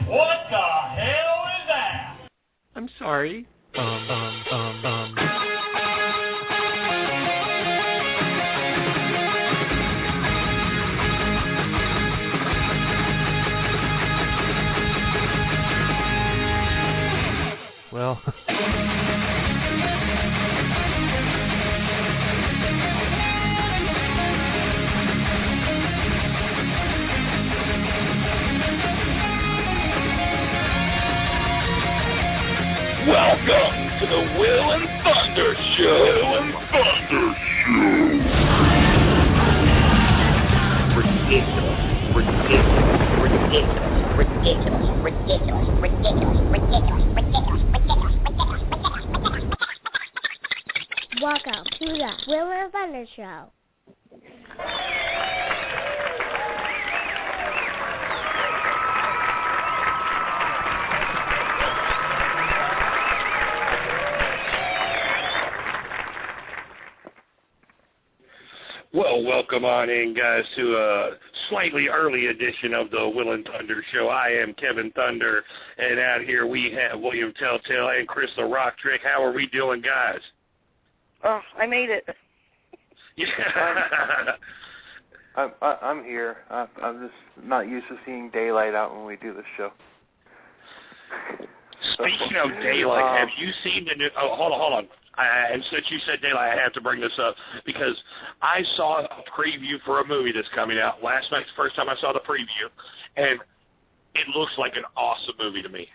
What the hell is that? I'm sorry. Well... Welcome to the Will and Thunder Show. Welcome to the Will and Thunder Show. Well, welcome on in, guys, to a slightly early edition of the Will and Thunder Show. I am Kevin Thunder, and out here we have William Telltale and Chris the Rock Trick. How are we doing, guys? Oh, I made it. Yeah. I'm here. I'm just not used to seeing daylight out when we do this show. Speaking of daylight, have you seen the new... Oh, hold on. And since you said daylight, I have to bring this up because I saw a preview for a movie that's coming out last night. It's the first time I saw the preview, and it looks like an awesome movie to me.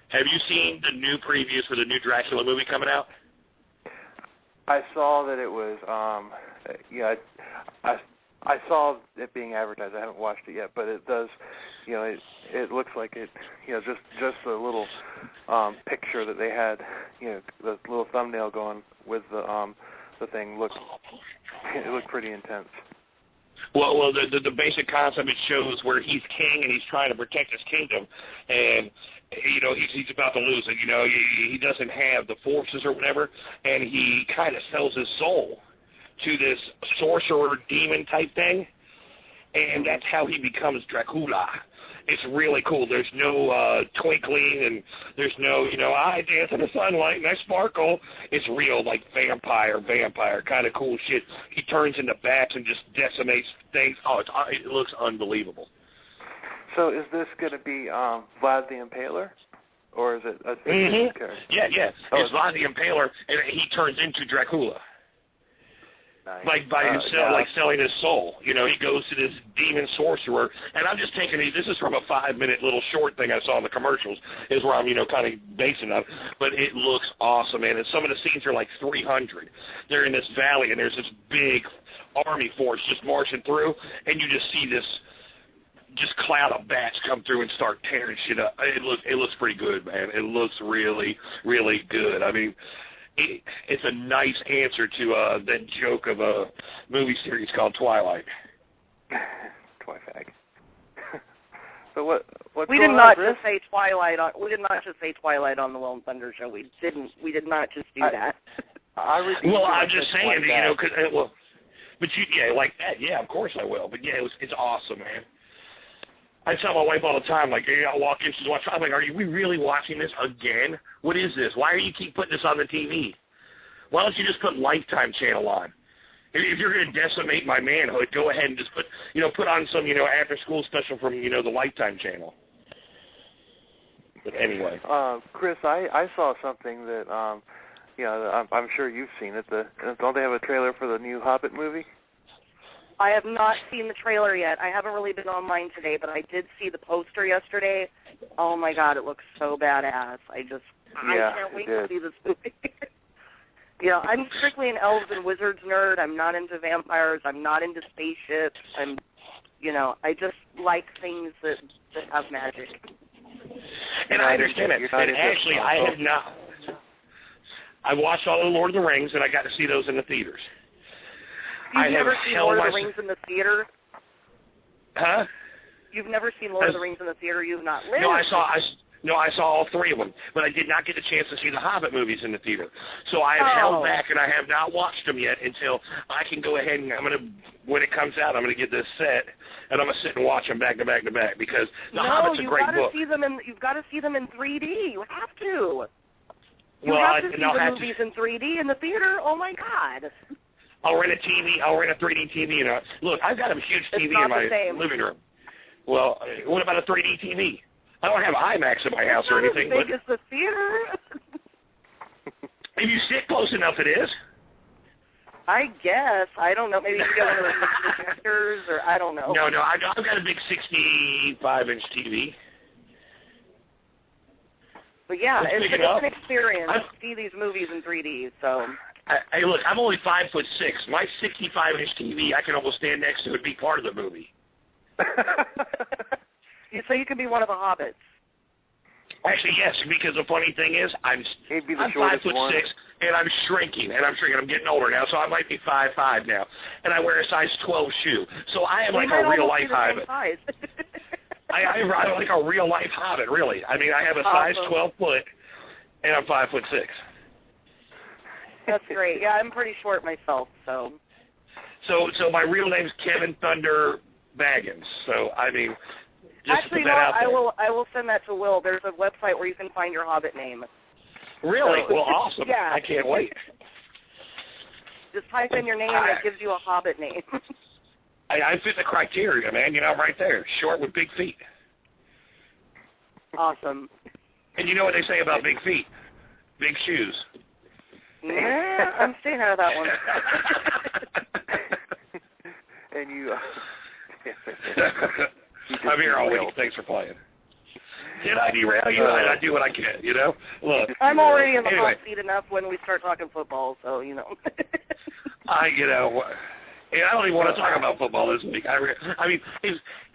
Have you seen the new previews for the new Dracula movie coming out? I saw that it was, I saw it being advertised. I haven't watched it yet, but it does, it looks like it, just a little picture that they had, the little thumbnail going with the thing looked pretty intense. Well, the basic concept, it shows where he's king and he's trying to protect his kingdom, and he's about to lose it. He doesn't have the forces or whatever, and he kind of sells his soul to this sorcerer demon type thing, and that's how he becomes Dracula. It's really cool. There's no twinkling, and there's no, I dance in the sunlight and I sparkle. It's real, like vampire, kind of cool shit. He turns into bats and just decimates things. Oh, it looks unbelievable. So is this going to be Vlad the Impaler? Or is it a character? Yeah. It's Vlad the Impaler, and he turns into Dracula. Nice. Like by himself, like selling his soul. He goes to this demon sorcerer, and I'm just taking this is from a 5-minute little short thing I saw in the commercials, is where I'm, kind of basing on it. But it looks awesome, man. And some of the scenes are like 300. They're in this valley, and there's this big army force just marching through, and you just see this just cloud of bats come through and start tearing shit up. It looks pretty good, man. It looks really, really good. I mean, it's a nice answer to that joke of a movie series called Twilight. Twifag. So what's we going did not on, just say Twilight on. We did not just say Twilight on the Will and Thunder Show. We did not just do that. I'm just saying, because but like that. Yeah, of course I will. But yeah, it's awesome, man. I tell my wife all the time, like, I'll walk in, she's watching, I'm like, are we really watching this again? What is this? Why are you keep putting this on the TV? Why don't you just put Lifetime channel on? If you're going to decimate my manhood, go ahead and just put on some, after-school special from, the Lifetime channel. But anyway. Chris, I saw something that, I'm sure you've seen it. Don't they have a trailer for the new Hobbit movie? I have not seen the trailer yet. I haven't really been online today, but I did see the poster yesterday. Oh my God, it looks so badass. I can't wait to see this movie. I'm strictly an elves and wizards nerd. I'm not into vampires. I'm not into spaceships. I just like things that have magic. And I understand it. And actually, I have not. I watched all of Lord of the Rings, and I got to see those in the theaters. You've never seen Lord of the Rings in the theater? Huh? You've never seen Lord of the Rings in the theater? You've not lived? No, No, I saw all three of them, but I did not get a chance to see the Hobbit movies in the theater. So I have held back, and I have not watched them yet until I can go ahead and when it comes out, I'm going to get this set, and I'm going to sit and watch them back to back to back because The Hobbit's a great book. You've got to see them in 3D. You have to. You Well, have to see the movies in 3D in the theater. Oh my God. I'll rent a TV. I'll rent a 3D TV. And look, I've got a huge TV in my living room. Well, what about a 3D TV? I don't have IMAX in my house or anything. It's not as big as the theater. If you sit close enough, it is. I guess. I don't know. Maybe you can get one of those projectors, or I don't know. No, I've got a big 65-inch TV. But yeah, it's an experience to see these movies in 3D. So. Hey, look, I'm only 5'6". My 65-inch TV, I can almost stand next to it, be part of the movie. So you can be one of the hobbits. Actually, yes, because the funny thing is, I'm 5'6", and I'm shrinking. I'm getting older now, so I might be 5'5" now, and I wear a size 12 shoe. So I am like a real-life hobbit. I'm like a real-life hobbit, really. I mean, I have a size 12 foot, and I'm 5'6". That's great. Yeah, I'm pretty short myself, so. So my real name's Kevin Thunder Baggins. So I mean. Actually, no, I will send that to Will. There's a website where you can find your Hobbit name. Really? So, well, awesome. Yeah. I can't wait. Just type in your name and it gives you a Hobbit name. I fit the criteria, man. I'm right there. Short with big feet. Awesome. And you know what they say about big feet? Big shoes. Yeah, I'm staying out of that one. And you... I'm here all week. Thanks for playing. Did I derail you? I do what I can, Look. I'm already in the hot seat enough when we start talking football, so, I don't even want to talk about football this week. I mean,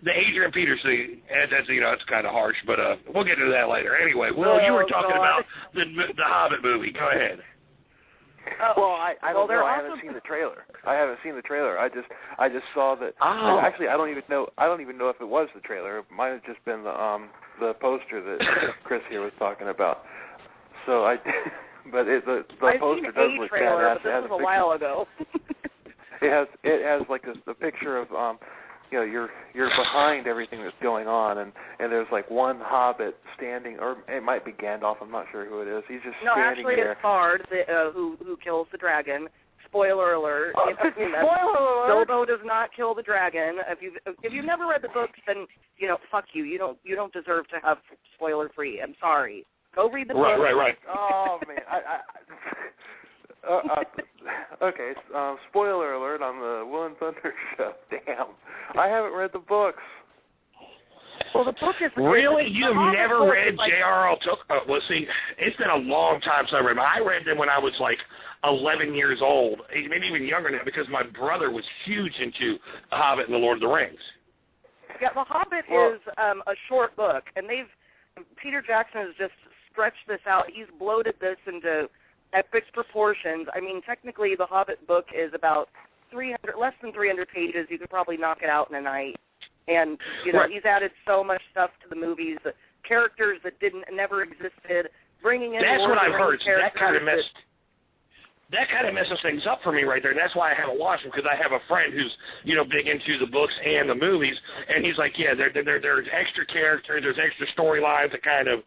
the Adrian Peterson, that's, it's kind of harsh, but we'll get into that later. Anyway, Will, you were talking about the Hobbit movie. Go ahead. Well, I don't know. I haven't seen the trailer. I just saw that. Oh. Actually, I don't even know if it was the trailer. It might have just been the poster that Chris here was talking about. So but the poster does look badass. But this was a while ago. It has like a picture of you're behind everything that's going on, and there's like one hobbit standing, or it might be Gandalf. I'm not sure who it is. He's just standing there. No, actually, it's Bard who kills the dragon. Spoiler alert. Spoiler alert. Bilbo does not kill the dragon. If you've never read the books, then fuck you. You don't deserve to have spoiler free. I'm sorry. Go read the book. Right. Oh man, okay, spoiler alert on the Will and Thunder show. Damn, I haven't read the books. Well, the book is... Really? You've never read J.R.R. Tolkien? Well, see, it's been a long time since I read them. I read them when I was like 11 years old, maybe even younger now, because my brother was huge into The Hobbit and The Lord of the Rings. Yeah, The Hobbit is a short book, and Peter Jackson has just stretched this out. He's bloated this into epic proportions. I mean, technically, the Hobbit book is about less than 300 pages. You could probably knock it out in a night. And, he's added so much stuff to the movies, characters that never existed, bringing in That's what I've heard. So that kind of messes things up for me right there, and that's why I haven't watched them, because I have a friend who's, big into the books and the movies, and he's like, yeah, there's extra characters, there's extra storylines that kind of,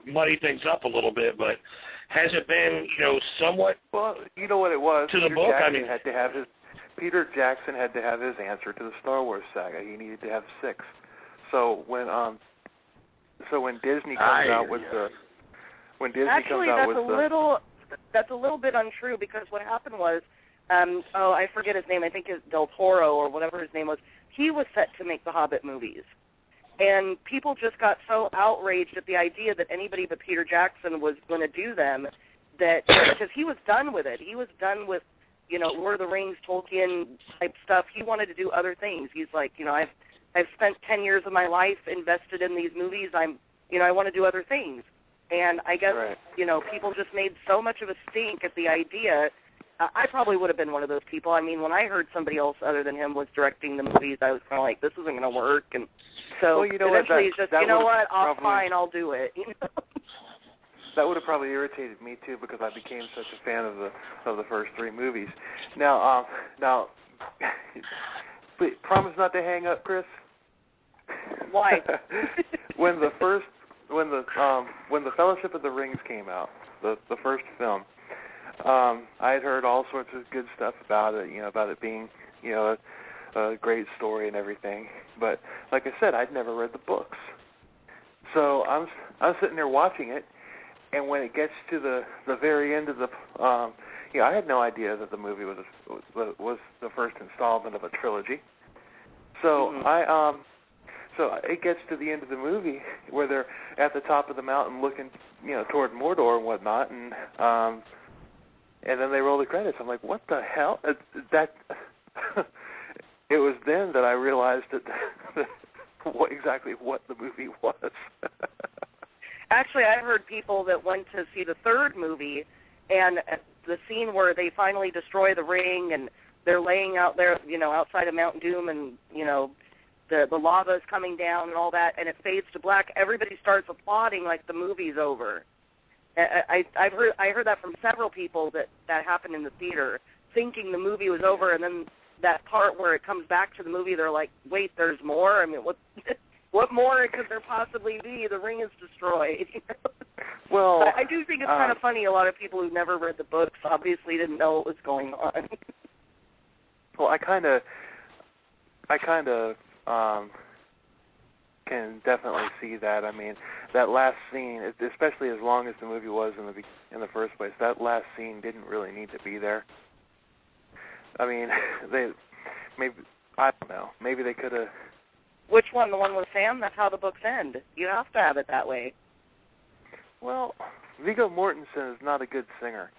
muddy things up a little bit, but has it been, somewhat... Well, you know what it was? To the book, Peter Jackson had to have his answer to the Star Wars saga. He needed to have 6. So when Disney comes out with the that's a little bit untrue, because what happened was I forget his name. I think it's Del Toro or whatever his name was. He was set to make the Hobbit movies. And people just got so outraged at the idea that anybody but Peter Jackson was going to do them, that because he was done with it. He was done with Lord of the Rings, Tolkien type stuff. He wanted to do other things. He's like, I've spent 10 years of my life invested in these movies. I want to do other things. And I guess, people just made so much of a stink at the idea I probably would have been one of those people. I mean, when I heard somebody else other than him was directing the movies, I was kind of like, this isn't going to work. And so well, you know eventually what, it's just, you know what, I'll do it. You know? That would have probably irritated me too, because I became such a fan of the first three movies. Now, please, promise not to hang up, Chris. Why? when the Fellowship of the Rings came out, the first film, I had heard all sorts of good stuff about it, about it being, a great story and everything. But like I said, I'd never read the books. So I'm sitting there watching it, and when it gets to the very end of the, I had no idea that the movie was the first installment of a trilogy. So so it gets to the end of the movie where they're at the top of the mountain looking, toward Mordor and whatnot, and then they roll the credits. I'm like, what the hell? That it was then that I realized that exactly what the movie was. Actually, I've heard people that went to see the third movie, and the scene where they finally destroy the ring, and they're laying out there, outside of Mount Doom, and, the lava is coming down and all that, and it fades to black. Everybody starts applauding like the movie's over. I heard that from several people that happened in the theater, thinking the movie was over, and then that part where it comes back to the movie, they're like, wait, there's more? I mean, what more could there possibly be? The ring is destroyed. Well, but I do think it's kind of funny. A lot of people who never read the books obviously didn't know what was going on. Well, I kind of can definitely see that. I mean, that last scene, especially as long as the movie was in the first place, that last scene didn't really need to be there. I mean, I don't know, maybe they could have. Which one? The one with Sam? That's how the books end. You have to have it that way. Well, Viggo Mortensen is not a good singer.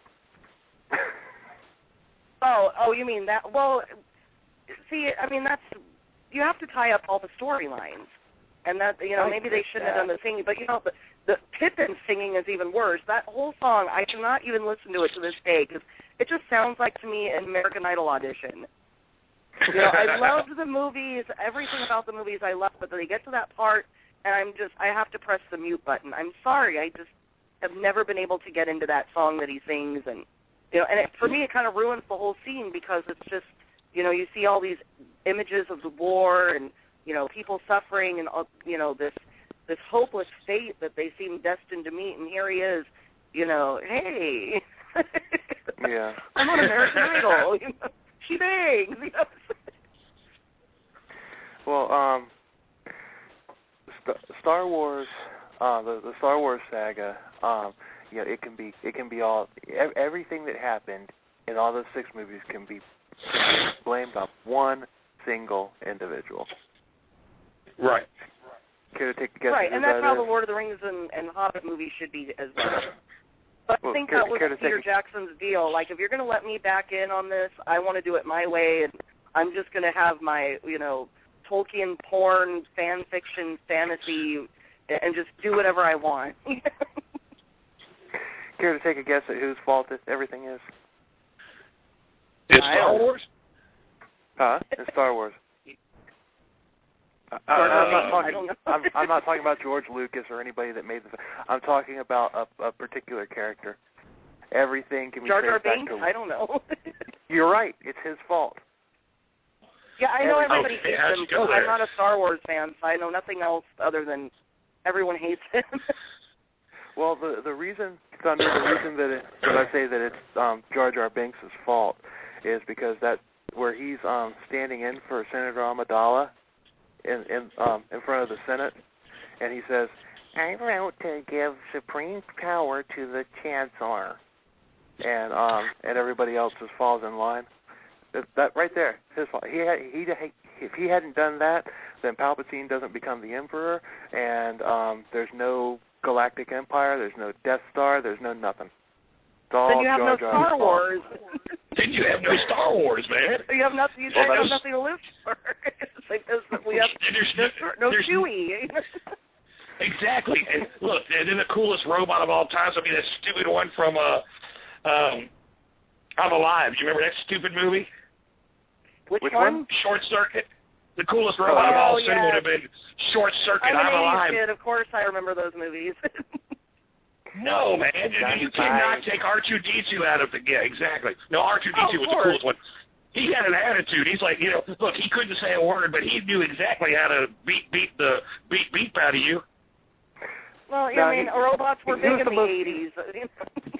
Oh, you mean that? Well, see, I mean, you have to tie up all the storylines. And that, maybe they shouldn't have done the singing. But, the Pippin singing is even worse. That whole song, I cannot even listen to it to this day, because it just sounds like, to me, an American Idol audition. I loved the movies, everything about the movies I loved, but then they get to that part, and I have to press the mute button. I'm sorry, I just have never been able to get into that song that he sings, and, for me, it kind of ruins the whole scene, because it's just, you see all these images of the war, and, people suffering, and, this hopeless fate that they seem destined to meet, and here he is, hey, yeah. I'm on American Idol, she bangs, Well, Star Wars, the Star Wars saga, it can be all, everything that happened in all those 6 movies can be blamed on one single individual. Right. Care to take a guess? Right, and that's how the Lord of the Rings and Hobbit movies should be as well. But I think that was Peter Jackson's deal. Like, if you're going to let me back in on this, I want to do it my way, and I'm just going to have my, Tolkien porn, fan fiction, fantasy, and just do whatever I want. Care to take a guess at whose fault everything is? It's Star Wars? Huh? It's Star Wars. I'm not talking about George Lucas or anybody that made the. I'm talking about a particular character. Everything can be Jar Jar traced back Binks? to. I don't know. You're right. It's his fault. Yeah, I know everybody hates him. So I'm not a Star Wars fan, so I know nothing else other than everyone hates him. Well, the reason, Thunder, the reason that I say that it's Jar Jar Binks' fault is because that where he's standing in for Senator Amidala in front of the Senate, and he says, "I vote to give supreme power to the Chancellor," and everybody else just falls in line. That right there, his fault. If he hadn't done that, then Palpatine doesn't become the Emperor, and there's no Galactic Empire, there's no Death Star, there's no nothing. It's all then you have Jar no Jar's Star fault. Wars. Then you have no Star Wars, man. You have nothing. You have nothing to live for. It's like we have no Chewie. Exactly. And look, and then the coolest robot of all time will be that stupid one from I'm Alive. Do you remember that stupid movie? Which one? Short Circuit. The coolest robot of all cinema would have been Short Circuit. I'm an 80s Alive. kid. Of course I remember those movies. No, man. You cannot take R2-D2 out of the... Yeah, exactly. No, R2-D2 was the coolest one. He had an attitude. He's like, look, he couldn't say a word, but he knew exactly how to beat out of you. Well, yeah, I mean, robots were big in the 80s.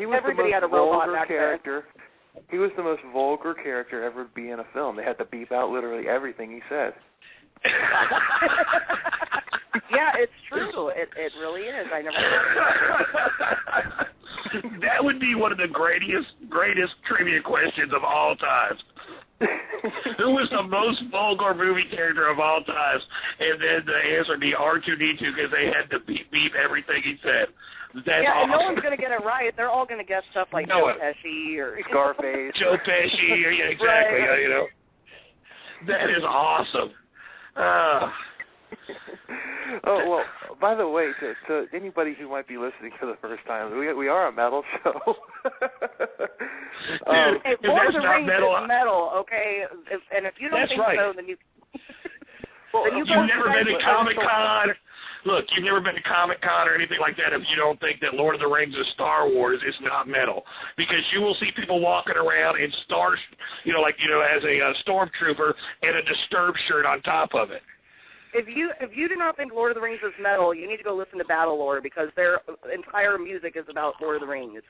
Everybody had a robot back then. He was the most vulgar character ever to be in a film. They had to beep out literally everything he said. Yeah, it's true. It really is. I never thought of that. That would be one of the greatest trivia questions of all times. Who was the most vulgar movie character of all times? And then the answer would be R2-D2 because they had to beep everything he said. That's awesome. And no one's going to get it right. They're all going to guess stuff like Joe Pesci or Scarface. Joe Pesci, yeah, exactly. Right. That is awesome. Oh, well, by the way, to anybody who might be listening for the first time, we are a metal show. Hey, Lord of the Rings is metal, okay? And if you don't think so, then you... You've never been to Comic-Con. Look, you've never been to Comic-Con or anything like that if you don't think that Lord of the Rings is Star Wars. It's not metal. Because you will see people walking around in as a stormtrooper and a Disturbed shirt on top of it. If you do not think Lord of the Rings is metal, you need to go listen to Battle Lore because their entire music is about Lord of the Rings.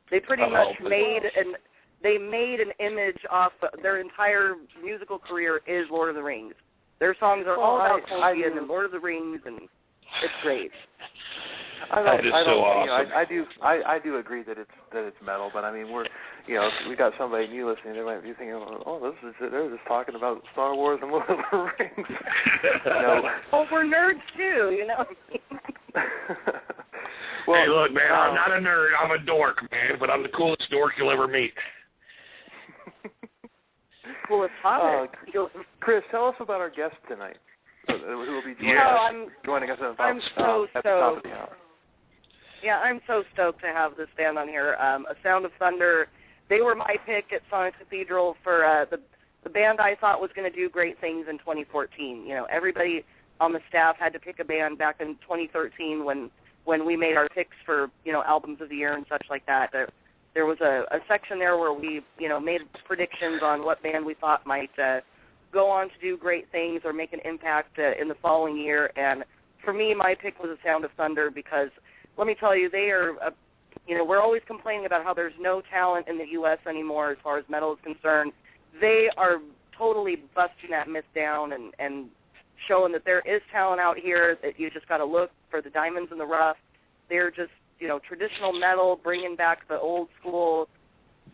They pretty much made an image off their entire musical career is Lord of the Rings. Their songs are all about Tolkien and Lord of the Rings, and it's great. I do agree that it's metal, but I mean if we got somebody new listening, they might be thinking, they're just talking about Star Wars and Lord of the Rings. Well, we're nerds too, Well, hey, look, man, I'm not a nerd. I'm a dork, man, but I'm the coolest dork you'll ever meet. Coolest topic. Chris, tell us about our guest tonight. Who will be joining us at the top of the hour. Yeah, I'm so stoked to have this band on here. A Sound of Thunder. They were my pick at Sonic Cathedral for the band I thought was going to do great things in 2014. Everybody on the staff had to pick a band back in 2013 when we made our picks for albums of the year and such like that. There was a section there where we made predictions on what band we thought might go on to do great things or make an impact in the following year. And for me, my pick was A Sound of Thunder because, let me tell you, they are, we're always complaining about how there's no talent in the U.S. anymore as far as metal is concerned. They are totally busting that myth down and showing that there is talent out here, that you just got to look for the diamonds in the rough. They're just, traditional metal, bringing back the old school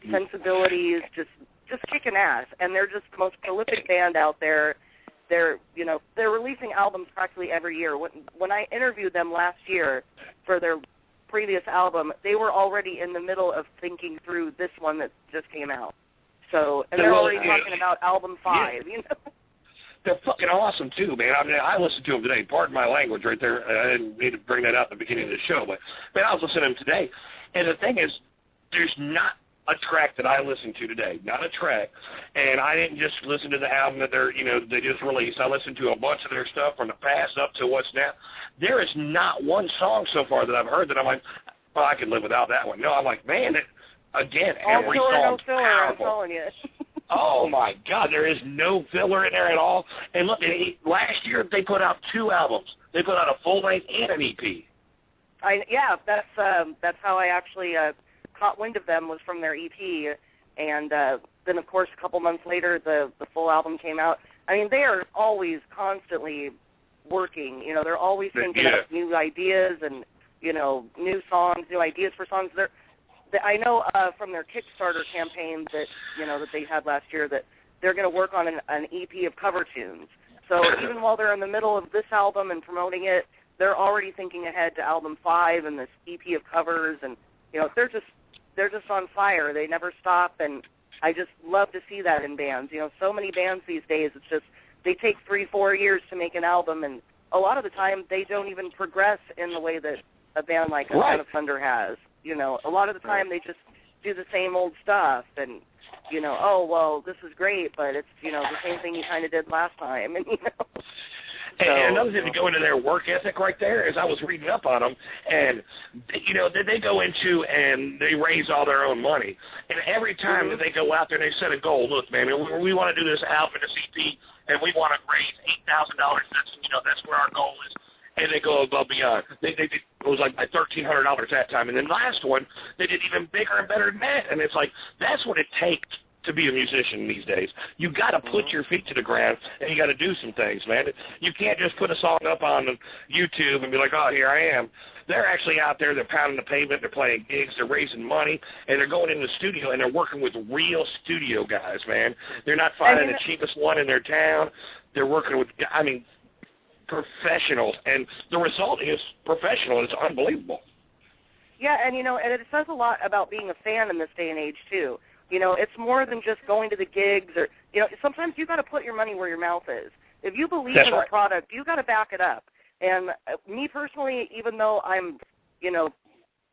sensibilities, just kicking ass. And they're just the most prolific band out there. They're releasing albums practically every year. When I interviewed them last year for their previous album, they were already in the middle of thinking through this one that just came out. So, and they're already talking about album 5, They're fucking awesome, too, man. I mean, I listened to them today. Pardon my language right there. I didn't need to bring that out at the beginning of the show, but, man, I was listening to them today. And the thing is, there's not a track that I listened to today. Not a track. And I didn't just listen to the album that they just released. I listened to a bunch of their stuff from the past up to what's now. There is not one song so far that I've heard that I'm like, well, I can live without that one. No, I'm like, man, again, every song's powerful. I'm telling you. Oh, my God, there is no filler in there at all. And look, last year they put out 2 albums. They put out a full-length and an EP. That's how I actually caught wind of them, was from their EP. And then, of course, a couple months later, the full album came out. I mean, they are always constantly working. They're always thinking up new ideas and, new songs, new ideas for songs. I know from their Kickstarter campaign that they had last year that they're going to work on an EP of cover tunes. So even while they're in the middle of this album and promoting it, they're already thinking ahead to album 5 and this EP of covers, and they're just on fire. They never stop, and I just love to see that in bands. So many bands these days, it's just they take 3-4 years to make an album, and a lot of the time they don't even progress in the way that a band like A Sound of Thunder has. A lot of the time they just do the same old stuff, and, you know, oh, well, this is great, but it's, you know, the same thing you kind of did last time, and, you know. And another thing to go into their work ethic right there is I was reading up on them, and, you know, they go into and they raise all their own money. And every time that they go out there and they set a goal, look, man, we want to do this album, this EP, and we want to raise $8,000. That's, you know, that's where our goal is. And they go above beyond. It was like $1,300 that time. And then last one, they did even bigger and better than that. And it's like, that's what it takes to be a musician these days. You got to put your feet to the ground, and you got to do some things, man. You can't just put a song up on YouTube and be like, oh, here I am. They're actually out there. They're pounding the pavement. They're playing gigs. They're raising money, and they're going in the studio, and they're working with real studio guys, man. They're not finding the cheapest one in their town. They're working with, I mean, professionals, and the result is professional. It's unbelievable. Yeah, and, you know, and it says a lot about being a fan in this day and age, too. You know, it's more than just going to the gigs, or, you know, sometimes you got to put your money where your mouth is. If you believe in a product, you got to back it up. And me personally, even though I'm, you know,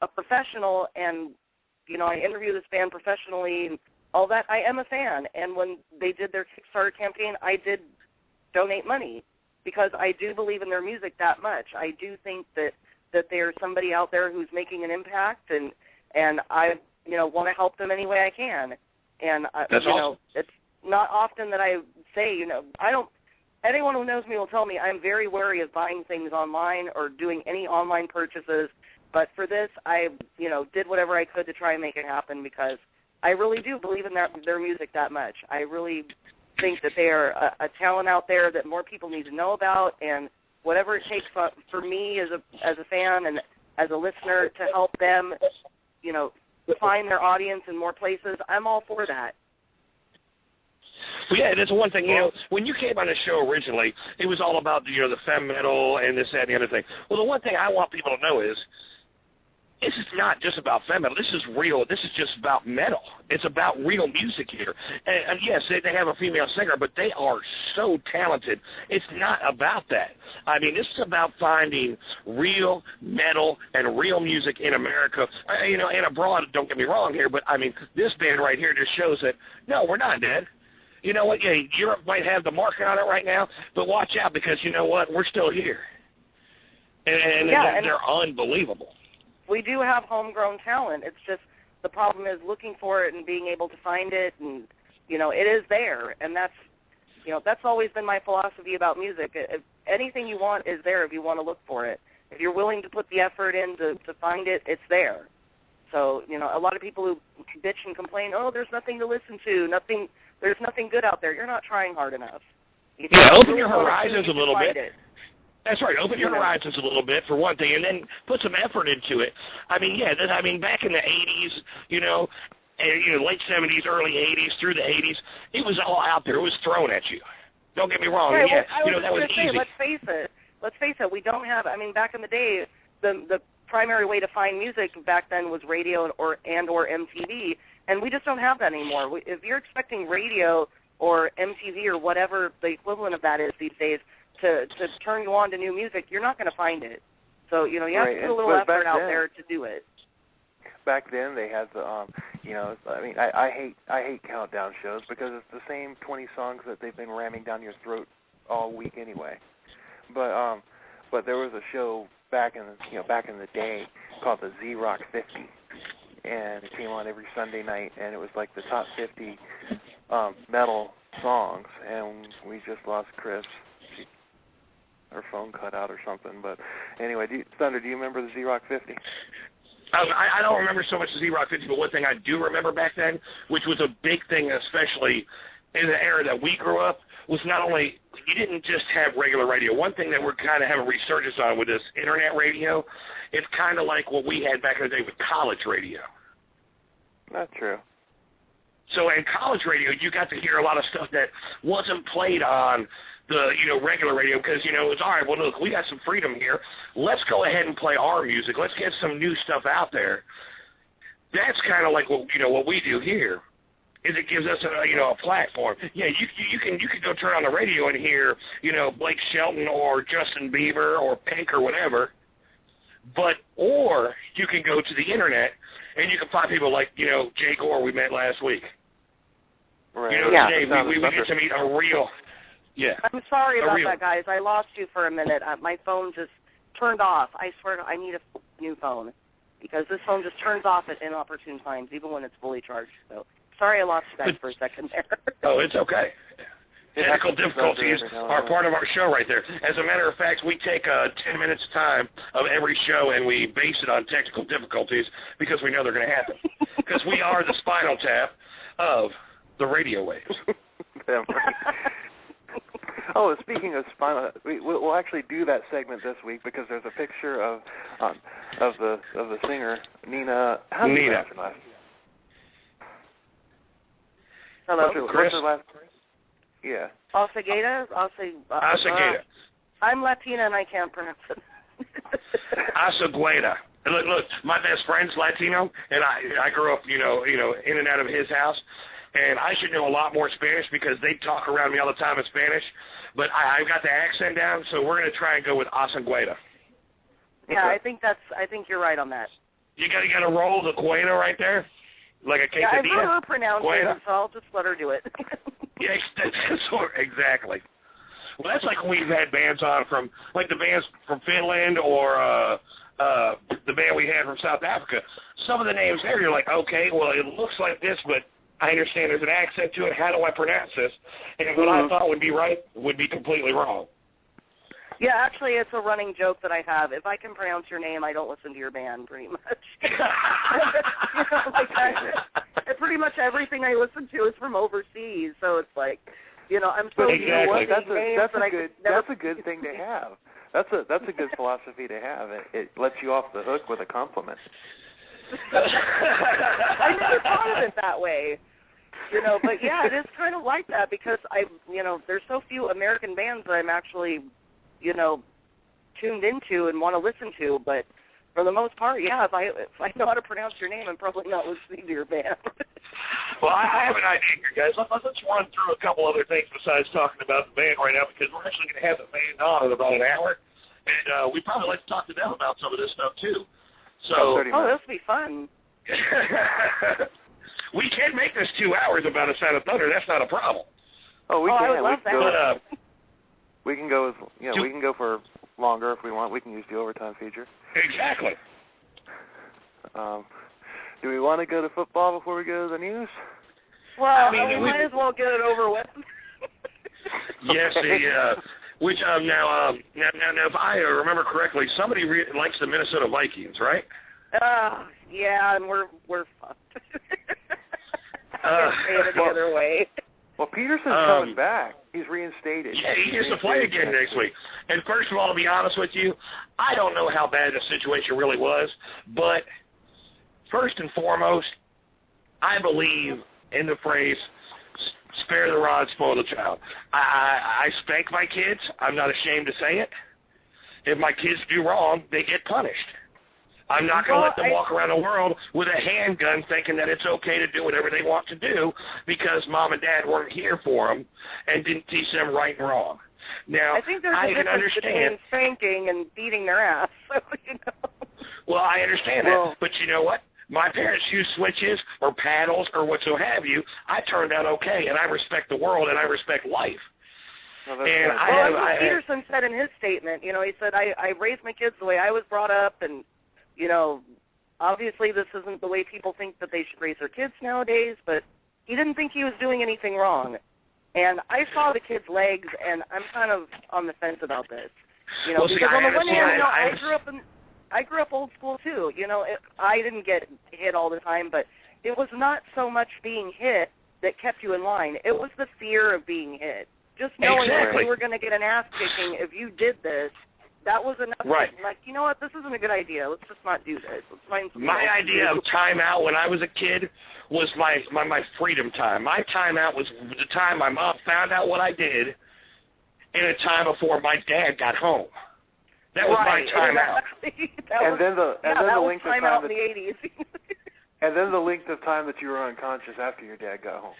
a professional and, you know, I interview this band professionally and all that, I am a fan. And when they did their Kickstarter campaign, I did donate money because I do believe in their music that much. I do think that there's somebody out there who's making an impact, and I, you know, want to help them any way I can. And, That's you awesome. know, it's not often that I say, you know, anyone who knows me will tell me I'm very wary of buying things online or doing any online purchases. But for this, I, you know, did whatever I could to try and make it happen because I really do believe in their music that much. I really think that they are a talent out there that more people need to know about, and whatever it takes for me as a fan and as a listener to help them, you know, find their audience in more places, I'm all for that. Well, yeah, that's one thing. You know, when you came on the show originally, it was all about, you know, the femme metal and this, that, and the other thing. Well, the one thing I want people to know is this is not just about femme metal. This is real. This is just about metal. It's about real music here. And yes, they have a female singer, but they are so talented. It's not about that. I mean, this is about finding real metal and real music in America, you know, and abroad. Don't get me wrong here, but, I mean, this band right here just shows that, no, we're not dead. You know what? Yeah, Europe might have the market on it right now, but watch out because, you know what? We're still here. And they're unbelievable. We do have homegrown talent. It's just the problem is looking for it and being able to find it, and, you know, it is there. And that's, you know, that's always been my philosophy about music. If anything you want is there if you want to look for it. If you're willing to put the effort in to find it, it's there. So, you know, a lot of people who bitch and complain, oh, there's nothing to listen to, there's nothing good out there. You're not trying hard enough. Yeah, open your horizons a little bit. It. That's right. Open your horizons a little bit, for one thing, and then put some effort into it. I mean, yeah, back in the 80s, you know, late 70s, early 80s, through the 80s, it was all out there. It was thrown at you. Don't get me wrong. Right, yeah, well, you know, that was easy. Let's face it, we don't have, I mean, back in the day, the primary way to find music back then was radio or MTV, and we just don't have that anymore. If you're expecting radio or MTV or whatever the equivalent of that is these days to turn you on to new music, you're not going to find it. So, you know, you have to put a little effort out there to do it. Back then they had the, you know, I mean, I hate countdown shows because it's the same 20 songs that they've been ramming down your throat all week anyway. But there was a show back in the day called the Z-Rock 50, and it came on every Sunday night, and it was like the top 50 metal songs, and we just lost Chris. Her phone cut out or something, but anyway, Thunder, do you remember the Z-Rock 50? I don't remember so much the Z-Rock 50, but one thing I do remember back then, which was a big thing, especially in the era that we grew up, was not only, you didn't just have regular radio. One thing that we're kind of having a resurgence on with this internet radio, it's kind of like what we had back in the day with college radio. That's true. So in college radio, you got to hear a lot of stuff that wasn't played on the, you know, regular radio because, you know, it's all right, well, look, we got some freedom here. Let's go ahead and play our music. Let's get some new stuff out there. That's kind of like what, you know, what we do here. Is it gives us a, you know, a platform. Yeah, you can go turn on the radio and hear, you know, Blake Shelton or Justin Bieber or Pink or whatever. Or you can go to the internet and you can find people like, Jay Gore we met last week. Right. Dave, we get to meet a real, I'm sorry about that, guys. I lost you for a minute. My phone just turned off. I swear I need a new phone because this phone just turns off at inopportune times, even when it's fully charged. So sorry I lost you guys for a second there. Oh, it's okay. Technical difficulties are part of our show right there. As a matter of fact, we take 10 minutes time of every show and we base it on technical difficulties because we know they're going to happen. Because we are the Spinal Tap of the radio waves. Oh, speaking of spinal, we'll actually do that segment this week because there's a picture of the singer Nina. How do you pronounce her last? Hello, Chris. What's her last? Yeah. Osegueda. Osegueda. I'm Latina and I can't pronounce it. Osegueda. Look, my best friend's Latino, and I grew up, in and out of his house. And I should know a lot more Spanish because they talk around me all the time in Spanish. But I've got the accent down, so we're going to try and go with Osegueda. Yeah, I think you're right on that. You got to roll the Cueda right there, like a quesadilla. Yeah, I've heard her pronounce it, so I'll just let her do it. Yeah, exactly. Well, that's like when we've had bands on from, like the bands from Finland or the band we had from South Africa. Some of the names there, you're like, okay, well, it looks like this, but I understand there's an accent to it. How do I pronounce this? And what I thought would be right would be completely wrong. Yeah, actually, it's a running joke that I have. If I can pronounce your name, I don't listen to your band, pretty much. Pretty much everything I listen to is from overseas, so it's like, I'm so exactly. That's a good thing to have. That's a good philosophy to have. It lets you off the hook with a compliment. I never thought of it that way, but yeah, it is kind of like that because there's so few American bands that I'm actually, tuned into and want to listen to, but for the most part, yeah, if I know how to pronounce your name, I'm probably not listening to your band. Well, I have an idea here, guys. Let's run through a couple other things besides talking about the band right now because we're actually going to have the band on in about an hour, and we'd probably like to talk to them about some of this stuff, too. So, this will be fun. We can make this 2 hours about A Sound of Thunder. That's not a problem. Oh, we can. I would love that. We can go with, we can go for longer if we want. We can use the overtime feature. Exactly. Do we want to go to football before we go to the news? Well, we might as well get it over with. Yes, which now, if I remember correctly, somebody likes the Minnesota Vikings, right? Yeah, and we're fucked. I can't say it the other way. Well, Peterson's coming back. He's reinstated. Yeah, he gets to play again next week. And first of all, to be honest with you, I don't know how bad the situation really was, but first and foremost, I believe in the phrase, spare the rod, spoil the child. I spank my kids. I'm not ashamed to say it. If my kids do wrong, they get punished. I'm not going to let them walk around the world with a handgun thinking that it's okay to do whatever they want to do because mom and dad weren't here for them and didn't teach them right and wrong. Now, I think there's a difference between spanking and beating their ass. So, Well, I understand that, but you know what? My parents used switches or paddles or what so have you. I turned out okay, and I respect the world and I respect life. Well, Peterson said in his statement, he said, I raised my kids the way I was brought up, and, obviously this isn't the way people think that they should raise their kids nowadays, but he didn't think he was doing anything wrong. And I saw the kid's legs, and I'm kind of on the fence about this. Because on the one hand, I grew up old school too. I didn't get hit all the time, but it was not so much being hit that kept you in line. It was the fear of being hit. Just knowing that you were going to get an ass kicking if you did this, that was enough. Right. Like, you know what, this isn't a good idea. Let's just not do this. Let's find something My else idea to do. of timeout when I was a kid was my freedom time. My timeout was the time my mom found out what I did in a time before my dad got home. That was my timeout. And then the length of time in the 80s. And then the length of time that you were unconscious after your dad got home.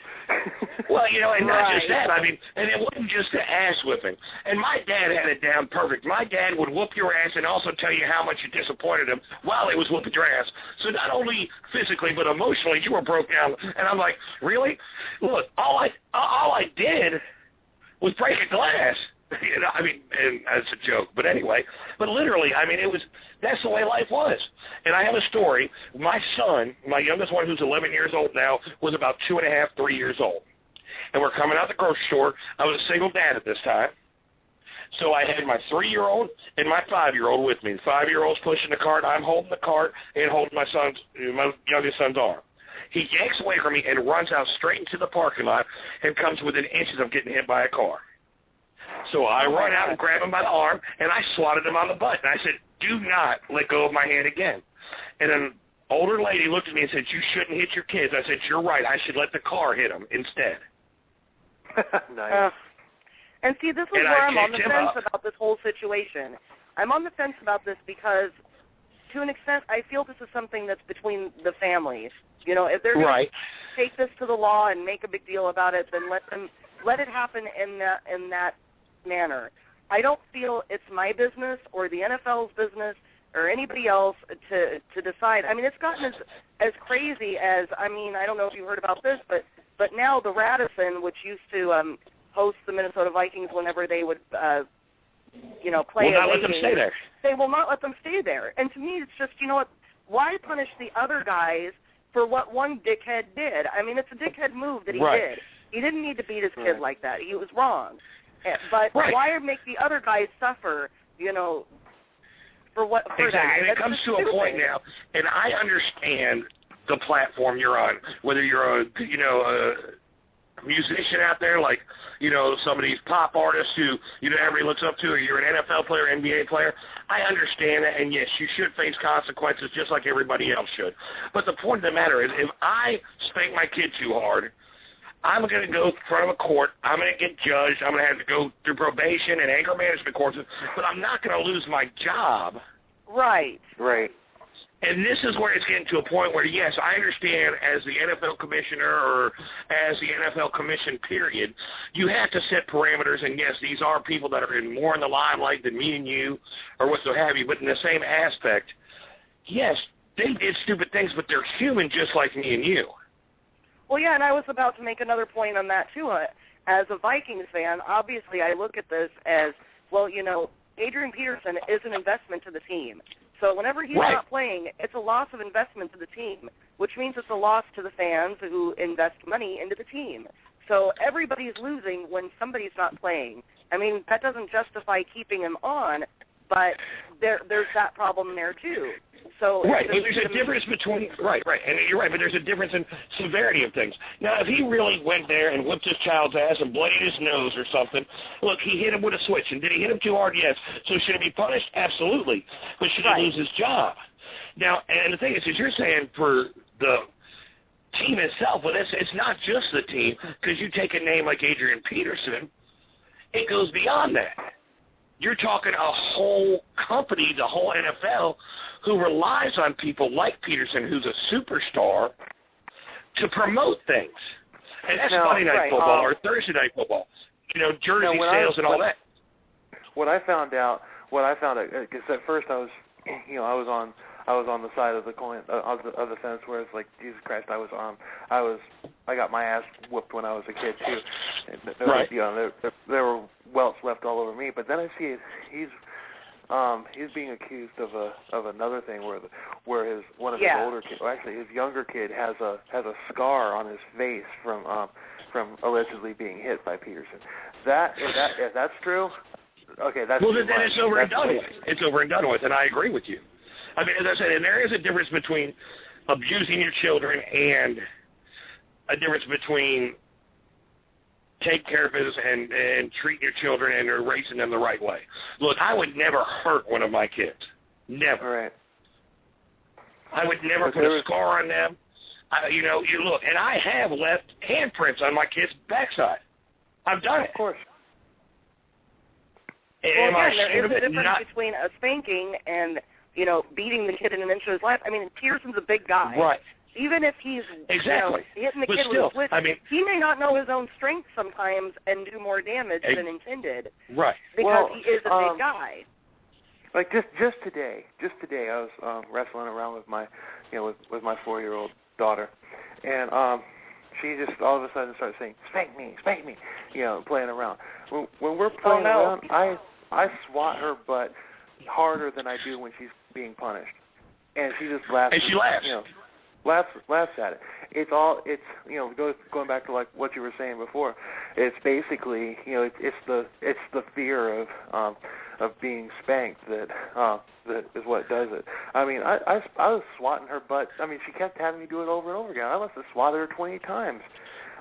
Well, and not just that. I mean, and it wasn't just the ass whipping. And my dad had it down perfect. My dad would whoop your ass and also tell you how much you disappointed him while he was whooping your ass. So not only physically but emotionally, you were broke down. And I'm like, really? Look, all I did was break a glass. I mean, and that's a joke, but anyway. But literally, I mean, that's the way life was. And I have a story. My son, my youngest one, who's 11 years old now, was about 2.5, 3 years old. And we're coming out the grocery store. I was a single dad at this time. So I had my 3-year-old and my 5-year-old with me. The 5-year-old's pushing the cart. I'm holding the cart and holding my youngest son's arm. He yanks away from me and runs out straight into the parking lot and comes within inches of getting hit by a car. So I run out and grab him by the arm, and I swatted him on the butt. And I said, do not let go of my hand again. And an older lady looked at me and said, you shouldn't hit your kids. I said, you're right. I should let the car hit them instead. Nice. And see, this is where I'm on the fence about this whole situation. I'm on the fence about this because, to an extent, I feel this is something that's between the families. If they're going to take this to the law and make a big deal about it, then let it happen in that manner. I don't feel it's my business or the NFL's business or anybody else to decide. I mean, it's gotten as crazy as, I don't know if you heard about this, but now the Radisson, which used to host the Minnesota Vikings whenever they would, play will not let them stay there. They will not let them stay there. And to me, it's just, what? Why punish the other guys for what one dickhead did? I mean, it's a dickhead move that he did. He didn't need to beat his kid like that. He was wrong. But why make the other guys suffer, for that? And it comes to a point now, and I understand the platform you're on, whether you're a musician out there, like, some of these pop artists who, everybody looks up to, or you're an NFL player, NBA player. I understand that, and yes, you should face consequences just like everybody else should. But the point of the matter is, if I spank my kid too hard, I'm going to go in front of a court. I'm going to get judged. I'm going to have to go through probation and anger management courses, but I'm not going to lose my job. Right. And this is where it's getting to a point where, yes, I understand as the NFL commissioner or as the NFL commission, period, you have to set parameters. And, yes, these are people that are more in the limelight than me and you or what so have you. But in the same aspect, yes, they did stupid things, but they're human just like me and you. Well, yeah, and I was about to make another point on that, too. As a Vikings fan, obviously I look at this as, well, Adrian Peterson is an investment to the team. So whenever he's not playing, it's a loss of investment to the team, which means it's a loss to the fans who invest money into the team. So everybody's losing when somebody's not playing. I mean, that doesn't justify keeping him on, but there's that problem there, too. So but there's a difference between, and you're right, but there's a difference in severity of things. Now, if he really went there and whipped his child's ass and bloodied his nose or something, look, he hit him with a switch, and did he hit him too hard? Yes. So should he be punished? Absolutely. But should he lose his job? Now, and the thing is you're saying for the team itself, well, it's not just the team, because you take a name like Adrian Peterson, it goes beyond that. You're talking a whole company, the whole NFL, who relies on people like Peterson, who's a superstar, to promote things. And that's Monday Night Football or Thursday Night Football. Jersey sales and all that. What I found out, because at first I was on the side of the coin of the fence where it's like, Jesus Christ, I got my ass whooped when I was a kid too. There were welts left all over me. But then I see he's being accused of another thing where his older kid, actually his younger kid, has a scar on his face from allegedly being hit by Peterson. If that's true, okay, that's then it's over and done with. It's over and done with, and I agree with you. I mean, as I said, and there is a difference between abusing your children and a difference between take care of business and treating your children and raising them the right way. Look, I would never hurt one of my kids. Never. Right. I would never put a scar on them. You look, and I have left handprints on my kid's backside. I've done it. Of course. Am I there is a difference between a spanking and, beating the kid in an inch of his life. I mean, Peterson's a big guy. Right. Even if he's exactly hitting the but kid still, with a switch, I mean, he may not know his own strength sometimes and do more damage than intended. Right. Because he is a big guy. Like just today, I was wrestling around with my, with my 4-year-old daughter, and she just all of a sudden started saying, "Spank me, playing around. When we're playing around, I swat her butt harder than I do when she's being punished, and she just laughs. And she laughs. Laughs at it. It's going back to like what you were saying before. It's basically it's the fear of being spanked that is what does it. I mean, I was swatting her butt. I mean, she kept having me do it over and over again. I must have swatted her 20 times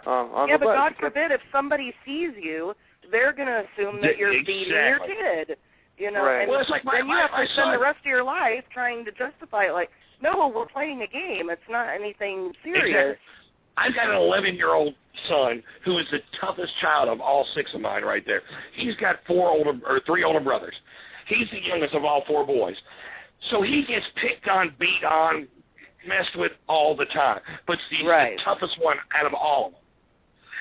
on the butt. Yeah, but God forbid if somebody sees you, they're going to assume that you're beating your kid. Right. And well, it's like then you have to spend son. the rest of your life trying to justify it. Like, no, we're playing a game. It's not anything serious. Exactly. I've got an 11-year-old son who is the toughest child of all 6 of mine right there. He's got 3 older brothers. He's the youngest of all 4 boys. So he gets picked on, beat on, messed with all the time. But he's the toughest one out of all of them.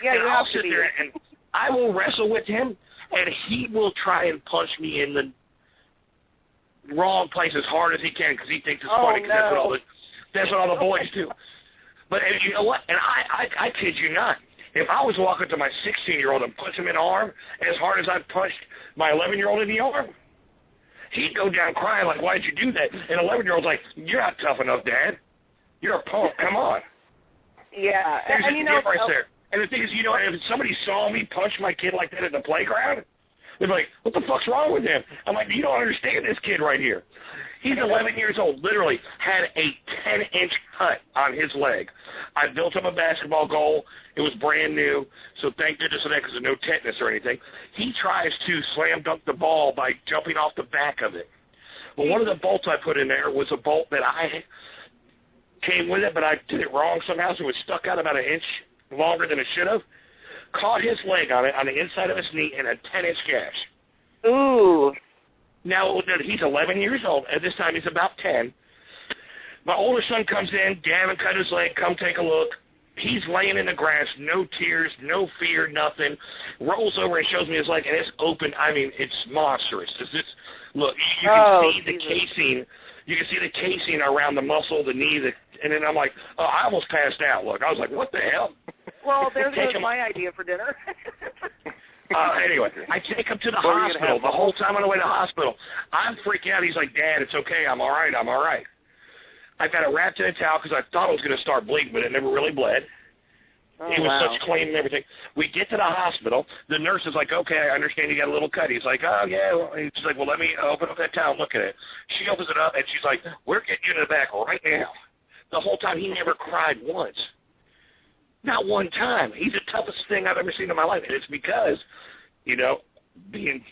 Yeah, and you I'll have to sit be. there and I will wrestle with him, and he will try and punch me in the wrong place as hard as he can because he thinks it's funny because that's what all the boys do. But you know what? And I kid you not. If I was walking to my 16-year-old and punch him in the arm as hard as I punched my 11-year-old in the arm, he'd go down crying like, "Why'd you do that?" And 11-year-old's like, "You're not tough enough, Dad. You're a punk. Come on." Yeah. There's a difference there. And the thing is, if somebody saw me punch my kid like that at the playground, they'd be like, "What the fuck's wrong with him?" I'm like, "You don't understand this kid right here. He's 11 years old, literally had a 10-inch cut on his leg. I built him a basketball goal. It was brand new, so thank goodness for that because there's no tetanus or anything. He tries to slam dunk the ball by jumping off the back of it. Well, one of the bolts I put in there was a bolt that I came with it, but I did it wrong somehow, so it stuck out about 1 inch longer than it should have. Caught his leg on it, on the inside of his knee, and a 10-inch gash. Ooh. Now, he's 11 years old. At this time, he's about 10. My older son comes in, Gavin cut his leg, come take a look. He's laying in the grass, no tears, no fear, nothing. Rolls over and shows me his leg, and it's open. I mean, it's monstrous. Look, you can see the casing. You can see the casing around the muscle, the knee, and then I'm like, oh, I almost passed out. Look, I was like, what the hell? Well, there's my idea for dinner. Anyway, I take him to the hospital the whole time on the way to the hospital. I'm freaking out. He's like, "Dad, it's okay. I'm all right. I got it wrapped in a towel because I thought it was going to start bleeding, but it never really bled. It was such clean and everything. We get to the hospital. The nurse is like, "Okay, I understand you got a little cut." He's like, "Oh, yeah." And she's like, "Well, let me open up that towel and look at it." She opens it up, and she's like, "We're getting you in the back right now." The whole time, he never cried once. Not one time. He's the toughest thing I've ever seen in my life, and it's because, being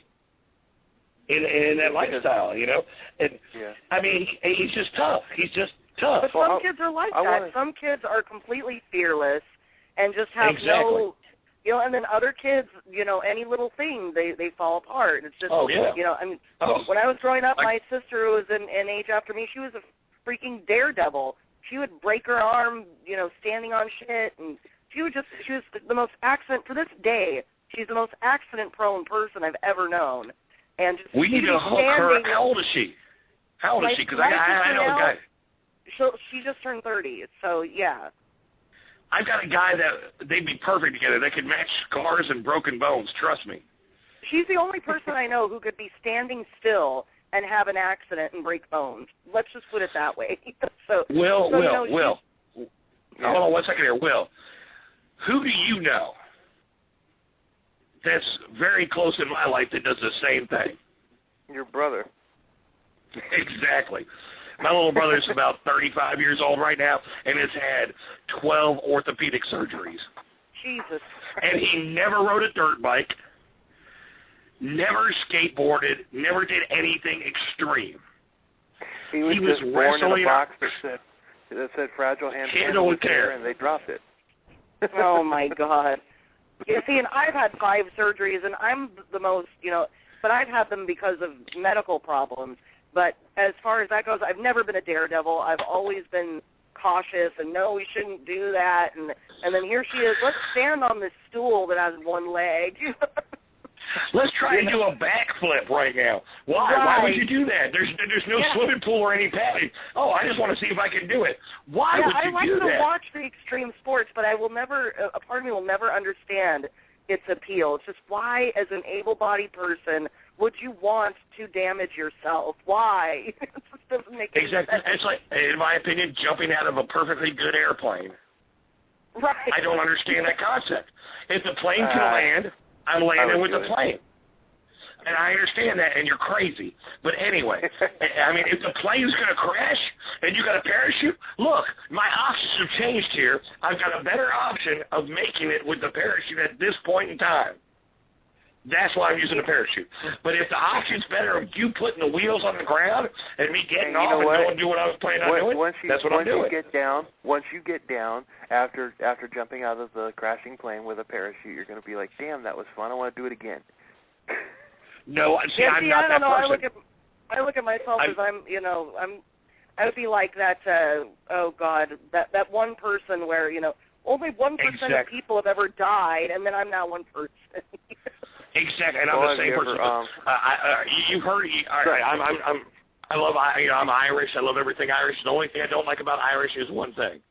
in that lifestyle, And, I mean, he's just tough. He's just tough. But some kids are like that. Some kids are completely fearless and just have no, and then other kids, any little thing, they fall apart. It's just, when I was growing up, my sister who was in age after me, she was a freaking daredevil. She would break her arm, standing on shit, and she was the most accident, to this day, she's the most accident-prone person I've ever known. And just we need to hook her. How old is she? Because I know a guy. She just turned 30, so yeah. I've got a guy that they'd be perfect together. They could match scars and broken bones, trust me. She's the only person I know who could be standing still and have an accident and break bones. Let's just put it that way. Will. Hold on 1 second here. Will, who do you know that's very close in my life that does the same thing? Your brother. Exactly. My little brother's about 35 years old right now and has had 12 orthopedic surgeries. Jesus. And he never rode a dirt bike, never skateboarded, never did anything extreme. He was just born in a box that said fragile hands with care, and they dropped it. Oh, my God. Yeah, see, and I've had 5 surgeries, and I'm the most, but I've had them because of medical problems. But as far as that goes, I've never been a daredevil. I've always been cautious and no, we shouldn't do that. And then here she is. Let's stand on this stool that has one leg. Let's try and do a backflip right now. Why? Right. Why would you do that? There's no swimming pool or any padding. Oh, I just want to see if I can do it. Why would you do that? I like to watch the extreme sports, but I will never, a part of me will never understand its appeal. It's just why, as an able-bodied person, would you want to damage yourself? Why? It just doesn't make any sense. It's like, in my opinion, jumping out of a perfectly good airplane. Right. I don't understand that concept. If the plane can land, I'm landing with the plane. And I understand that, and you're crazy. But anyway, I mean, if the plane's going to crash and you got a parachute, look, my options have changed here. I've got a better option of making it with the parachute at this point in time. That's why I'm using a parachute. But if the option's better of you putting the wheels on the ground and me getting off and going to do what I was planning on doing, that's what I'm doing. Once you get down, after jumping out of the crashing plane with a parachute, you're going to be like, damn, that was fun. I want to do it again. No, see, I'm not that person. I look at myself as I would be like that, oh God, that one person where, only 1% of people have ever died, and then I'm now one person. Exactly, and I'm the same person. You've heard. I'm Irish. I love everything Irish. The only thing I don't like about Irish is one thing.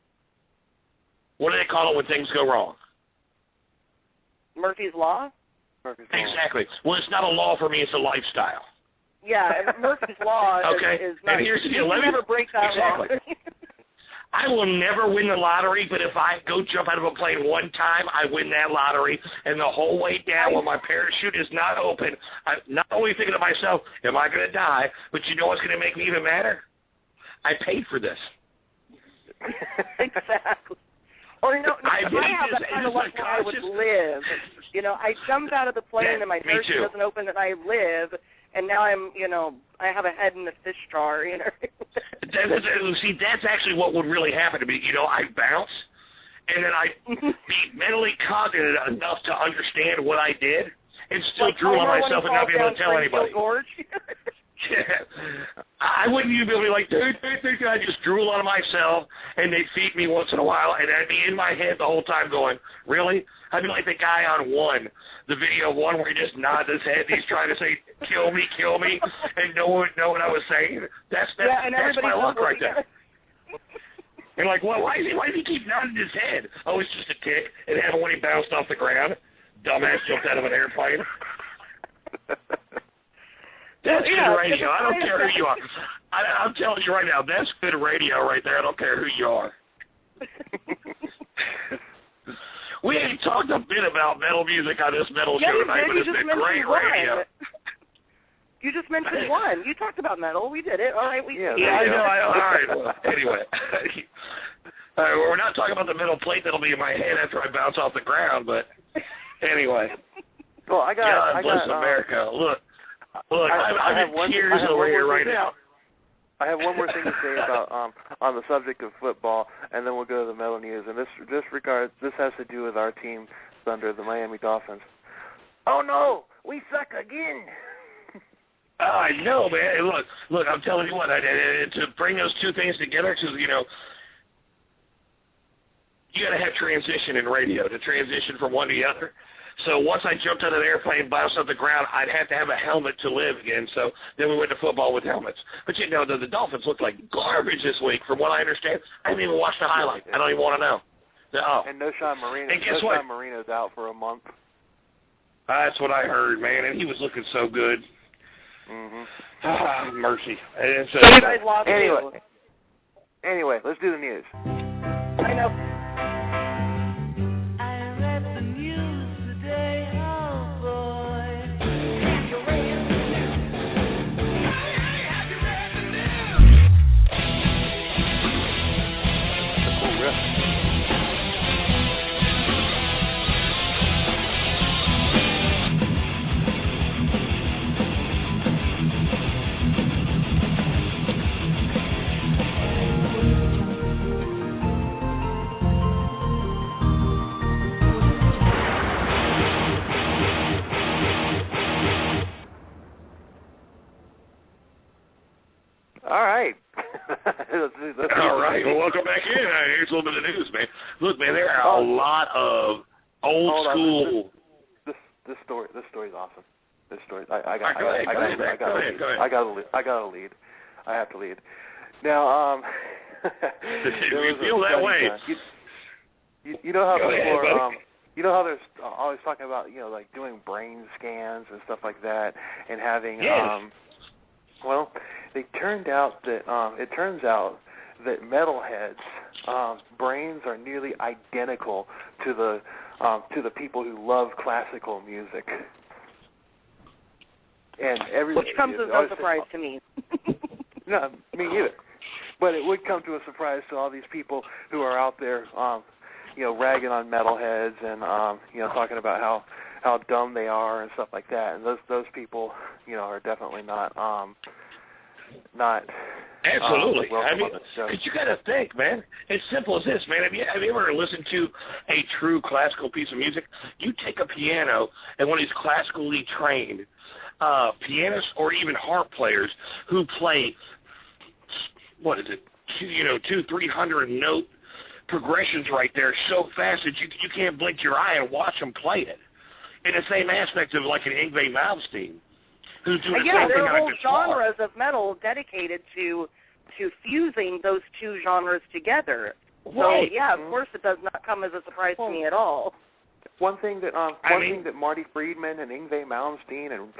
What do they call it when things go wrong? Murphy's Law? Exactly. Well, it's not a law for me. It's a lifestyle. Yeah, and Murphy's Law is not. And here's the deal. You never break that law. I will never win the lottery, but if I go jump out of a plane one time, I win that lottery. And the whole way down when my parachute is not open, I'm not only thinking to myself, am I going to die? But you know what's going to make me even madder? I paid for this. Exactly. Or if I have that kind of luck where I would live. I jumped out of the plane and my parachute doesn't open and I live, and now I have a head in a fish jar, See, that's actually what would really happen to me. I bounce, and then I'd be mentally cognizant enough to understand what I did, and still drool on myself and not be able to tell anybody. Yeah. I wouldn't even be able to be like, dude, I just drool on myself, and they'd feed me once in a while, and I'd be in my head the whole time going, really? I'd be like the guy on One, the video of One where he just nods his head, and he's trying to say, kill me, and no one would know what I was saying. That's my luck right there. And like, well, why does he keep nodding his head? Oh, it's just a tick. It happened when he bounced off the ground. Dumbass jumped out of an airplane. That's good radio. I don't care who you are. I'm telling you right now, that's good radio right there. I don't care who you are. We ain't talked a bit about metal music on this metal show tonight, but it's been great radio. You just mentioned One. You talked about metal. We did it. All right. I know. All right. Well, anyway. We're not talking about the metal plate that'll be in my head after I bounce off the ground, but anyway. Well, God bless America. Look, I'm in tears over here right now. I have one more thing to say about on the subject of football, and then we'll go to the metal news. And this has to do with our team, Thunder, the Miami Dolphins. Oh no, we suck again. I know, man. Look, I'm telling you what, to bring those two things together, because, you got to have transition in radio, to transition from one to the other. So once I jumped out of the airplane, bounced off the ground, I'd have to have a helmet to live again. So then we went to football with helmets. But the Dolphins looked like garbage this week, from what I understand. I haven't even watched the highlight. I don't even want to know. And no Sean Marino. And guess what? Sean Marino's out for a month. That's what I heard, man, and he was looking so good. Mm-hmm. Mercy. Anyway, let's do the news. I know. All right, well, welcome back in. Here's a little bit of news, man. Look, man, there are a lot of old school. This story's awesome. This story, Go ahead. I got to lead. I have to lead. Now, You feel that way? You know how Go people ahead, are. You know how there's always talking about like doing brain scans and stuff like that, and having Yes. Well, it turns out that metalheads' brains are nearly identical to the people who love classical music. And Which comes as no surprise to me. No, me either. But it would come to a surprise to all these people who are out there, ragging on metalheads and talking about how dumb they are and stuff like that. And those people, are definitely not. Absolutely. I welcome mean, on the show. because you got to think, man. It's simple as this, man. Have you ever listened to a true classical piece of music? You take a piano and one of these classically trained pianists or even harp players who play, 200-300 note progressions right there so fast that you can't blink your eye and watch them play it. In the same aspect of like an Yngwie Malmsteen, who's doing the Yeah, same there thing are on a whole guitar. genres of metal dedicated to fusing those two genres together. So, Right. yeah, of course it does not come as a surprise to me at all. One thing that Marty Friedman and Yngwie Malmsteen and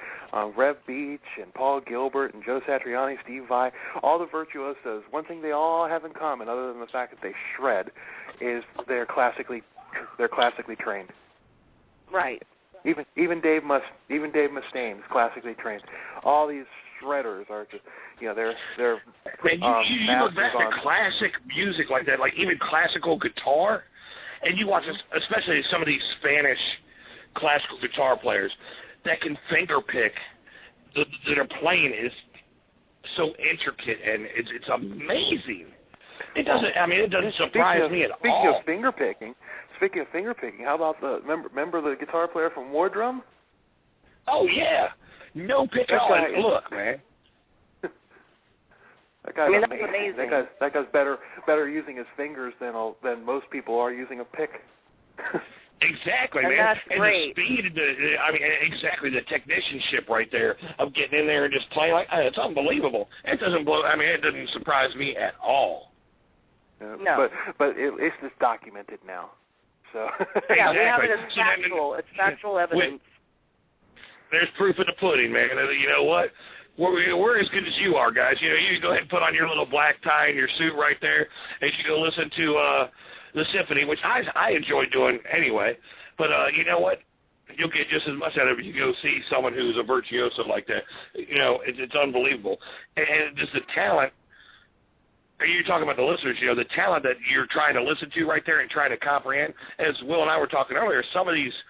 Rev Beach and Paul Gilbert and Joe Satriani, Steve Vai, all the virtuosos, one thing they all have in common, other than the fact that they shred, is they're classically trained. Right. Even Dave Mustaine's classically trained. All these shredders are just they're Man, you look back masters at on classic music like that, like even classical guitar, and you watch this, especially some of these Spanish classical guitar players that can finger pick, that are playing is so intricate and it's amazing. It doesn't surprise me at Speaking all. of finger picking, how about remember the guitar player from War Drum? Oh yeah, no pick at all. That guy And look, man. That guy's that's amazing. amazing. That guy's better using his fingers than most people are using a pick. Exactly, And man. that's and great. the speed, exactly the technicianship right there of getting in there and just playing it's unbelievable. It doesn't surprise me at all. No. But it's just documented now. So Yeah, we have it as So then- factual. It's factual evidence. There's proof in the pudding, man. And you know what? We're as good as you are, guys. You go ahead and put on your little black tie and your suit right there, and you go listen to the symphony, which I enjoy doing anyway. But you know what? You'll get just as much out of it if you go see someone who's a virtuoso like that. It's unbelievable. And just the talent. You're talking about the listeners, the talent that you're trying to listen to right there and trying to comprehend. As Will and I were talking earlier, some of these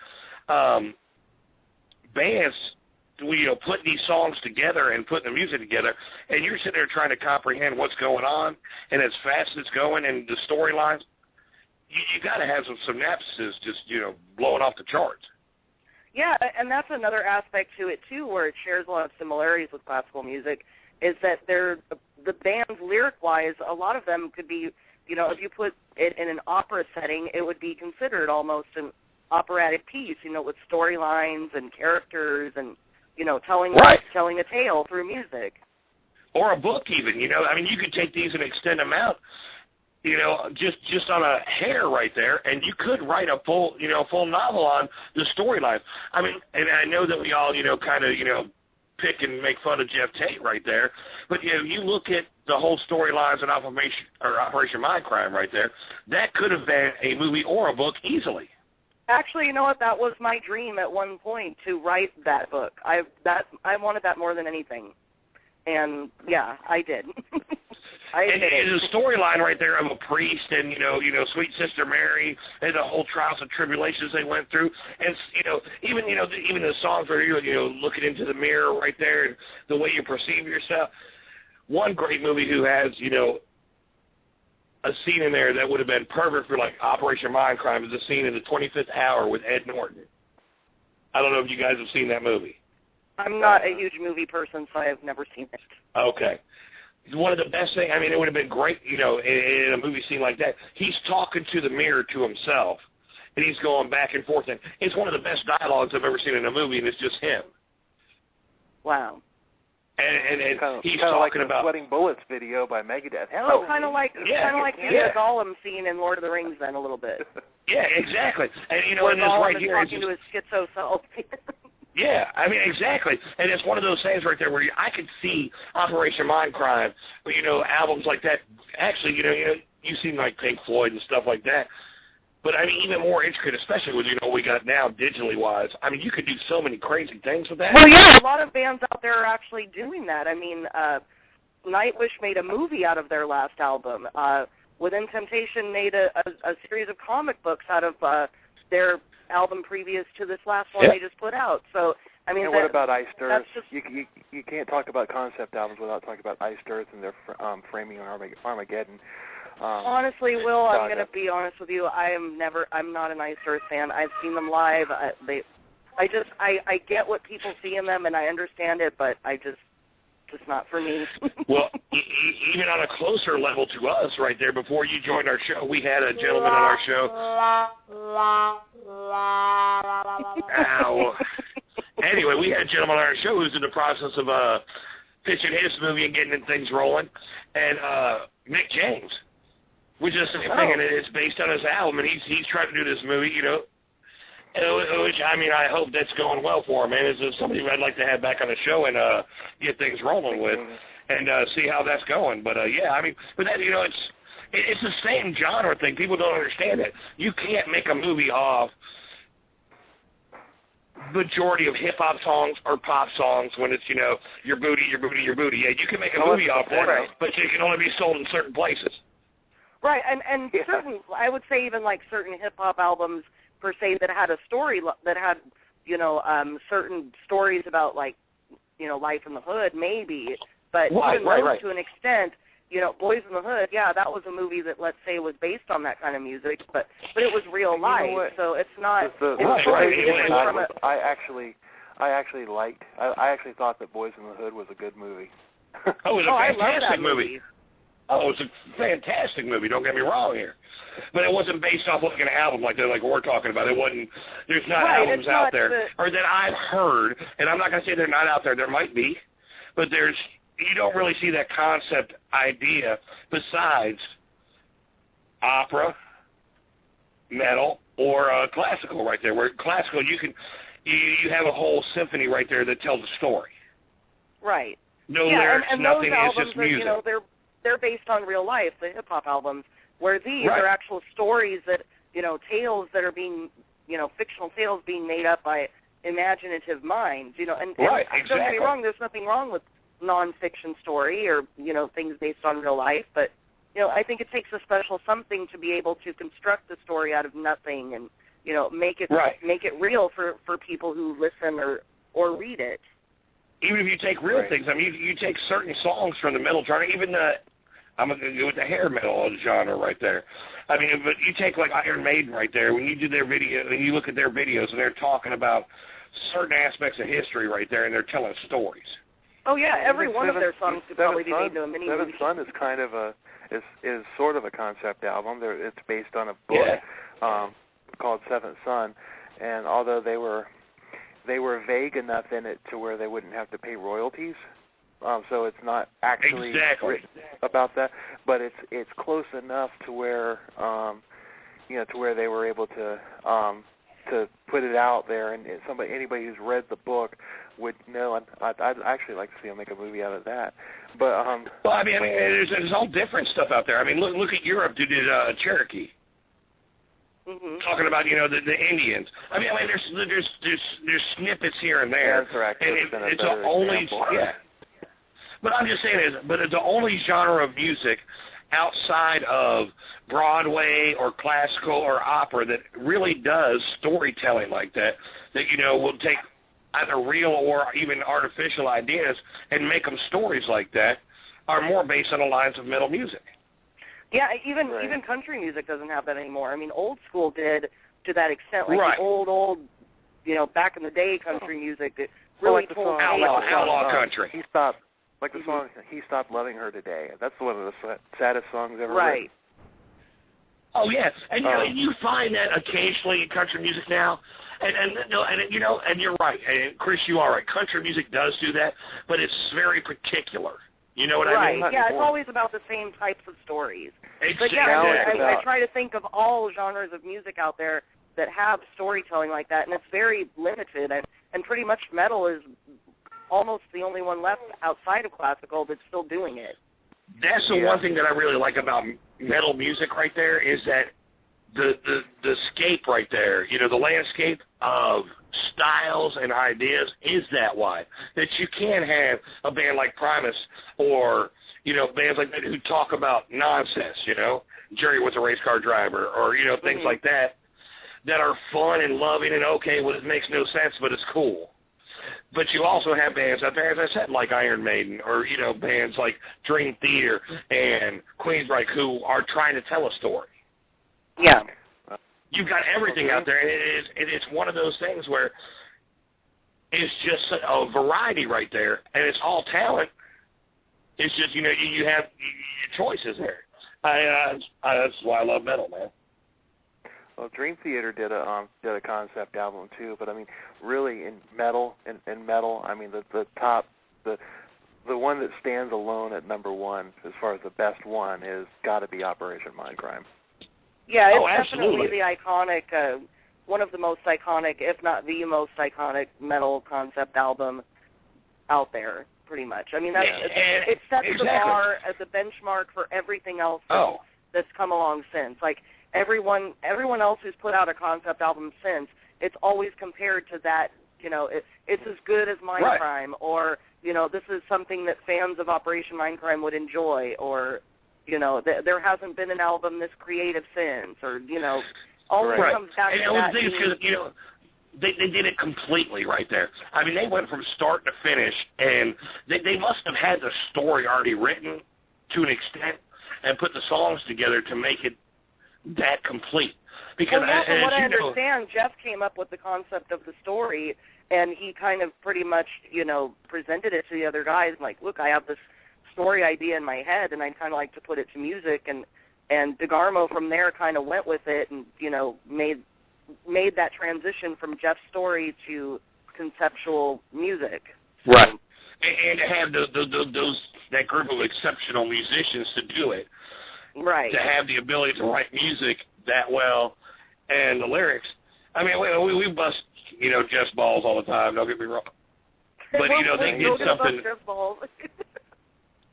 bands, putting these songs together and putting the music together, and you're sitting there trying to comprehend what's going on, and as fast as it's going, and the storylines, you got to have some synapses just, blowing off the charts. Yeah, and that's another aspect to it, too, where it shares a lot of similarities with classical music, is that the band's lyric-wise, a lot of them could be, if you put it in an opera setting, it would be considered almost an operatic piece, with storylines and characters and, telling a tale through music. Or a book even, you could take these and extend them out, just on a hair right there, and you could write a full novel on the storyline. And I know that we all, kind of, pick and make fun of Jeff Tate right there, but you look at the whole storylines and Operation Mindcrime right there, that could have been a movie or a book easily. Actually, you know what? That was my dream at one point, to write that book. I wanted that more than anything. And, yeah, I did. And the storyline right there of a priest and, Sweet Sister Mary and the whole trials and tribulations they went through. And, even the songs where you're, looking into the mirror right there and the way you perceive yourself. One great movie who has, a scene in there that would have been perfect for, like, Operation Mindcrime is a scene in The 25th Hour with Ed Norton. I don't know if you guys have seen that movie. I'm not a huge movie person, so I have never seen it. Okay. one of the best things, I mean, it would have been great, you know, in a movie scene like that. He's talking to the mirror to himself, and he's going back and forth. And it's one of the best dialogues I've ever seen in a movie, and it's just him. Wow. And he's kind of like talking the about Sweating Bullets video by Megadeth. Oh, kind of like the yeah. Gollum scene in Lord of the Rings, then a little bit. Yeah, exactly. And you know, Where and this Gollum right is here, talking to his schizo self. yeah, I mean, exactly. And it's one of those things right there where I could see Operation Mindcrime, but, you know, albums like that. Actually, you know, you've seen like Pink Floyd and stuff like that. But, I mean, even more intricate, especially with, you know, what we got now digitally-wise. I mean, you could do so many crazy things with that. Well, yeah, a lot of bands out there are actually doing that. I mean, Nightwish made a movie out of their last album. Within Temptation made a series of comic books out of their album previous to this last one they just put out. So, I mean, and what about Iced Earth? Just, you can't talk about concept albums without talking about Iced Earth and their framing on Armageddon. Honestly, Will, I'm going to be honest with you. I'm not an Iced Earth fan. I've seen them live. I get what people see in them, and I understand it, but it's not for me. Well, even on a closer level to us right there, before you joined our show, we had a gentleman on our show. Ow. Anyway, we had a gentleman on our show who's in the process of pitching his movie and getting things rolling, and Mick James, which is the same thing, and it's based on his album, and he's trying to do this movie, you know, which, I mean, I hope that's going well for him, man. It's somebody I'd like to have back on the show and get things rolling with and see how that's going. But, yeah, I mean, but that, you know, it's the same genre thing. People don't understand it. You can't make a movie off majority of hip-hop songs or pop songs when it's, you know, your booty, your booty, your booty. Yeah, you can make a movie off that, but it can only be sold in certain places. Right, and certain, I would say even like certain hip-hop albums, per se, that had a story, that had, you know, certain stories about, like, you know, life in the hood, maybe, but even those to an extent, you know, Boys in the Hood, yeah, that was a movie that, let's say, was based on that kind of music, but it was real life, so it's not, I actually thought that Boys in the Hood was a good movie. Oh, it was a fantastic movie. Oh, it was a fantastic movie, don't get me wrong here. But it wasn't based off like an album like we're talking about. It wasn't, there's not albums out there, or that I've heard, and I'm not going to say they're not out there, there might be, but you don't really see that concept idea besides opera, metal, or classical right there, where classical you have a whole symphony right there that tells a story. Right. No lyrics, and nothing, those albums it's just music. You know, they're based on real life, the hip-hop albums, where these are actual stories that, you know, tales that are being, you know, fictional tales being made up by imaginative minds, you know, and don't get me wrong, there's nothing wrong with nonfiction story or, you know, things based on real life, but, you know, I think it takes a special something to be able to construct the story out of nothing and, you know, make it real for people who listen or read it. Even if you take real things, I mean, you take certain songs from the metal genre, even I'm going to go with the hair metal genre right there. I mean, but you take like Iron Maiden right there, when you do their video, and you look at their videos, and they're talking about certain aspects of history right there, and they're telling stories. Oh yeah, every one of their songs could probably be made into a mini movie. Seventh Son is kind of is sort of a concept album. It's based on a book called Seventh Son, and although they were vague enough in it to where they wouldn't have to pay royalties, so it's not actually written about that, but it's close enough to where you know, to where they were able to put it out there, and anybody who's read the book would know. I'd actually like to see them make a movie out of that. But well, I mean, there's all different stuff out there. I mean, look at Europe, who did Cherokee. Mm-hmm. Talking about, you know, the Indians. I mean, there's snippets here and there, and it's the only But I'm just saying, but it's the only genre of music outside of Broadway or classical or opera that really does storytelling like that. That, you know, will take either real or even artificial ideas and make them stories like that. Are more based on the lines of metal music. Yeah, even country music doesn't have that anymore. I mean, old school did to that extent, like the old, you know, back in the day country music that really told outlaw country. He stopped Like the song, He Stopped Loving Her Today. That's one of the saddest songs ever Right. written. Oh yeah, and you find that occasionally in country music now, and you're right, and Chris, you are right. Country music does do that, but it's very particular. You know what I mean? Right. Yeah, it's always about the same types of stories. But Exactly. yeah, I try to think of all genres of music out there that have storytelling like that, and it's very limited, and pretty much metal is almost the only one left outside of classical that's still doing it. That's the one thing that I really like about metal music right there is that the scape right there, the landscape of styles and ideas is that wide. That you can't have a band like Primus or, bands like that who talk about nonsense, Jerry was a race car driver or, things like that are fun and loving and okay, well, it makes no sense, but it's cool. But you also have bands out there, as I said, like Iron Maiden or, bands like Dream Theater and Queensryche who are trying to tell a story. Yeah. You've got everything out there, and it's one of those things where it's just a variety right there, and it's all talent. It's just, you have your choices there. That's why I love metal, man. Well, Dream Theater did a concept album too, but I mean, really in metal, I mean the one that stands alone at number one as far as the best one is got to be Operation Mindcrime. Yeah, it's definitely the iconic, one of the most iconic, if not the most iconic metal concept album out there, pretty much. I mean, it sets the bar as a benchmark for everything else that's come along since. Like, everyone else who's put out a concept album since, it's always compared to that, it's as good as Mindcrime, or, this is something that fans of Operation Mindcrime would enjoy, or, there hasn't been an album this creative since, or, always comes back to that. And the thing is, because, they did it completely right there. I mean, they went from start to finish, and they must have had the story already written to an extent and put the songs together to make it that complete. Because, from what I understand, Jeff came up with the concept of the story, and he kind of pretty much, presented it to the other guys, like, look, I have this story idea in my head, and I'd kind of like to put it to music, and DeGarmo from there kind of went with it and, made that transition from Jeff's story to conceptual music. Right. And to have that group of exceptional musicians to do it. Right. To have the ability to write music that well and the lyrics. I mean, we bust, Jeff's balls all the time, don't get me wrong. But, they did something.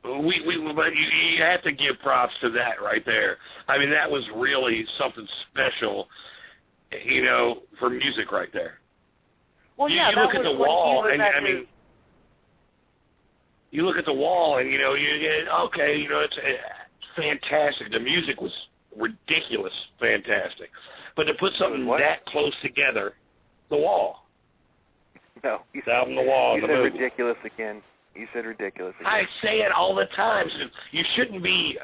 But you have to give props to that right there. I mean, that was really something special, for music right there. Well, yeah, you look at the wall, and I mean, you look at the wall, and it's fantastic. The music was ridiculous, fantastic. But to put something that close together, the wall. No, the album, the wall, you the said movie. Ridiculous again. You said ridiculous again. I say it all the time. So you shouldn't be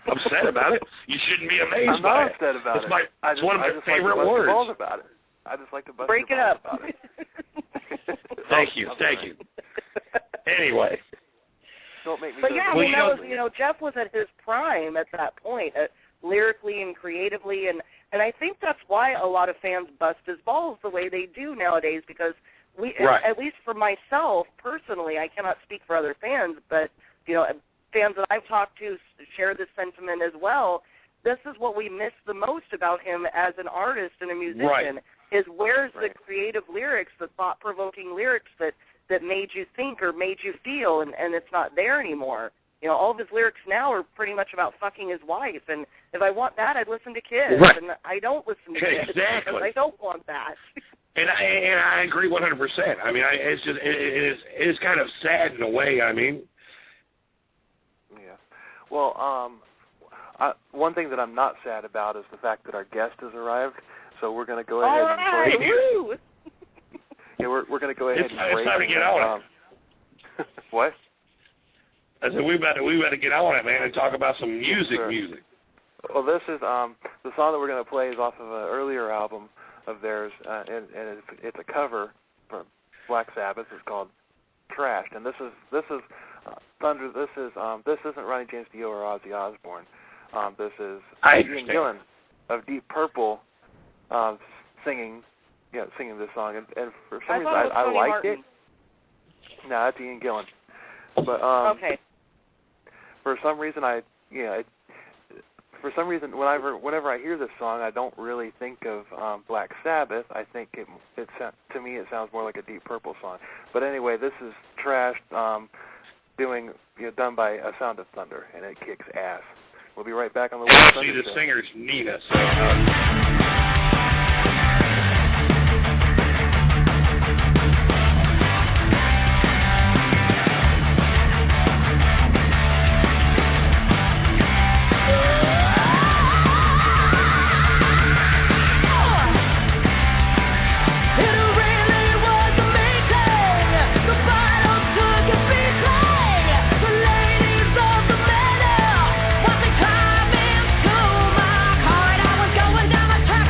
upset about it. You shouldn't be amazed I'm not upset about it. It's one of my favorite words. About it. I just like to bust Break it up. About it. Thank you. Anyway. Don't make me. But yeah, that was, Jeff was at his prime at that point, lyrically and creatively, and I think that's why a lot of fans bust his balls the way they do nowadays, because at least for myself personally, I cannot speak for other fans, but fans that I've talked to share this sentiment as well. This is what we miss the most about him as an artist and a musician, is where's the creative lyrics, the thought-provoking lyrics that made you think or made you feel, and it's not there anymore. All of his lyrics now are pretty much about fucking his wife, and if I want that, I'd listen to Kiss, and I don't listen to Kiss because I don't want that. And I agree 100%. I mean, it's just it is kind of sad in a way. I mean, yeah. Well, one thing that I'm not sad about is the fact that our guest has arrived. So we're going to go ahead and break. Woo! Yeah, we're going to go ahead and break. It's time to get on it. What? I said we about to get on it, man, and talk about some music. Well, this is the song that we're going to play is off of an earlier album of theirs, and it's a cover from Black Sabbath. It's called trashed. And this is Thunder. This isn't Ronnie James Dio or Ozzy Osbourne. This is Ian Gillan of Deep Purple singing this song. And for some reason I liked it. No, that's Ian Gillan. But okay. For some reason whenever I hear this song, I don't really think of Black Sabbath. I think to me it sounds more like a Deep Purple song. But anyway, this is trashed, done by A Sound of Thunder, and it kicks ass. We'll be right back on the Will Actually, Thunder the Show. singer's Nina, so... Going down a track.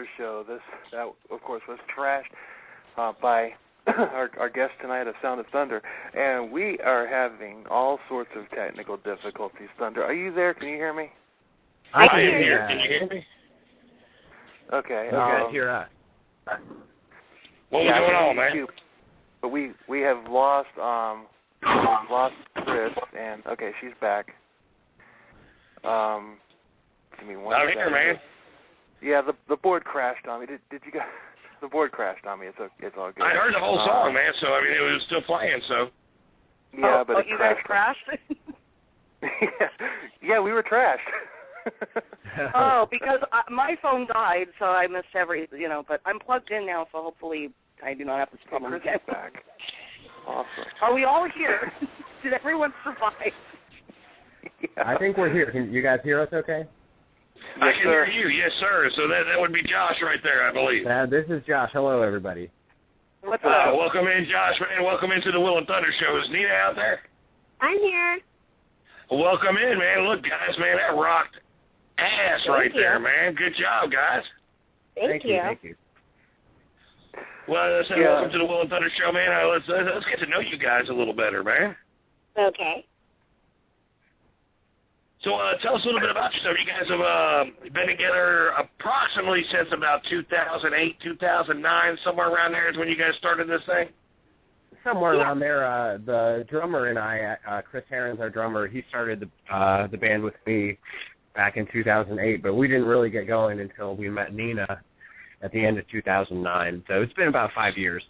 Thunder show. That of course was trashed by our guest tonight of Sound of Thunder, and we are having all sorts of technical difficulties. Thunder, are you there? Can you hear me? I am here. Can you hear me? Okay. Hear us. What was going on, man? But we have lost Chris, and okay, she's back. Give me one second. I'm here, man. Yeah, the board crashed on me. Did you guys? The board crashed on me. It's all good. I heard the whole song, man. So I mean, it was still playing. So. Yeah, but it you guys crashed. Yeah, we were trashed. Oh, because my phone died, so I missed but I'm plugged in now, so hopefully I do not have this problem Chris again. is back. Awesome. Are we all here? Did everyone survive? Yeah. I think we're here. Can you guys hear us okay? I can hear you, yes, sir. So that would be Josh right there, I believe. This is Josh. Hello, everybody. What's up? Welcome in, Josh, man. Welcome into the Will and Thunder show. Is Nina out there? I'm here. Welcome in, man. Look, guys, man, that rocked ass right there, man. Good job, guys. Thank you. Thank you. Well, let's say welcome to the Will and Thunder show, man. Let's get to know you guys a little better, man. Okay. So tell us a little bit about yourself. You guys have been together approximately since about 2008, 2009, somewhere around there is when you guys started this thing? Somewhere around there, the drummer and I, Chris Haren's our drummer, he started the band with me back in 2008, but we didn't really get going until we met Nina at the end of 2009. So it's been about 5 years.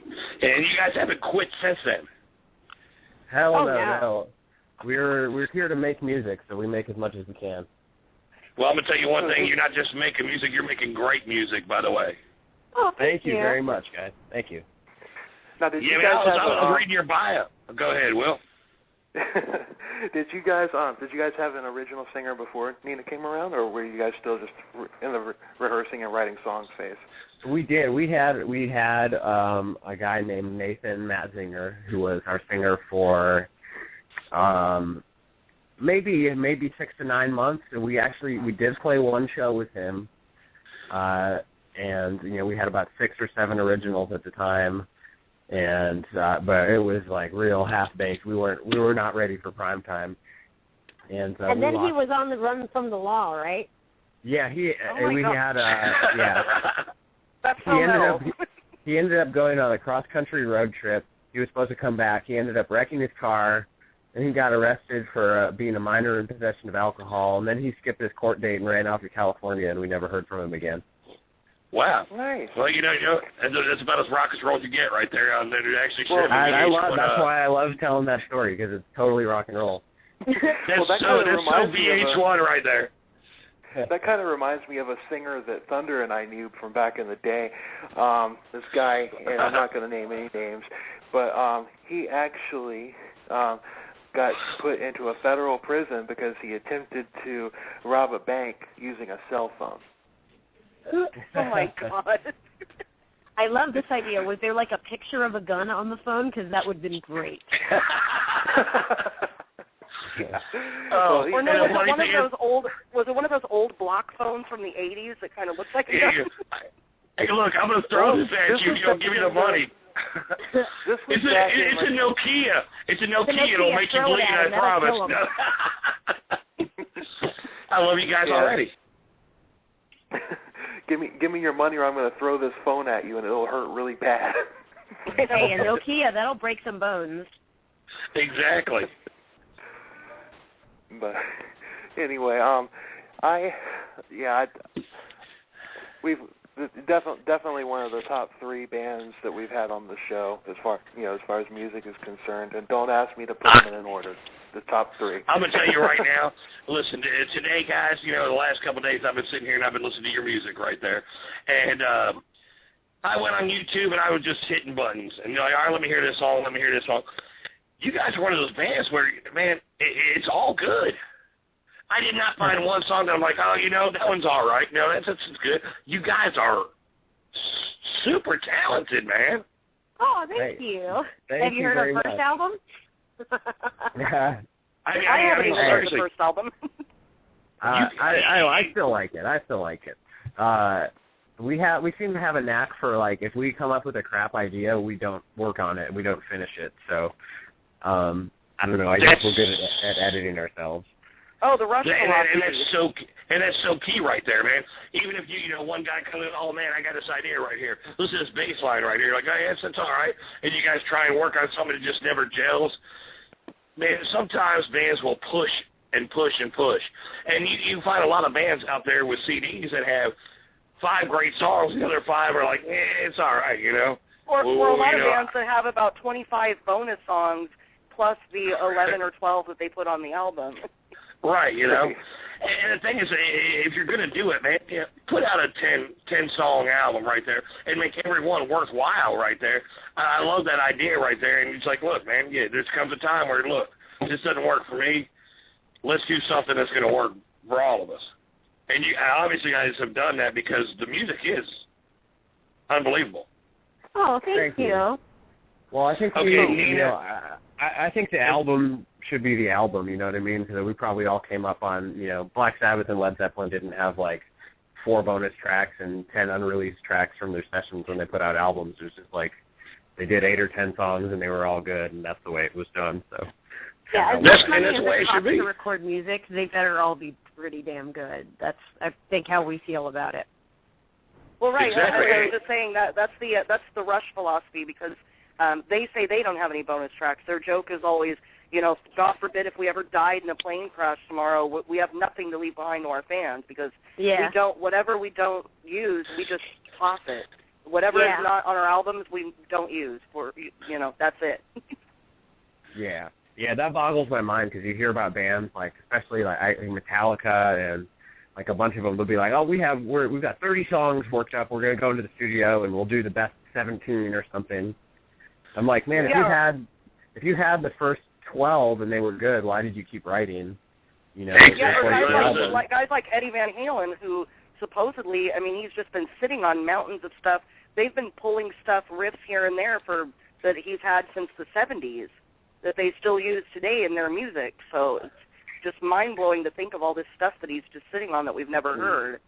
And you guys haven't quit since then? Hell no. We're here to make music, so we make as much as we can. Well, I'm going to tell you one thing. You're not just making music, you're making great music, by the way. Oh, Thank you very much, guys. Thank you. Now, did you Yeah, guys I was reading your bio. Go ahead, Will. Did you guys have an original singer before Nina came around, or were you guys still just in the rehearsing and writing songs phase? We did. We had a guy named Nathan Matzinger who was our singer for maybe 6 to 9 months, and we did play one show with him, and we had about 6 or 7 originals at the time, and but it was like real half-baked. We were not ready for prime time, and then he was on the run from the law, right? Yeah, That's so metal. He ended up going on a cross-country road trip. He was supposed to come back. He ended up wrecking his car, and he got arrested for being a minor in possession of alcohol, and then he skipped his court date and ran off to California, and we never heard from him again. Wow. Nice. Well, that's about as rock and roll as you get right there. On there, actually. That's why I love telling that story, because it's totally rock and roll. That's so VH1 right there. That kind of reminds me of a singer that Thunder and I knew from back in the day. This guy, and I'm not going to name any names, but he actually got put into a federal prison because he attempted to rob a bank using a cell phone. Oh, my God. I love this idea. Was there like a picture of a gun on the phone? Because that would have been great. Or no, was it one of those old block phones from the 80s that kind of looks like a gun? Hey, look, I'm going to throw this at you if you don't give me the money. It's a Nokia. It's a Nokia. It'll make you bleed, I promise. I love you guys already. Give me your money, or I'm going to throw this phone at you, and it'll hurt really bad. Hey, a Nokia, that'll break some bones. Exactly. But anyway, we've definitely one of the top 3 bands that we've had on the show as far as music is concerned. And don't ask me to put them in an order. The top 3. I'm gonna tell you right now. Listen, today, guys. The last couple of days I've been sitting here and I've been listening to your music right there, and I went on YouTube and I was just hitting buttons and like, all right, let me hear this song. Let me hear this song. You guys are one of those bands where, man, it's all good. I did not find one song that I'm like, oh, that one's all right. No, that's good. You guys are super talented, man. Oh, thank you. Thank you heard our first album? Yeah. I haven't even heard the first album. I still like it. we seem to have a knack for, like, if we come up with a crap idea, we don't work on it, we don't finish it. So, I don't know. I guess we're good at editing ourselves. Oh, the rush philosophy. And that's so key right there, man. Even if you know, one guy comes in, oh man, I got this idea right here. Listen to this bass line right here. Like, oh, yes, that's all right. And you guys try and work on something that just never gels. Man, sometimes bands will push and push and push. And you find a lot of bands out there with CDs that have 5 great songs. The other 5 are like, it's all right, you know. Or a lot of bands that have about 25 bonus songs plus the 11 or 12 that they put on the album. Right, you know. And the thing is, if you're going to do it, man, put out a 10-song album right there and make every one worthwhile right there. I love that idea right there. And it's like, look, man, there comes a time where, look, this doesn't work for me. Let's do something that's going to work for all of us. And you obviously guys have done that because the music is unbelievable. Oh, thank you. Well, I think I think the album should be the album, you know what I mean? Because we probably all came up on, Black Sabbath and Led Zeppelin didn't have, like, 4 bonus tracks and 10 unreleased tracks from their sessions when they put out albums. It was just like they did 8 or 10 songs and they were all good, and that's the way it was done. So yeah, as that's much money the way it should be. to record music, they better all be pretty damn good. That's, I think, how we feel about it. Well, right. Exactly. I was just saying that's the Rush philosophy because they say they don't have any bonus tracks. Their joke is always, God forbid if we ever died in a plane crash tomorrow, we have nothing to leave behind to our fans because whatever we don't use, we just toss it. Whatever is not on our albums, we don't use. That's it. Yeah, that boggles my mind because you hear about bands like, especially like Metallica and like a bunch of them will be like, oh, we've got 30 songs worked up. We're gonna go into the studio and we'll do the best 17 or something. I'm like, man, if you had the first 12 and they were good, why did you keep writing? Guys like Eddie Van Halen, who supposedly, he's just been sitting on mountains of stuff. They've been pulling riffs here and there that he's had since the 70s that they still use today in their music. So it's just mind-blowing to think of all this stuff that he's just sitting on that we've never heard.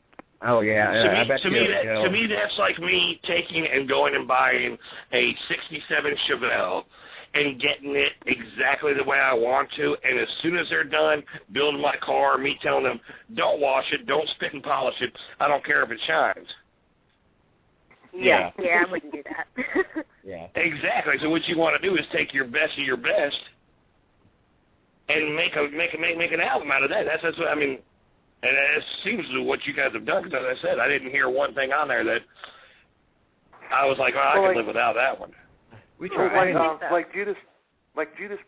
Oh, yeah. To me, that's like me taking and going and buying a 67 Chevelle and getting it exactly the way I want to, and as soon as they're done building my car, me telling them, don't wash it, don't spit and polish it, I don't care if it shines. Yeah, I wouldn't do that. Yeah. Exactly. So what you want to do is take your best of your best and make an album out of that. That's what and it seems to what you guys have done. Because as I said, I didn't hear one thing on there that I was like, I could live without that one. We tried. Like Judas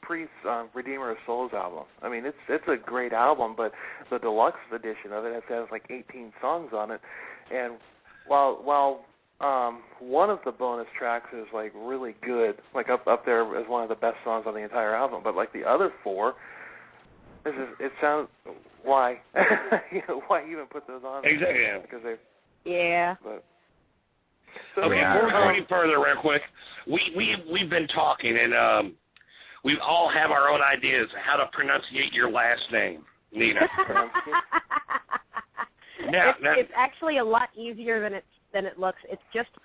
Priest's Redeemer of Souls album. It's a great album, but the deluxe edition of it has like 18 songs on it, and while one of the bonus tracks is like really good, like up there as one of the best songs on the entire album, but like the other 4, it sounds why why even put those on? Exactly. Because But, so before we go any further, real quick, we've been talking, and we all have our own ideas how to pronunciate your last name, Nina. It's actually a lot easier than it looks. It's just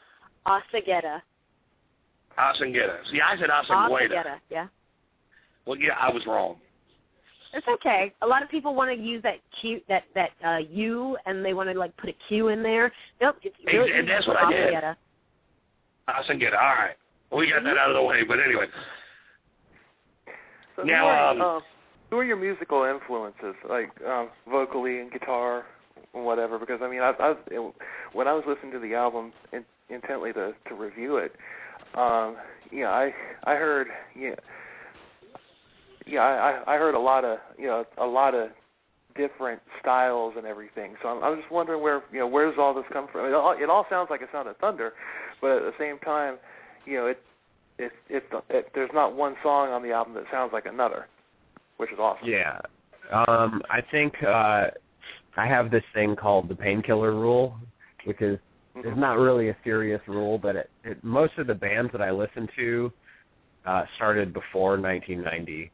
Osegueda. Osegueda. See, I said Osegueda. Osegueda, yeah. Well, yeah, I was wrong. It's okay. A lot of people want to use that Q, that U, and they want to like put a Q in there. Nope, it's really and that's what I did. Osegueda. Osegueda. All right. Well, we got that out of the way. But anyway. So now, who are your musical influences, like vocally and guitar and whatever? Because when I was listening to the album intently to review it, I heard I heard a lot of different styles and everything. So I'm just wondering where's all this come from? It all sounds like a Sound of Thunder, but at the same time, there's not one song on the album that sounds like another, which is awesome. Yeah. I think I have this thing called the painkiller rule, which is it's not really a serious rule, but most of the bands that I listen to started before 1990,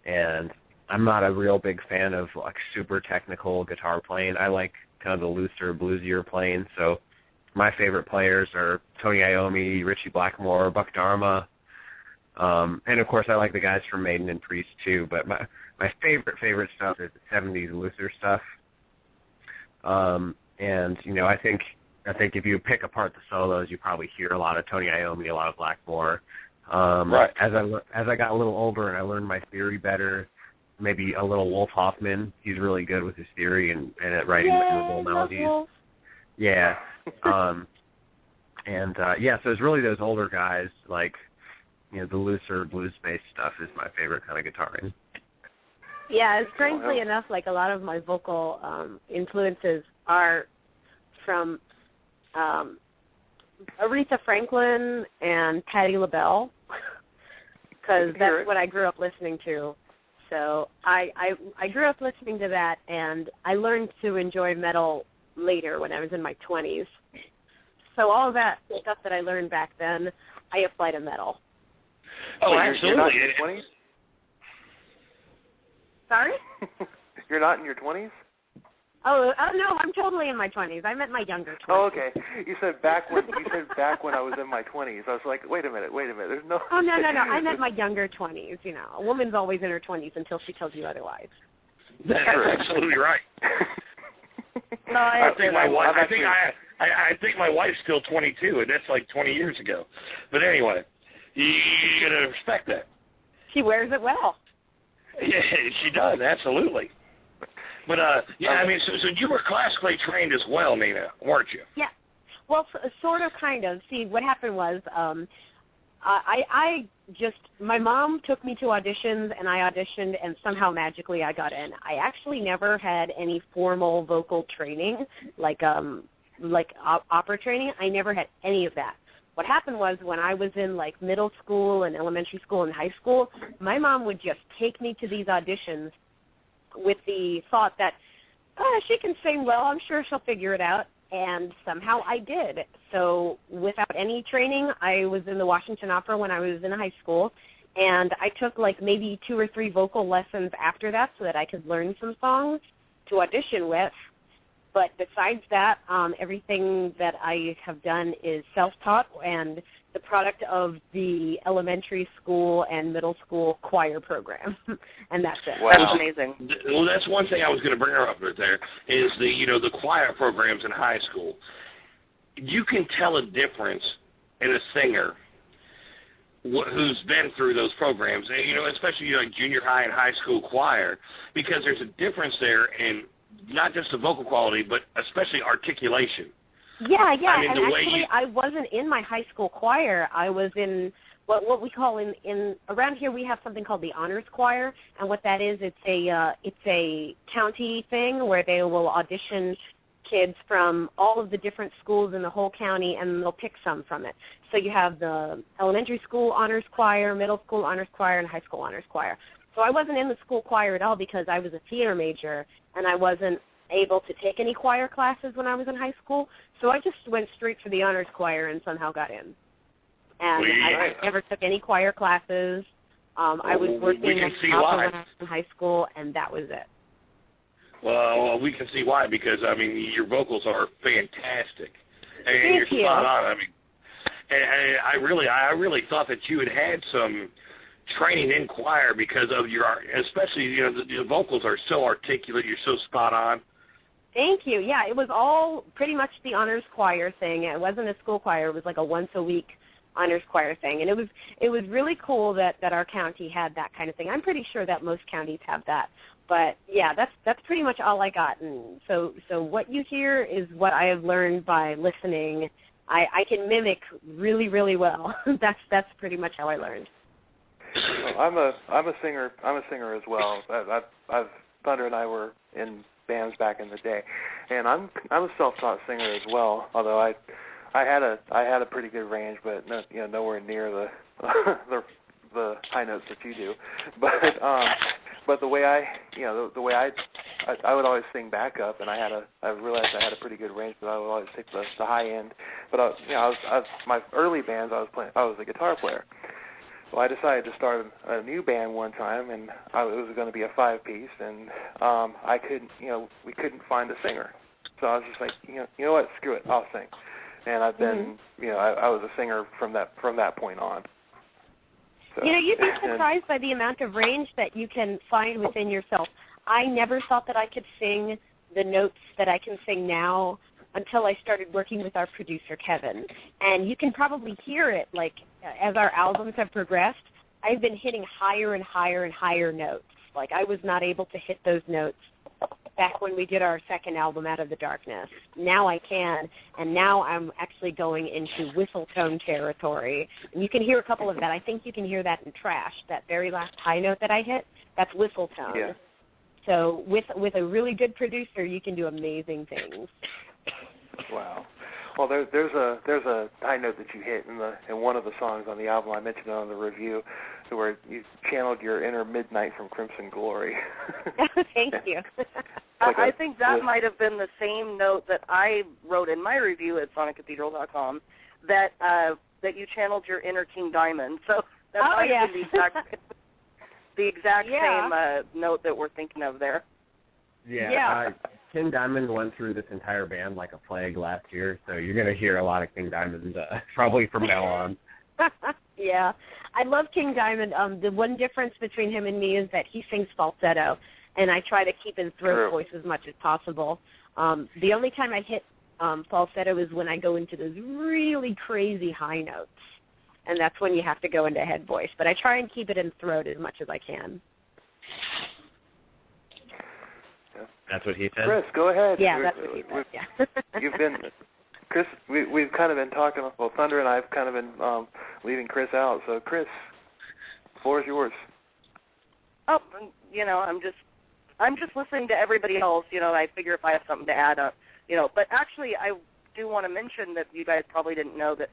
and I'm not a real big fan of like super technical guitar playing. I like kind of the looser, bluesier playing, so my favorite players are Tony Iommi, Richie Blackmore, Buck Dharma, and of course I like the guys from Maiden and Priest too. But my favorite stuff is the '70s Luther stuff. And I think if you pick apart the solos, you probably hear a lot of Tony Iommi, a lot of Blackmore. Right. As I got a little older and I learned my theory better, maybe a little Wolf Hoffman. He's really good with his theory and at writing memorable melodies. Wolf. Yeah. So it's really those older guys, like, the looser blues-based stuff is my favorite kind of guitaring. Yeah, strangely enough, like a lot of my vocal influences are from Aretha Franklin and Patti LaBelle, because that's what I grew up listening to. So I grew up listening to that, and I learned to enjoy metal later when I was in my 20s. So all that stuff that I learned back then, I apply to metal. Oh, Wait, absolutely. You're not in your 20s? Sorry? You're not in your 20s? Oh no, I'm totally in my 20s. I meant my younger 20s. Oh, okay. You said back when I was in my 20s. I was like, wait a minute. There's no. Oh no. I meant my younger 20s. A woman's always in her 20s until she tells you otherwise. That's absolutely right. No, I think my wife's still 22, and that's like 20 years ago. But anyway, you gotta respect that. She wears it well. Yeah, she does, absolutely. But so you were classically trained as well, Nina, weren't you? Yeah. Well, sort of, kind of. See, what happened was, my mom took me to auditions, and I auditioned, and somehow magically I got in. I actually never had any formal vocal training, like opera training. I never had any of that. What happened was when I was in like middle school and elementary school and high school, my mom would just take me to these auditions with the thought that, she can sing well, I'm sure she'll figure it out. And somehow I did. So without any training, I was in the Washington Opera when I was in high school, and I took like maybe 2 or 3 vocal lessons after that so that I could learn some songs to audition with. But besides that, everything that I have done is self-taught and the product of the elementary school and middle school choir program, and that's it. Wow. That's amazing. Well, that's one thing I was going to bring her up right there is the choir programs in high school. You can tell a difference in a singer who's been through those programs, and, especially like junior high and high school choir, because there's a difference there in not just the vocal quality, but especially articulation. Yeah, I mean, and actually I wasn't in my high school choir. I was in what we call in around here we have something called the honors choir, and what that is, it's a county thing where they will audition kids from all of the different schools in the whole county, and they'll pick some from it. So you have the elementary school honors choir, middle school honors choir, and high school honors choir. So I wasn't in the school choir at all because I was a theater major, and I wasn't able to take any choir classes when I was in high school. So I just went straight for the honors choir and somehow got in. And I never took any choir classes. I was working at opera when I was in high school, and that was it. Well, we can see why, because, your vocals are fantastic. And Thank you. You're spot on. And I really thought that you had some training in choir because of your art, especially, the vocals are so articulate, you're so spot on. Thank you. Yeah, it was all pretty much the honors choir thing. It wasn't a school choir. It was like a once-a-week honors choir thing. And it was really cool that our county had that kind of thing. I'm pretty sure that most counties have that. But, yeah, that's pretty much all I got. And so what you hear is what I have learned by listening. I can mimic really, really well. That's pretty much how I learned. Well, I'm a singer as well. Thunder and I were in bands back in the day, and I'm a self-taught singer as well. Although I had a pretty good range, but nowhere near the high notes that you do. But the way I would always sing backup, and I realized I had a pretty good range, but I would always take the high end. But my early bands I was a guitar player. Well, I decided to start a new band one time, and it was going to be a 5-piece, and we couldn't find a singer. So I was just like, you know what, screw it, I'll sing. and I've been, I was a singer from that point on. So, You'd be surprised by the amount of range that you can find within yourself. I never thought that I could sing the notes that I can sing now until I started working with our producer, Kevin. And you can probably hear it, like, as our albums have progressed, I've been hitting higher and higher and higher notes. Like, I was not able to hit those notes back when we did our second album, Out of the Darkness. Now I can, and now I'm actually going into whistle tone territory. And you can hear a couple of that. I think you can hear that in Trash, that very last high note that I hit. That's whistle tone. Yeah. So with a really good producer, you can do amazing things. Wow. Well, there's a high note that you hit in one of the songs on the album. I mentioned it on the review, where you channeled your inner Midnight from Crimson Glory. Thank you. I think that might have been the same note that I wrote in my review at soniccathedral.com, that you channeled your inner King Diamond. So that might have been the exact same note that we're thinking of there. Yeah. King Diamond went through this entire band like a plague last year, so you're going to hear a lot of King Diamond probably from now on. Yeah. I love King Diamond. The one difference between him and me is that he sings falsetto, and I try to keep his throat voice as much as possible. The only time I hit falsetto is when I go into those really crazy high notes, and that's when you have to go into head voice. But I try and keep it in throat as much as I can. That's what he said? Chris, go ahead. Yeah, that's what he said, yeah. You've been, Chris, we've kind of been talking, well, Thunder and I have kind of been leaving Chris out. So, Chris, the floor is yours. Oh, I'm just listening to everybody else. I figure if I have something to add up, But actually, I do want to mention that you guys probably didn't know that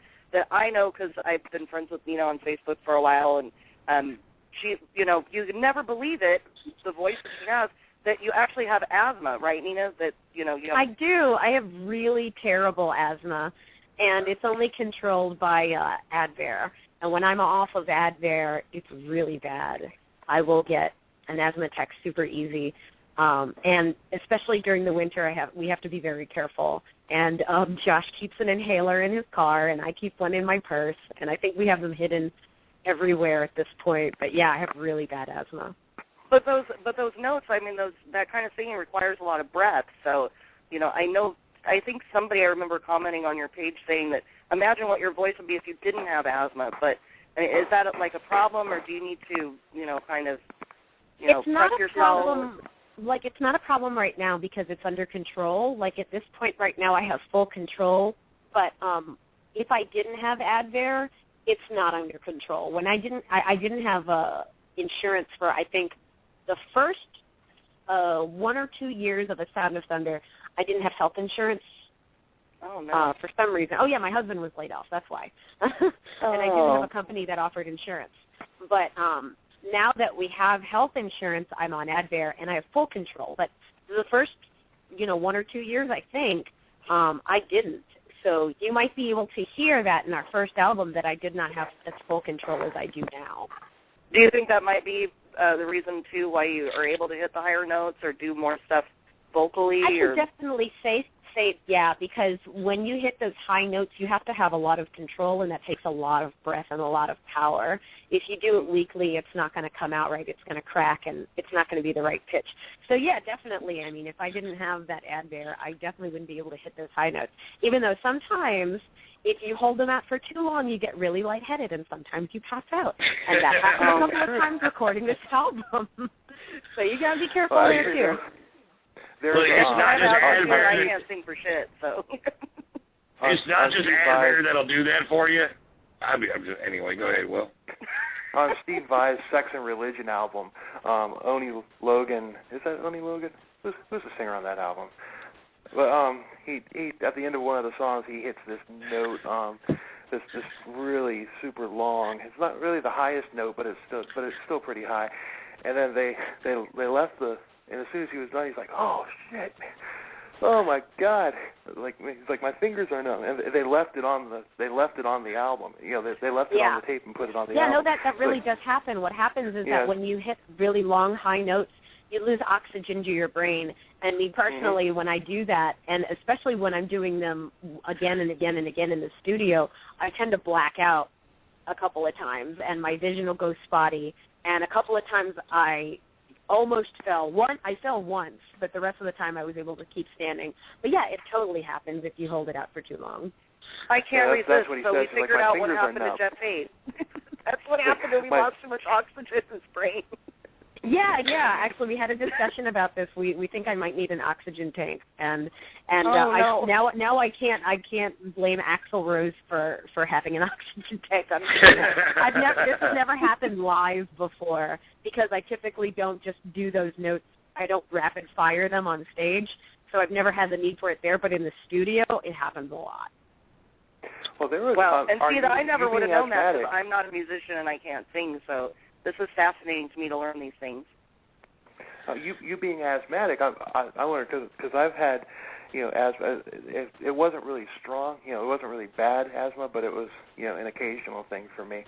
I know, because I've been friends with Nina on Facebook for a while, and she, you never believe it, the voice that she has, that you actually have asthma, right, Nina? That you have... I do. I have really terrible asthma, and it's only controlled by Advair. And when I'm off of Advair, it's really bad. I will get an asthma attack super easy, and especially during the winter, we have to be very careful. And Josh keeps an inhaler in his car, and I keep one in my purse, and I think we have them hidden everywhere at this point. But yeah, I have really bad asthma. But those notes, that kind of singing requires a lot of breath. So, I think I remember commenting on your page saying that imagine what your voice would be if you didn't have asthma. But is that like a problem, or do you need to, kind of, it's not prep a yourself? problem. Like, it's not a problem right now because it's under control. Like, at this point right now, I have full control. But if I didn't have Advair, it's not under control. When I didn't have insurance for, I think, the first 1 or 2 years of A Sound of Thunder, I didn't have health insurance. Oh, no. For some reason. Oh, yeah, my husband was laid off. That's why. And I didn't have a company that offered insurance. But now that we have health insurance, I'm on Advair, and I have full control. But the first, 1 or 2 years, I think, I didn't. So you might be able to hear that in our first album that I did not have as full control as I do now. Do you think that might be the reason, too, why you are able to hit the higher notes or do more stuff vocally? I can definitely say yeah, because when you hit those high notes, you have to have a lot of control, and that takes a lot of breath and a lot of power. If you do it weakly, it's not going to come out right. It's going to crack, and it's not going to be the right pitch. So, yeah, definitely. If I didn't have that Advair, I definitely wouldn't be able to hit those high notes, even though sometimes if you hold them out for too long, you get really lightheaded, and sometimes you pass out. And that happened a couple of times recording this album. So you got to be careful there, too. It's not just Advair. I can't sing for shit, so. It's not just Advair that'll do that for you. Anyway, go ahead, Will. On Steve Vai's Sex and Religion album, Oni Logan, is that Oni Logan? Who's the singer on that album? Well, he at the end of one of the songs, he hits this note, this really super long. It's not really the highest note, but it's still pretty high. And then they left and as soon as he was done, he's like, "Oh shit, oh my God!" He's like, "My fingers are numb." And they left it on the album. They left it on the tape and put it on the album. Yeah, no, that really does happen. What happens is that when you hit really long high notes, you lose oxygen to your brain. And me personally, when I do that, and especially when I'm doing them again and again and again in the studio, I tend to black out a couple of times, and my vision will go spotty. And a couple of times I almost fell. I fell once, but the rest of the time I was able to keep standing. But yeah, it totally happens if you hold it out for too long. I can't resist, what he so says. we He's like, figured "My out what fingers are happened to numb." Jeff 8. That's what happened when he lost too much oxygen in his brain. Yeah. Actually, we had a discussion about this. We think I might need an oxygen tank, and no. now I can't blame Axl Rose for having an oxygen tank. This has never happened live before because I typically don't just do those notes. I don't rapid fire them on stage, so I've never had the need for it there. But in the studio, it happens a lot. Well, there was. And see, I never would have known that asthmatic? because I'm not a musician and I can't sing, so this is fascinating to me to learn these things. You being asthmatic, I wonder because I've had, asthma. It wasn't really strong, it wasn't really bad asthma, but it was, an occasional thing for me.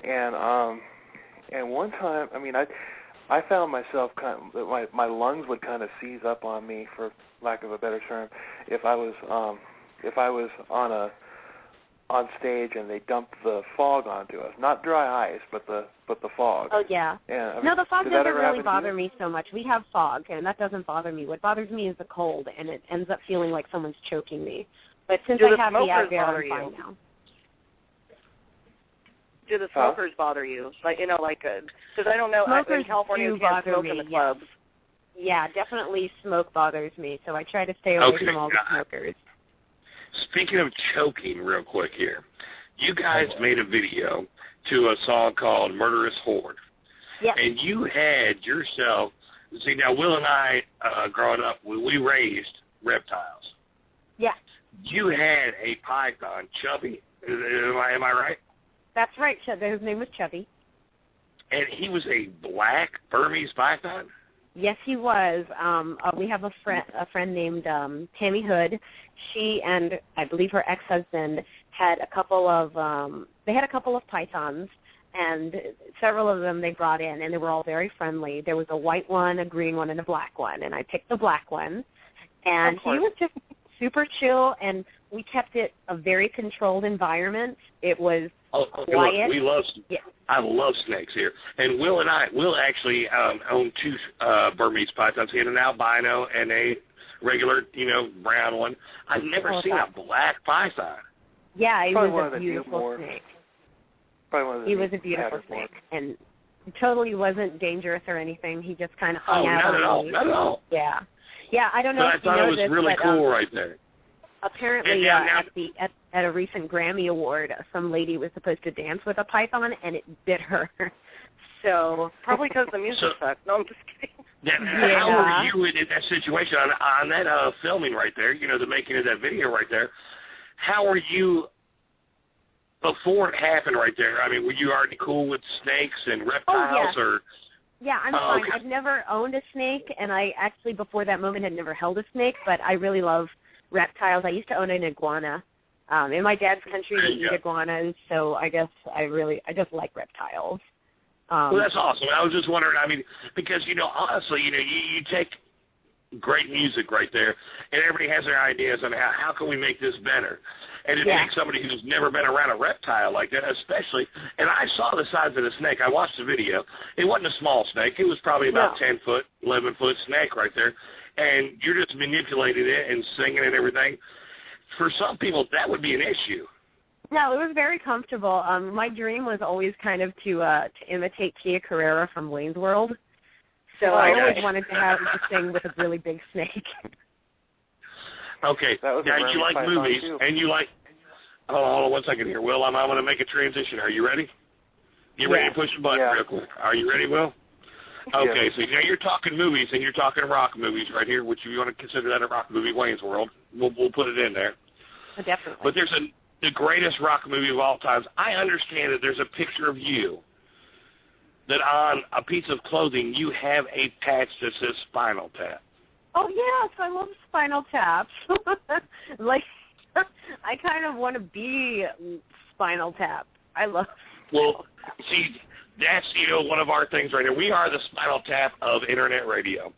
And one time, I found myself my lungs would kind of seize up on me, for lack of a better term, if I was on stage and they dumped the fog onto us. Not dry ice, but the fog. Oh, yeah. No, the fog doesn't really bother me so much. We have fog, and that doesn't bother me. What bothers me is the cold, and it ends up feeling like someone's choking me. But since I have the Abigail, I'm fine now. Do the smokers bother you? Because I don't know, in California you can't smoke in the clubs. Yeah, definitely smoke bothers me, so I try to stay away from all the smokers. Speaking of choking, real quick here, you guys made a video to a song called Murderous Horde. Yep. And you had yourself, see, now Will and I, growing up, we raised reptiles. Yeah. You had a python, Chubby. Am I right? That's right, his name was Chubby. And he was a black Burmese python? Yes, he was. We have a friend named Tammy Hood. She and I believe her ex-husband had a couple of pythons, and several of them they brought in, and they were all very friendly. There was a white one, a green one, and a black one, and I picked the black one. And he was just super chill, and we kept it a very controlled environment. It was quiet. Look, I love snakes here. And Will actually own two Burmese pythons. He had an albino and a regular, brown one. I've never seen a black python. Yeah, he was a beautiful snake. He was a beautiful snake, and totally wasn't dangerous or anything. He just kind of hung out. Not at all. Yeah. Yeah, I don't know if you know I thought it was this, really but, cool right there. Apparently, at a recent Grammy Award, some lady was supposed to dance with a python, and it bit her. So probably because the music sucked. No, I'm just kidding. How were you in that situation on that filming right there? The making of that video right there. How were you before it happened right there? Were you already cool with snakes and reptiles, or? Yeah, I'm fine. Okay. I've never owned a snake, and I actually before that moment had never held a snake, but I really love reptiles. I used to own an iguana. In my dad's country, they eat iguanas, so I guess I just like reptiles. Well, that's awesome. I was just wondering, because, honestly, you take great music right there, and everybody has their ideas on how can we make this better. And it takes somebody who's never been around a reptile like that, especially, and I saw the size of the snake. I watched the video. It wasn't a small snake. It was probably about 10-foot, 11-foot snake right there. And you're just manipulating it and singing and everything. For some people, that would be an issue. No, it was very comfortable. My dream was always kind of to imitate Tia Carrera from Wayne's World. So I always wanted to sing with a really big snake. Okay, now you like movies, and you like... Hold on 1 second here, Will. I'm going to make a transition. Are you ready? You ready to push the button real quick? Are you ready, Will? Okay, so now you're talking movies, and you're talking rock movies right here, which you want to consider that a rock movie, Wayne's World. We'll put it in there. Definitely. But there's the greatest rock movie of all times. I understand that there's a picture of you that on a piece of clothing you have a patch that says Spinal Tap. Oh, yes, I love Spinal Tap. I kind of want to be Spinal Tap. I love. Well, see, that's, one of our things right there. We are the Spinal Tap of internet radio.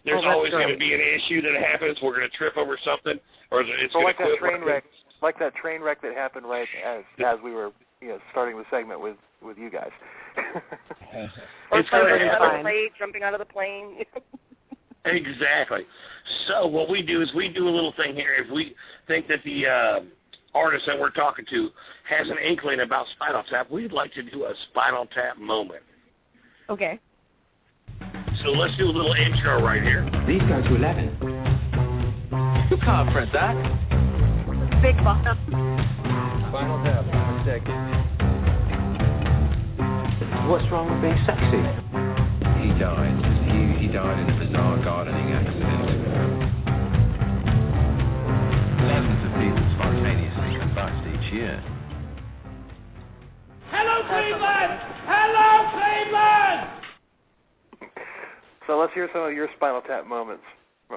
There's always going to be an issue that happens. We're going to trip over something, or it's going to quit train wreck, like that train wreck that happened right as we were, starting the segment with you guys. Or jumping out of the plane. Exactly. So what we do is we do a little thing here. If we think that the artist that we're talking to has an inkling about Spinal Tap, we'd like to do a Spinal Tap moment. Okay. So let's do a little intro right here. These go to 11. You can't press that. Big bottom. Spinal Tap, 5 seconds. What's wrong with being sexy? He died. He died in a bizarre gardening accident. Thousands of people spontaneously combust each year. Hello, Cleveland! Hello, Cleveland! So let's hear some of your Spinal Tap moments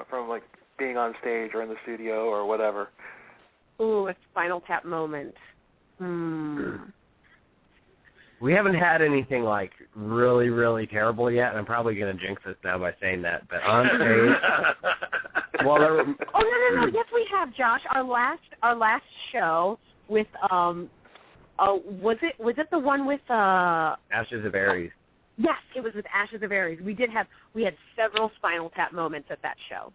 from like being on stage or in the studio or whatever. Ooh, a Spinal Tap moment. We haven't had anything like really, really terrible yet, and I'm probably going to jinx this now by saying that. But on stage, well, no, yes, we have, Josh. Our last show with was it the one with Ashes of Aries. Yes, it was with Ashes of Aries. We had several Spinal Tap moments at that show.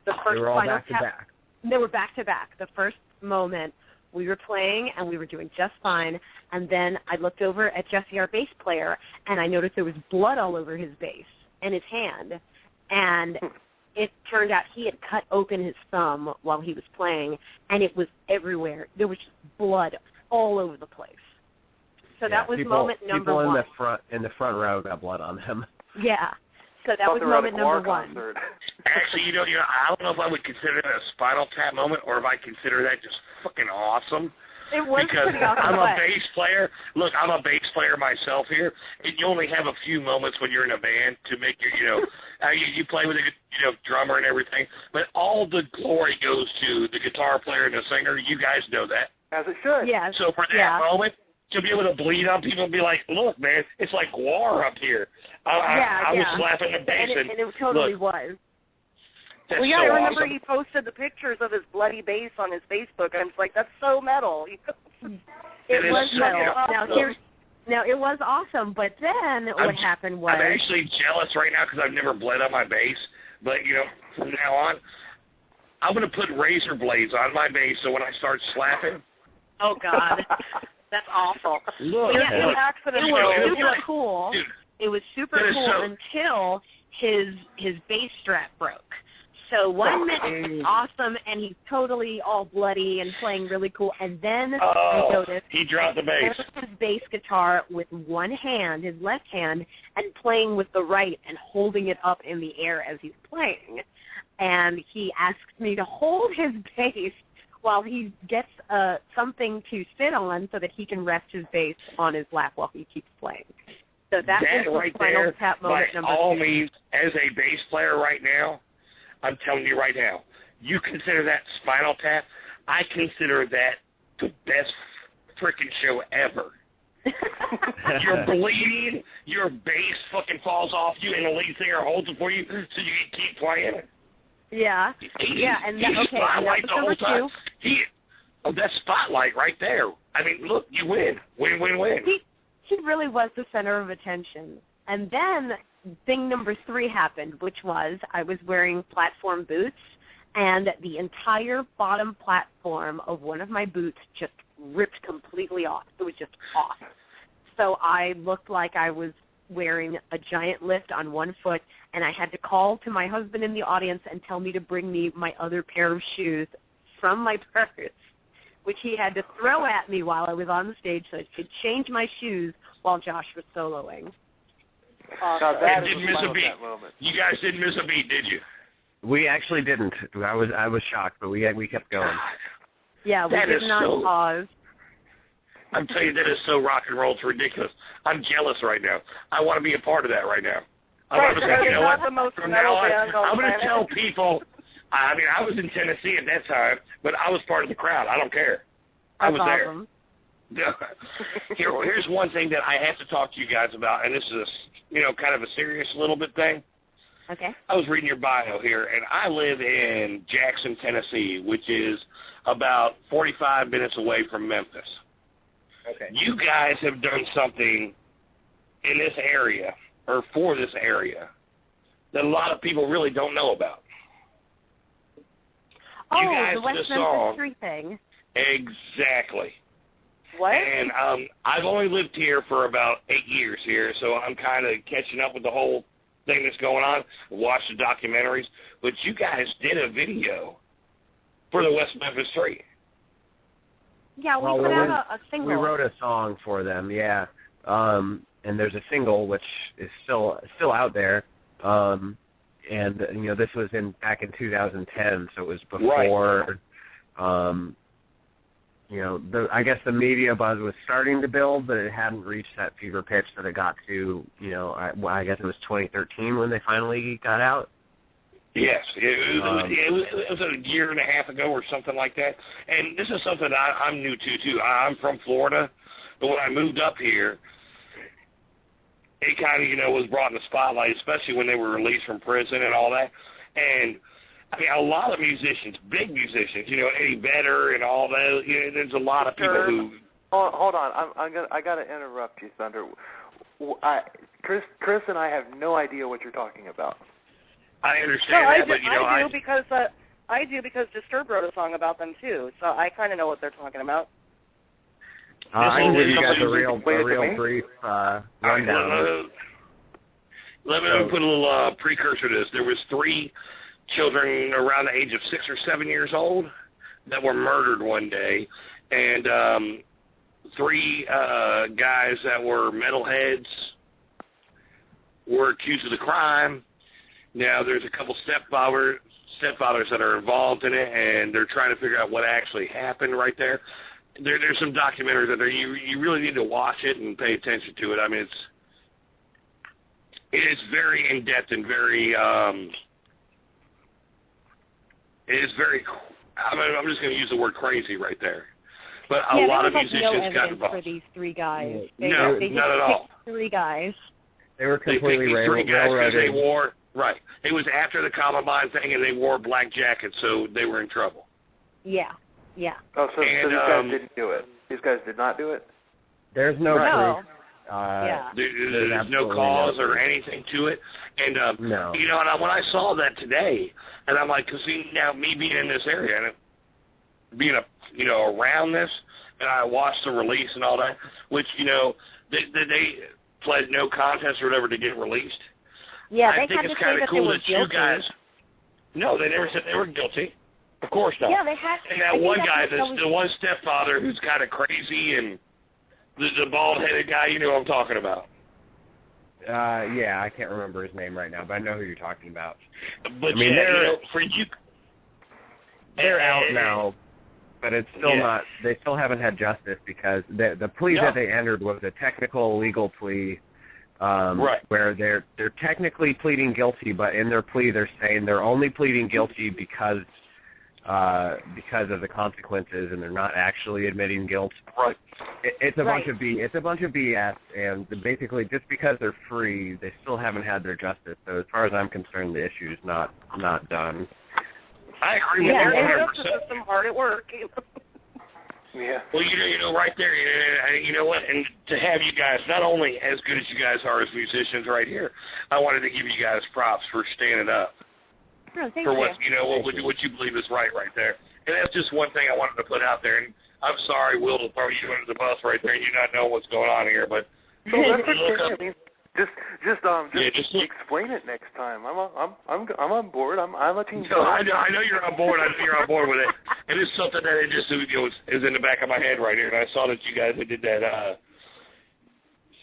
The first They were all Spinal back to Tap, back. They were back to back. The first moment, we were playing and we were doing just fine, and then I looked over at Jesse, our bass player, and I noticed there was blood all over his bass and his hand, and it turned out he had cut open his thumb while he was playing, and it was everywhere. There was just blood all over the place. So that was moment number one. People in the front row got blood on them. Yeah. So that was moment number one. Actually, I don't know if I would consider that a Spinal Tap moment or if I consider that just fucking awesome. It was because pretty awesome. I'm a bass player. Look, I'm a bass player myself here, and you only have a few moments when you're in a band to make your, you play with a drummer and everything, but all the glory goes to the guitar player and the singer. You guys know that. As it should. Yeah. So for that moment, to be able to bleed on people and be like, look, man, it's like war up here. I was slapping the bass. And it totally was. That's Well, yeah, so I remember awesome. he posted the pictures of his bloody bass on his Facebook, and I was like, that's so metal. It was so metal. awesome. Now, it was awesome, but then what happened was... I'm actually jealous right now because I've never bled on my bass. But, from now on, I'm going to put razor blades on my bass so when I start slapping... Oh, God. That's awful. Look, Yeah, look. it was super cool. Dude, It was super cool until his bass strap broke. So 1 minute was awesome, and he's totally all bloody and playing really cool. And then I noticed he dropped the bass. his bass guitar with one hand, his left hand, and playing with the right and holding it up in the air as he's playing. And he asked me to hold his bass while he gets something to sit on so that he can rest his bass on his lap while he keeps playing. So that was right the Spinal there, Tap moment by number all 2. means, as a bass player right now, I'm telling you right now, you consider that Spinal Tap, I consider that the best freaking show ever. You're bleeding, your bass fucking falls off you, and the lead singer holds it for you so you can keep playing. Yeah, and that was number 2. That spotlight right there. I mean, look, you win. Win, win, win. He really was the center of attention. And then thing number 3 happened, which was I was wearing platform boots, and the entire bottom platform of one of my boots just ripped completely off. It was just off. So I looked like I was wearing a giant lift on one foot, and I had to call to my husband in the audience and tell me to bring me my other pair of shoes from my purse, which he had to throw at me while I was on the stage so I could change my shoes while Josh was soloing. Now that is Didn't a miss a Spinal beat. Tap moment. You guys didn't miss a beat, did you? We actually didn't. I was shocked, but we kept going. Yeah, we That did is not so- pause. I'm telling you, that is so rock and roll. It's ridiculous. I'm jealous right now. I want to be a part of that right now. I want to say, you know not what? the most From metal now on, band on I'm the going to planet. tell people, I mean, I was in Tennessee at that time, but I was part of the crowd. I don't care. I was That's there. awesome. Here's one thing that I have to talk to you guys about, and this is kind of a serious little bit thing. Okay. I was reading your bio here, and I live in Jackson, Tennessee, which is about 45 minutes away from Memphis. Okay. You guys have done something in this area, or for this area, that a lot of people really don't know about. Oh, You guys the West did a Memphis song. Street thing. Exactly. What? And I've only lived here for about 8 years here, so I'm kind of catching up with the whole thing that's going on. Watch the documentaries. But you guys did a video for the West Memphis Street. Yeah, we put out a single. We wrote a song for them, yeah. And there's a single which is still out there. And this was back in 2010, so it was before. Right. I guess the media buzz was starting to build, but it hadn't reached that fever pitch that it got to. I guess it was 2013 when they finally got out. Yes, it was a year and a half ago or something like that. And this is something I'm new to, too. I'm from Florida, but when I moved up here, it kind of, was brought in the spotlight, especially when they were released from prison and all that. And, I mean, a lot of musicians, big musicians, Eddie Vedder and all those, there's a lot of people who... Hold on, I got to interrupt you, Thunder. Chris and I have no idea what you're talking about. I understand No, that, but I do because Disturbed wrote a song about them too, so I kind of know what they're talking about. I can give you guys a real brief rundown. Let me put a little precursor to this. There was 3 children around the age of 6 or 7 years old that were murdered one day, and 3 guys that were metalheads were accused of the crime. Now there's a couple stepfathers that are involved in it, and they're trying to figure out what actually happened right there. There's some documentaries out there. You really need to watch it and pay attention to it. I mean, it's very in depth and very it is very. I'm just going to use the word crazy right there. But a lot of musicians got involved. For these 3 guys. No, they not at all. 3 guys. They were completely they picked these 3 guys because they railroaded. wore right. It was after the Columbine thing, and they wore black jackets, so they were in trouble. Yeah. Yeah. Oh, so these guys didn't do it. These guys did not do it? There's no proof. Yeah. There's no cause or anything to it. And, no. And when I saw that today, and I'm like, because now me being in this area and being, around this, and I watched the release and all that, which, they pled no contest or whatever to get released. Yeah, I they think had it's to say kind of that cool they were that you guilty. guys... No, they never said they were guilty. Of course not. Yeah, they had... And that one guy, the one stepfather who's kind of crazy and the bald-headed guy, you know what I'm talking about. Yeah, I can't remember his name right now, but I know who you're talking about. But I mean, they're out now, but it's still not. They still haven't had justice because the plea that they entered was a technical legal plea, where they're technically pleading guilty, but in their plea they're saying they're only pleading guilty because of the consequences, and they're not actually admitting guilt. Right. It's a bunch of BS, and basically just because they're free, they still haven't had their justice. So as far as I'm concerned, the issue is not done. I agree with you 100%. Justice system hard at work. Yeah. Well, right there, you know what? And to have you guys, not only as good as you guys are as musicians right here, I wanted to give you guys props for standing up. Oh, thank for you. what you believe is right there. And that's just one thing I wanted to put out there. And I'm sorry, Will, to throw you under the bus right there and you not know what's going on here, but No, that's okay. I mean, just look. explain it next time. I'm on board. I'm a team. No, I know you're on board. I know you're on board with it. And it's something that it just is in the back of my head right here. And I saw that you guys did that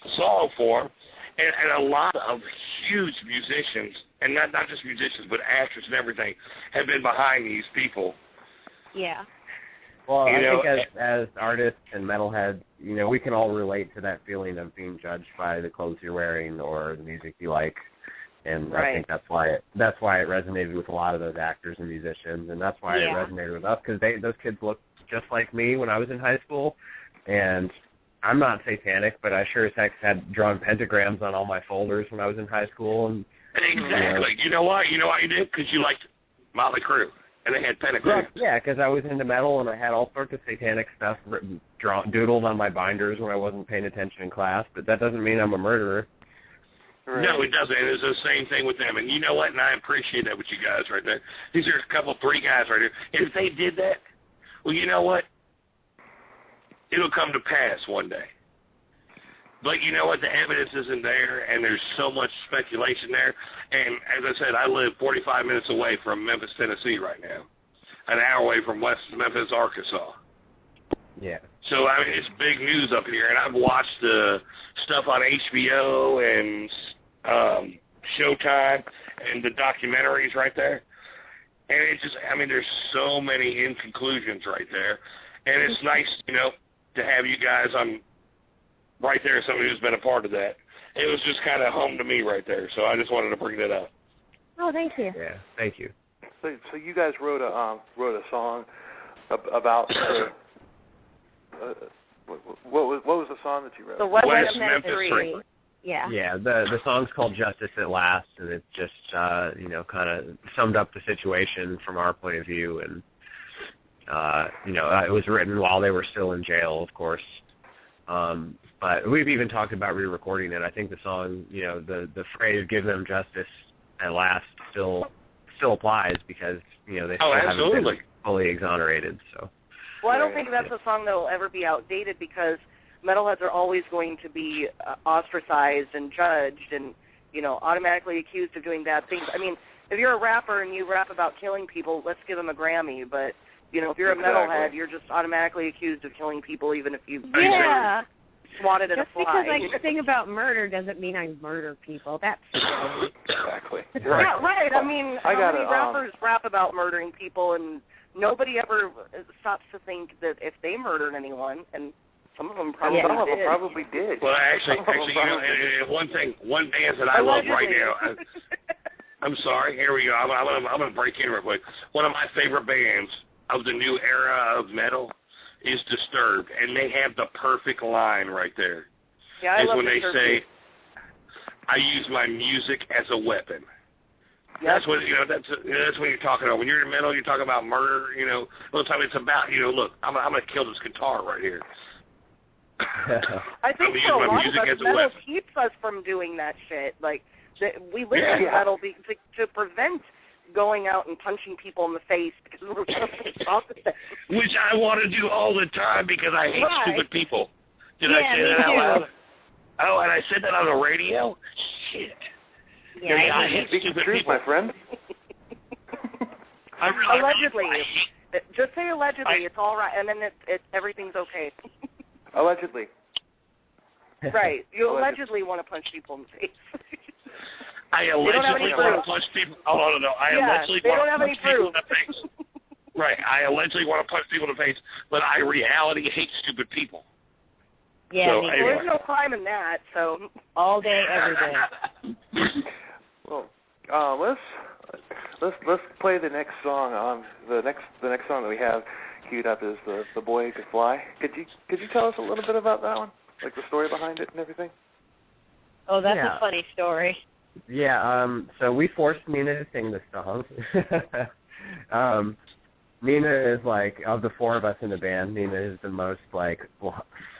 song for him. And a lot of huge musicians, and not just musicians, but actors and everything, have been behind these people. Yeah. Well, I think as artists and metalheads, we can all relate to that feeling of being judged by the clothes you're wearing or the music you like, and I think that's why it resonated with a lot of those actors and musicians, and that's why it resonated with us, because those kids looked just like me when I was in high school, And I'm not satanic, but I sure as heck had drawn pentagrams on all my folders when I was in high school. And Exactly. You know why? You know why you did? Because you liked Motley Crue, and they had pentagrams. Yeah, because I was into metal, and I had all sorts of satanic stuff written, doodled on my binders when I wasn't paying attention in class, but that doesn't mean I'm a murderer. Right. No, it doesn't. It's the same thing with them. And you know what? And I appreciate that with you guys right there. These are three guys right here. And if they did that, well, you know what? It'll come to pass one day. But you know what? The evidence isn't there, and there's so much speculation there. And as I said, I live 45 minutes away from Memphis, Tennessee right now, an hour away from West Memphis, Arkansas. Yeah. So, I mean, it's big news up here, and I've watched the stuff on HBO and Showtime and the documentaries right there. And it's just, I mean, there's so many inconclusions right there. And it's nice, you know, to have you guys on right there, somebody who's been a part of that. It was just kind of home to me right there, so I just wanted to bring that up. Oh, thank you. Yeah, thank you. So you guys wrote a song about the, what was the song that you wrote? The West Memphis 3. Yeah. Yeah, the song's called Justice at Last, and it just, you know, kind of summed up the situation from our point of view. And, you know, it was written while they were still in jail, of course. But we've even talked about re-recording it. I think the song, you know, the phrase "give them justice at last" still applies because, you know, they still haven't been fully exonerated. So. Well, I don't think that's a song that will ever be outdated because metalheads are always going to be ostracized and judged and, you know, automatically accused of doing bad things. I mean, if you're a rapper and you rap about killing people, let's give them a Grammy. But, you know, if you're a metalhead, you're just automatically accused of killing people even if you swatted at a fly. Just because I sing about murder doesn't mean I murder people. That's Exactly. Right. Yeah, right. I mean, how many rappers rap about murdering people and nobody ever stops to think that if they murdered anyone, and some of them probably did. Well, actually, you know, and one band that I love right now, I'm sorry, here we go, I'm going to break in real quick. One of my favorite bands of the new era of metal is Disturbed, and they have the perfect line right there. Yeah, I love when Disturbed. they say, I use my music as a weapon. Yep. That's what, you know, that's what you're talking about. When you're in metal, you're talking about murder, you know. Most of the time it's about, you know, look, I'm going to kill this guitar right here. I think for a lot of us, metal keeps us from doing that shit. Like, we listen to metal to prevent going out and punching people in the face because we're just talk to them. Which I want to do all the time because I hate stupid people. Did I say that out loud? Oh, and I said that on the radio? Shit. Yeah, I hate stupid people. My friend. Allegedly. Just say allegedly. It's all right, and then everything's okay. Allegedly. Right. You allegedly want to punch people in the face. I allegedly want to punch people. Oh, no. I allegedly want to punch people in the face. Right. I allegedly want to punch people in the face, but I reality hate stupid people. Yeah, So, well, there's no crime in that, so all day, every day. Well, let's play the next song. The next song that we have queued up is the Boy Who Could Fly. Could you tell us a little bit about that one, like the story behind it and everything? Oh, that's a funny story. Yeah. So we forced Nina to sing this song. Nina is like, of the four of us in the band, Nina is the most like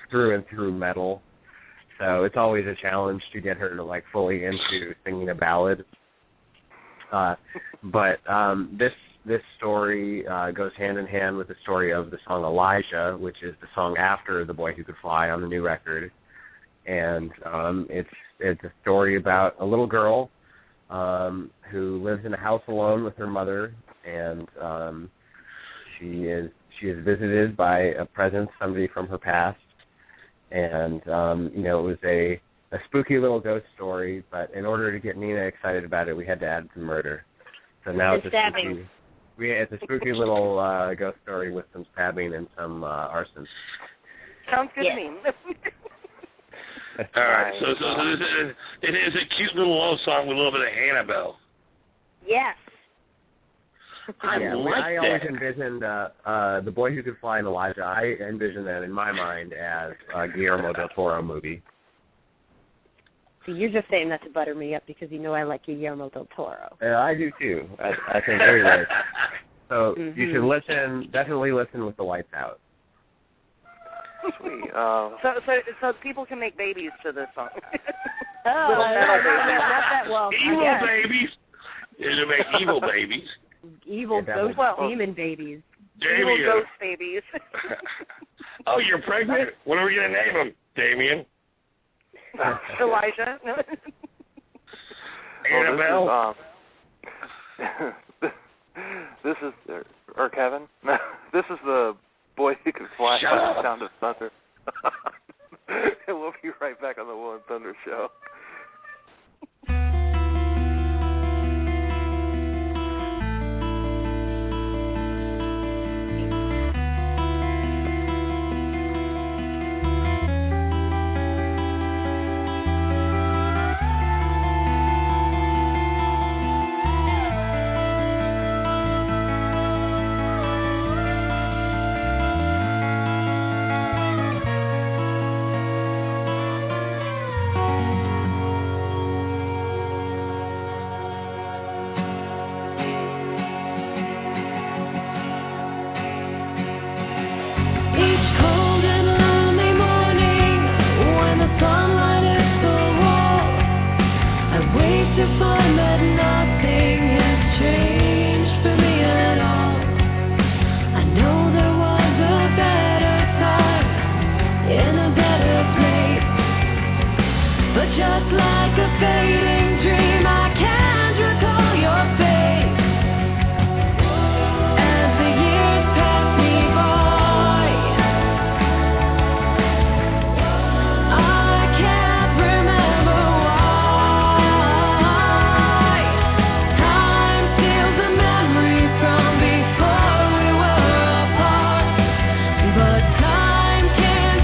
through and through metal. So it's always a challenge to get her to like fully into singing a ballad. But this story goes hand in hand with the story of the song Elijah, which is the song after The Boy Who Could Fly on the new record. And it's a story about a little girl who lives in a house alone with her mother, and she is visited by a presence, somebody from her past. And you know, it was a spooky little ghost story, but in order to get Nina excited about it, we had to add some murder. So now it's a spooky little ghost story with some stabbing and some arson. sounds good to me. All right, so it is a cute little love song with a little bit of Annabelle. Yes. I always envisioned The Boy Who Could Fly and Elijah. I envision them in my mind as a Guillermo del Toro movie. See, you're just saying that to butter me up because you know I like Guillermo del Toro. I do too. I think everybody. So you should definitely listen with the lights out. Sweet. So people can make babies to this song. Little metal babies. Not that well. Evil babies. It'll make evil babies. Evil ghost demon babies. Evil ghost babies. Oh, you're pregnant? What are we going to name them? Damien? Elijah? Annabelle? This is, or Kevin, this is the Boy Who Could Fly by the Sound of Thunder. And we'll be right back on the Will and Thunder Show.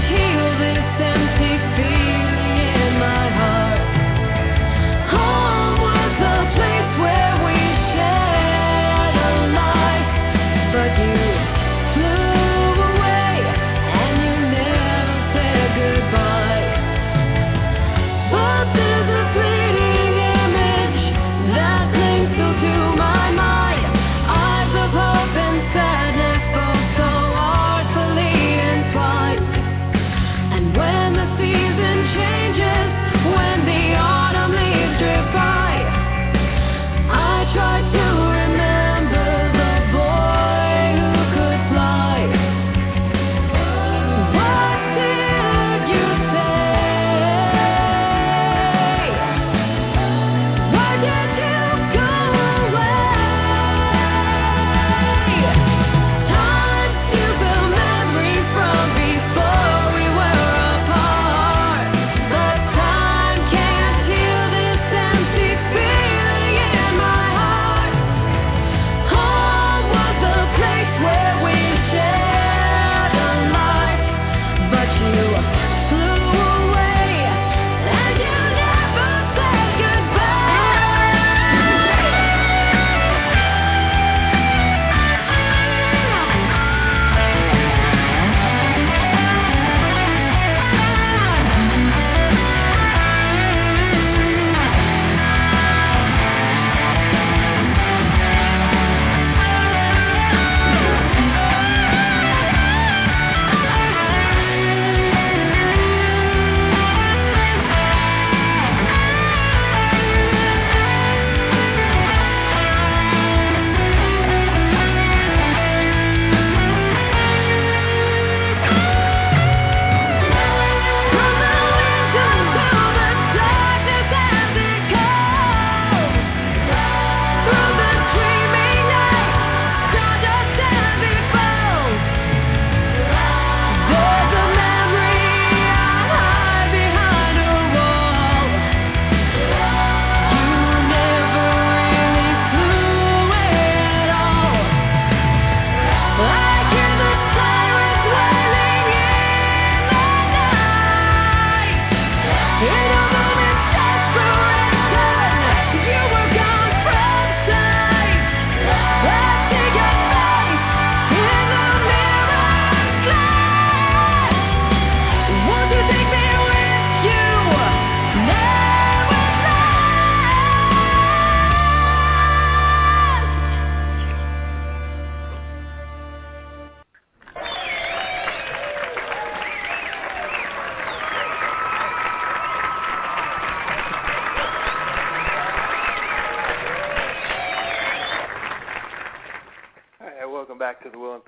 Heal this empty feeling in my heart.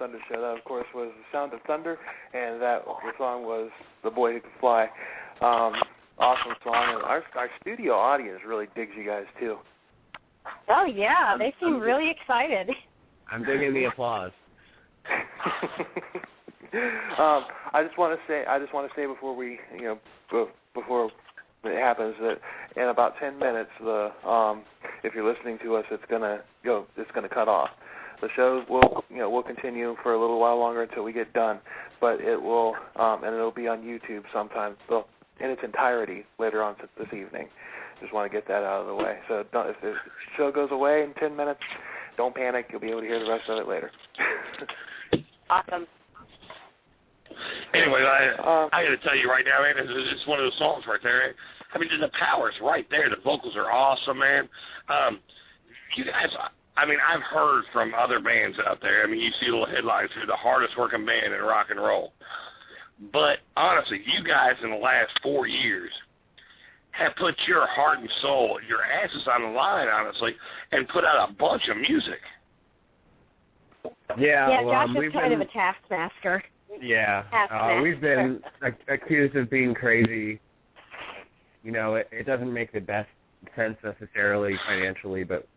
Thunder show. That, of course, was The Sound of Thunder, and the song was The Boy Who Could Fly. Awesome song, and our studio audience really digs you guys, too. Oh, yeah, they seem really excited. I'm digging the applause. I just want to say before we, before it happens, that in about 10 minutes, if you're listening to us, it's gonna cut off. The show will continue for a little while longer until we get done, but it will, and it'll be on YouTube sometime, in its entirety later on this evening. Just want to get that out of the way. So if the show goes away in 10 minutes, don't panic. You'll be able to hear the rest of it later. Awesome. Anyway, I got to tell you right now, man, it's one of those songs right there. I mean, the power's right there. The vocals are awesome, man. You guys, I mean, I've heard from other bands out there. I mean, you see little headlines here, the hardest working band in rock and roll. But honestly, you guys in the last 4 years have put your heart and soul, your asses on the line, honestly, and put out a bunch of music. Yeah, Josh is kind of a taskmaster. Yeah, we've been accused of being crazy. You know, it doesn't make the best sense necessarily financially, but,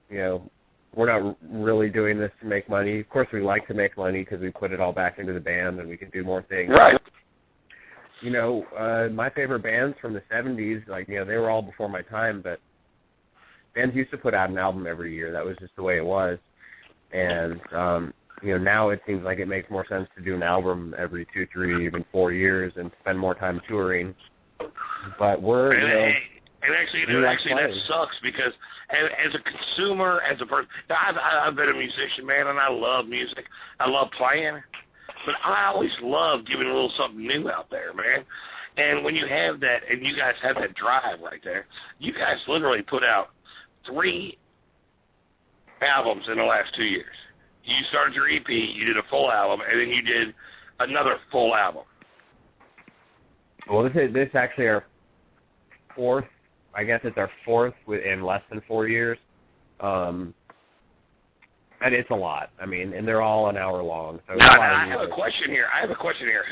we're not really doing this to make money. Of course, we like to make money because we put it all back into the band and we can do more things. Right. My favorite bands from the 70s, they were all before my time, but bands used to put out an album every year. That was just the way it was. And, now it seems like it makes more sense to do an album every 2, 3, even 4 years and spend more time touring. But Actually, that sucks because as a consumer, as a person, I've been a musician, man, and I love music. I love playing, but I always love giving a little something new out there, man. And when you have that, and you guys have that drive right there, you guys literally put out 3 albums in the last 2 years. You started your EP, you did a full album, and then you did another full album. Well, this is actually our 4th. I guess it's our 4th within less than 4 years. And it's a lot. I mean, and they're all an hour long. So I have a question here.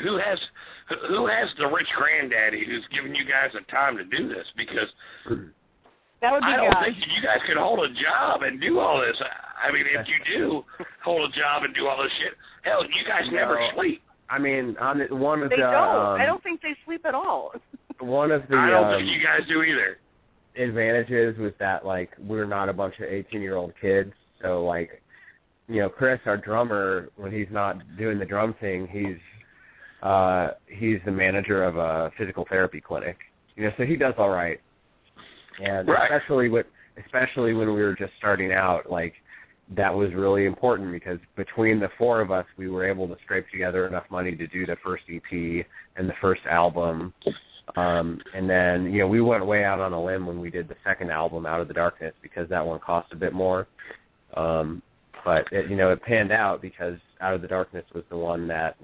Who has the rich granddaddy who's giving you guys the time to do this? Because that would be I don't think that you guys can hold a job and do all this. I mean, if you do hold a job and do all this shit, hell, you guys never sleep. I mean, one of they the... don't. I don't think they sleep at all. One of the... I don't think you guys do either. Advantages was that, we're not a bunch of 18-year-old kids. So, Chris, our drummer, when he's not doing the drum thing, he's the manager of a physical therapy clinic. So he does all right. And right. especially when we were just starting out, that was really important because between the 4 of us, we were able to scrape together enough money to do the first EP and the first album. And then, we went way out on a limb when we did the second album, Out of the Darkness, because that one cost a bit more. But, it panned out because Out of the Darkness was the one that,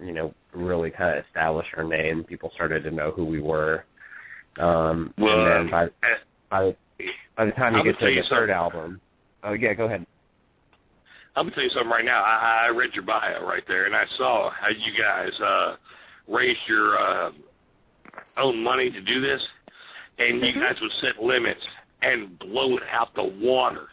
really kind of established our name. People started to know who we were. And then by the time you get to the third album... Oh, yeah, go ahead. I'm going to tell you something right now. I read your bio right there, and I saw how you guys raised your own money to do this, and you guys would set limits and blow it out the water.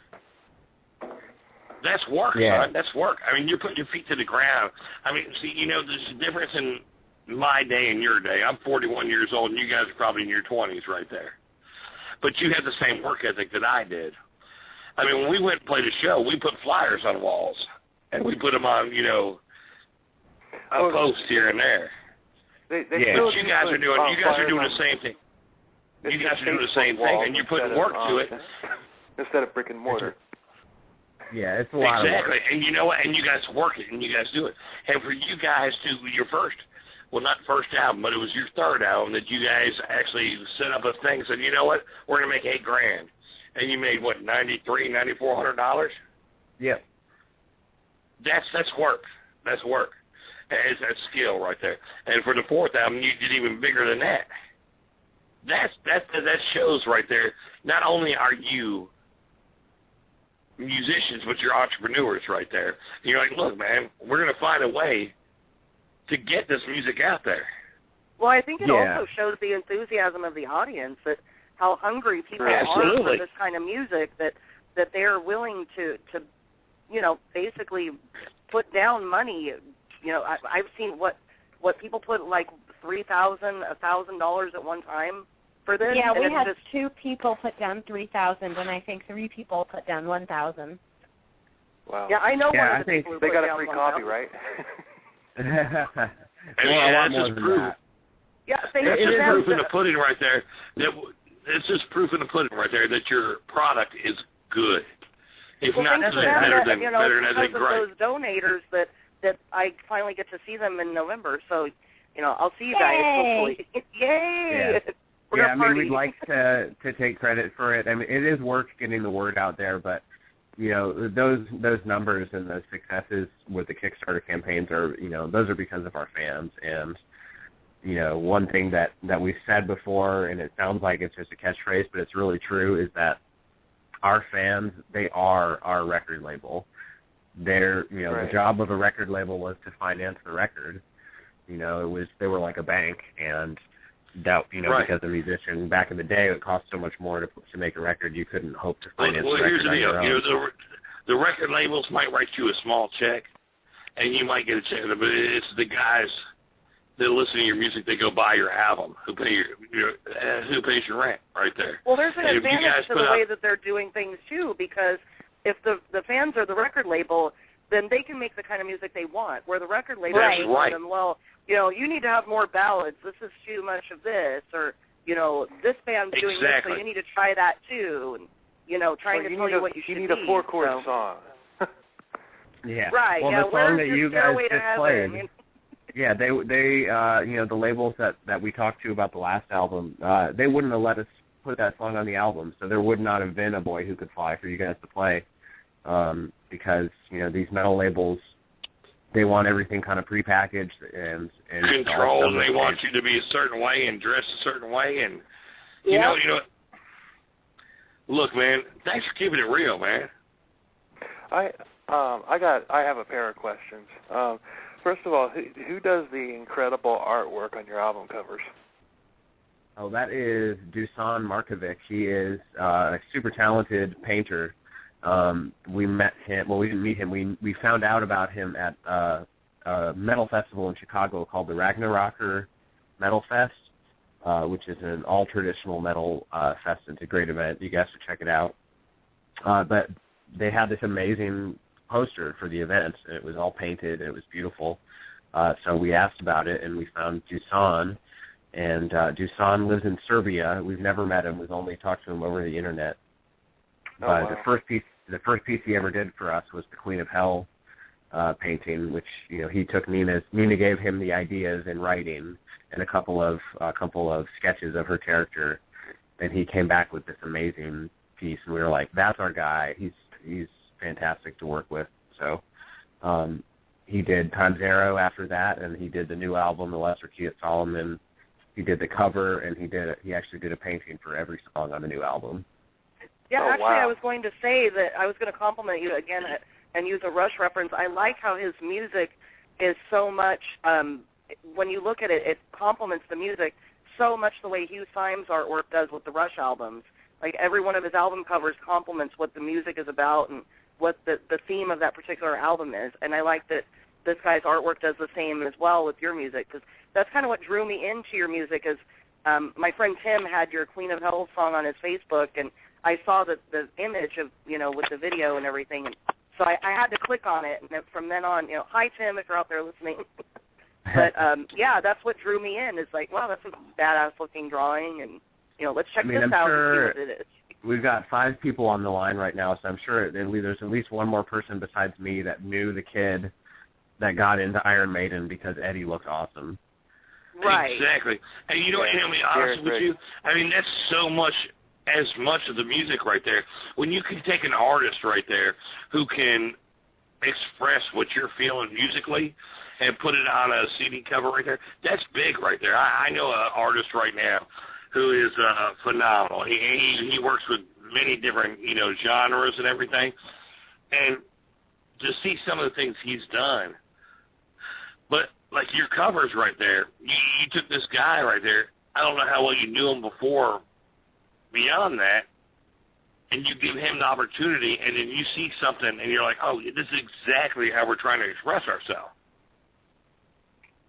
That's work, son. That's work. I mean, you're putting your feet to the ground. I mean, see, there's a difference in my day and your day. I'm 41 years old, and you guys are probably in your 20s right there. But you had the same work ethic that I did. I mean, when we went and played a show, we put flyers on walls, and we put them on, a post here and there. But you guys are doing the same thing. You guys are doing the same thing, and you're putting work to it. Instead of brick and mortar. Yeah, it's a lot of work. Exactly, and you know what? And you guys work it, and you guys do it. And for you guys to your first, well, not first album, but it was your third album that you guys actually set up a thing and said, you know what? We're going to make $8,000. And you made, what, $9,400? Yep. That's work. That's work. That's skill right there. And for the 4th album, you did even bigger than that. That shows right there. Not only are you musicians, but you're entrepreneurs right there. And you're like, look, man, we're going to find a way to get this music out there. Well, I think it also shows the enthusiasm of the audience, that how hungry people are for this kind of music, that they're willing to basically put down money. I've seen what people put, like $3,000, $1,000 at one time for this. Yeah, we had 2 people put down $3,000, and I think 3 people put down $1,000. Wow. Yeah, I know one of the people who they put got down a free copy, right? A lot more than that. Yeah, it's just proof in the pudding right there. It's just proof in the pudding right there that your product is good. If not good, better than great. Those donators that I finally get to see them in November. So, I'll see you guys hopefully. Yay! Yeah, I mean, we'd like to take credit for it. I mean, it is work getting the word out there, but those numbers and those successes with the Kickstarter campaigns are, those are because of our fans. And one thing that we've said before, and it sounds like it's just a catchphrase, but it's really true, is that our fans, they are our record label. They're, the job of a record label was to finance the record. They were like a bank, and that, because a musician back in the day, it cost so much more to make a record, you couldn't hope to finance the record. Here's the deal. The record labels might write you a small check, and you might get a check, but it's the guys that listen to your music, they go buy your album, who pays your rent right there. Well, there's an advantage to the way that they're doing things too, because if the fans are the record label, then they can make the kind of music they want. Where the record label is telling them, well, you need to have more ballads. This is too much of this, or this band's doing this, so you need to try that too. And trying to tell you what you should be. You need a 4-chord song. Yeah. Right. Well, the song that you guys just played. Yeah, they the labels that we talked to about the last album, they wouldn't have let us put that song on the album, so there would not have been A Boy Who Could Fly for you guys to play, because these metal labels, they want everything kind of prepackaged and controlled. They want you to be a certain way and dress a certain way, and look, man, thanks for keeping it real, man. I have a pair of questions. First of all, who does the incredible artwork on your album covers? Oh, that is Dusan Markovic. He is a super talented painter. We met him. Well, we didn't meet him. We found out about him at a metal festival in Chicago called the Ragnarocker Metal Fest, which is an all-traditional metal fest. It's a great event. You guys should check it out. But they had this amazing poster for the event, and it was all painted, and it was beautiful. So we asked about it, and we found Dusan, and Dusan lives in Serbia. We've never met him. We've only talked to him over the internet. Wow. The first piece he ever did for us was the Queen of Hell painting, which he took Nina gave him the ideas in writing and a couple of sketches of her character, and he came back with this amazing piece, and we were like, that's our guy. He's fantastic to work with. So he did Time Zero after that, and he did the new album, The Lesser Key at Solomon. He did the cover, and he actually did a painting for every song on the new album. Yeah, I was going to say that I was going to compliment you again and use a Rush reference. I like how his music is so much, when you look at it, it complements the music so much the way Hugh Symes' artwork does with the Rush albums. Like every one of his album covers complements what the music is about and what the theme of that particular album is. And I like that this guy's artwork does the same as well with your music, because that's kind of what drew me into your music. Is my friend Tim had your Queen of Hell song on his Facebook, and I saw the image of, with the video and everything, and so I had to click on it, and then from then on, hi Tim, if you're out there listening. But yeah, that's what drew me in. It's like, wow, that's a badass looking drawing, and let's check this out and see what it is. We've got 5 people on the line right now, so I'm sure there's at least one more person besides me that knew the kid that got into Iron Maiden because Eddie looked awesome. Right. Exactly. And and I'll be honest with you, I mean, that's so much, as much of the music right there. When you can take an artist right there who can express what you're feeling musically and put it on a CD cover right there, that's big right there. I know an artist right now who is phenomenal. He works with many different, genres and everything. and to see some of the things he's done. But like your covers right there, you took this guy right there. I don't know how well you knew him before. Beyond that, and you give him the opportunity, and then you see something, and you're like, "Oh, this is exactly how we're trying to express ourselves."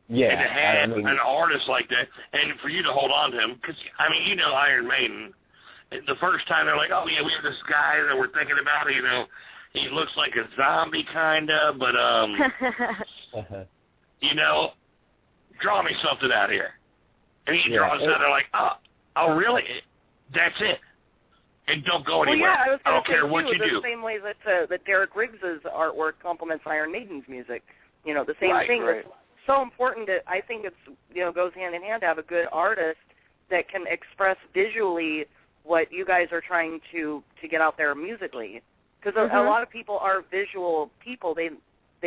Yeah, And to have I mean, an artist like that, and for you to hold on to him, because I mean, you know, Iron Maiden. The first time they're like, "Oh yeah, we have this guy that we're thinking about. You know, he looks like a zombie kinda, but you know, draw me something out here." And he draws out. They're like, "Oh, really? That's it." And don't go anywhere. Well, yeah, I was I going don't to say, care what too, you the do. same way that Derek Riggs's artwork complements Iron Maiden's music. You know, the same Right, thing. right. It's so important that I think it's, you know, goes hand in hand to have a good artist that can express visually what you guys are trying to get out there musically. Because a lot of people are visual people. They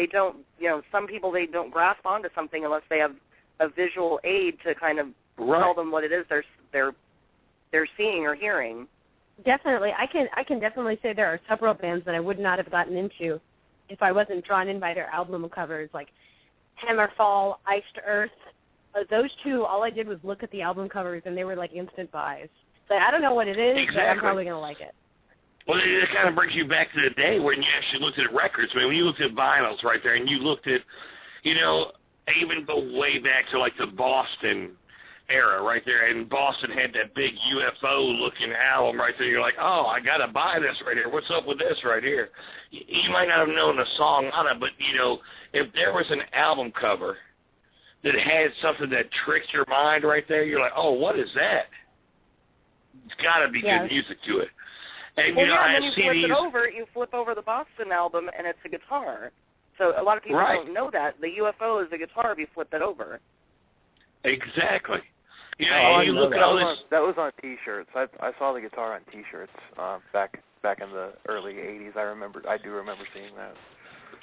don't, you know, some people, they don't grasp onto something unless they have a visual aid to kind of tell them what it is they're seeing or hearing. Definitely. I can definitely say there are several bands that I would not have gotten into if I wasn't drawn in by their album covers, like Hammerfall, Ice to Earth. Those two, all I did was look at the album covers, and they were like instant buys. So I don't know what it is, but I'm probably going to like it. Well, it kind of brings you back to the day when you actually looked at records. I mean, when you looked at vinyls right there, and you looked at, you know, even go way back to like the Boston era right there, and Boston had that big UFO-looking album right there. You're like, oh, I got to buy this right here. What's up with this right here? You might not have known a song on it, but, you know, if there was an album cover that had something that tricked your mind right there, you're like, oh, what is that? It's got to be good music to it. And, Well, you know, yeah, I when you see flip these... it over, you flip over the Boston album, and it's a guitar. So a lot of people don't know that. The UFO is the guitar if you flip it over. Exactly. You know, you look at all this... That was on T-shirts. I saw the guitar on T-shirts back in the early 80s. I do remember seeing that.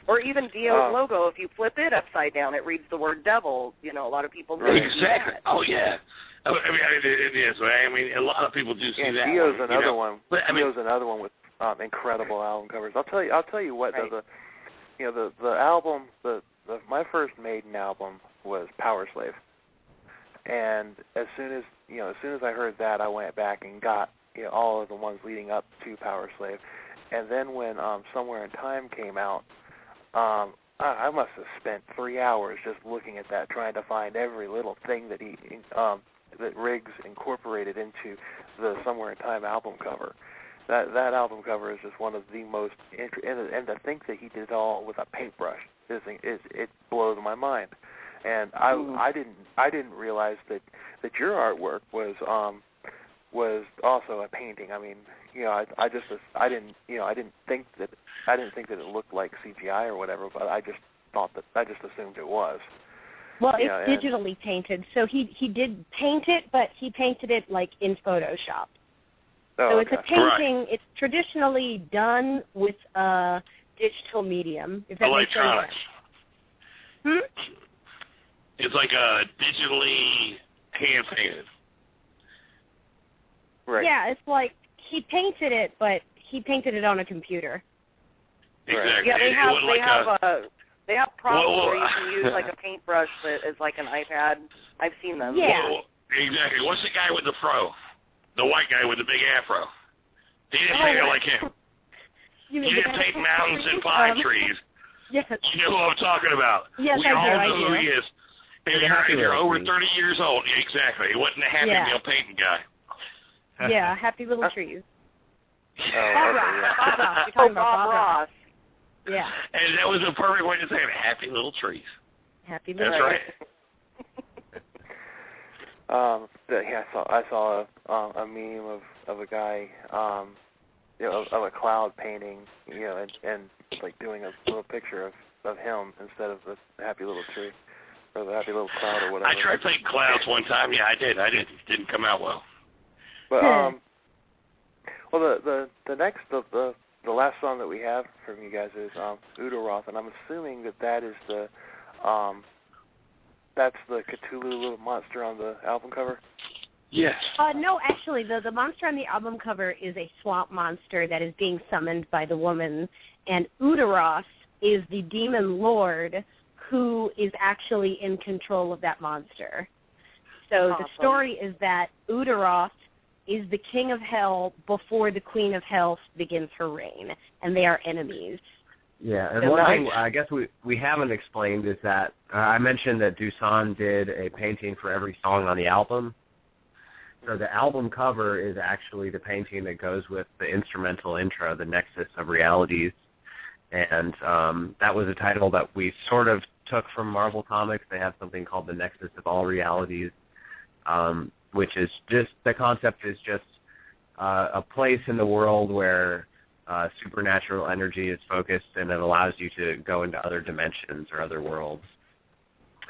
Or even Dio's logo, if you flip it upside down, it reads the word devil. You know, a lot of people do Exactly. that. Oh, yeah. I mean, it is. I mean, a lot of people do see that. Dio's one, another you know? one. But, I mean, Dio's another one with incredible album covers. I'll tell you what. Right. The album, my first Maiden album was Power Slave, and as soon as I heard that, I went back and got all of the ones leading up to Power Slave, and then when Somewhere in Time came out, I must have spent 3 hours just looking at that, trying to find every little thing that that Riggs incorporated into the Somewhere in Time album cover. That album cover is just one of the most and to think that he did it all with a paintbrush it blows my mind. And I didn't realize that your artwork was also a painting. I mean, I didn't think that it looked like CGI or whatever, but I just assumed it was. Well, it's digitally painted, so he did paint it, but he painted it like in Photoshop. Oh, so it's a painting. Right. It's traditionally done with a digital medium. If that makes sense. It's like a digitally hand painted. Right. Yeah, it's like he painted it, but he painted it on a computer. Exactly. Yeah, they have props Whoa. where you can use like a paintbrush that is like an iPad. I've seen them. Yeah. Whoa. Exactly. What's the guy with the fro? The white guy with the big afro. He didn't paint it like him. You He didn't paint mountains and pine trees. Yes. You know what I'm talking about. Yes, we all know who do. he is. If you're over 30 years old, exactly. He wasn't a Happy Meal painting guy. Yeah, Happy Little Trees. Oh, Bob Ross. You're talking about Bob Ross. Yeah. And that was a perfect way to say it. Happy Little Trees. Happy Little That's right. I saw a meme of a guy, of a cloud painting, and like doing a little picture of him instead of the happy little tree or the happy little cloud or whatever. I tried painting clouds one time. Yeah, I did. It didn't come out well. But the last song that we have from you guys is Udoroth, and I'm assuming that is that's the Cthulhu little monster on the album cover. Yes. No, actually, the monster on the album cover is a swamp monster that is being summoned by the woman, and Udoroth is the demon lord who is actually in control of that monster. So the story is that Udoroth is the king of hell before the queen of hell begins her reign, and they are enemies. Yeah, and one thing I guess we haven't explained is that I mentioned that Dusan did a painting for every song on the album. So the album cover is actually the painting that goes with the instrumental intro, the Nexus of Realities. And that was a title that we sort of took from Marvel Comics. They have something called the Nexus of All Realities, which is just, the concept is just a place in the world where supernatural energy is focused, and it allows you to go into other dimensions or other worlds.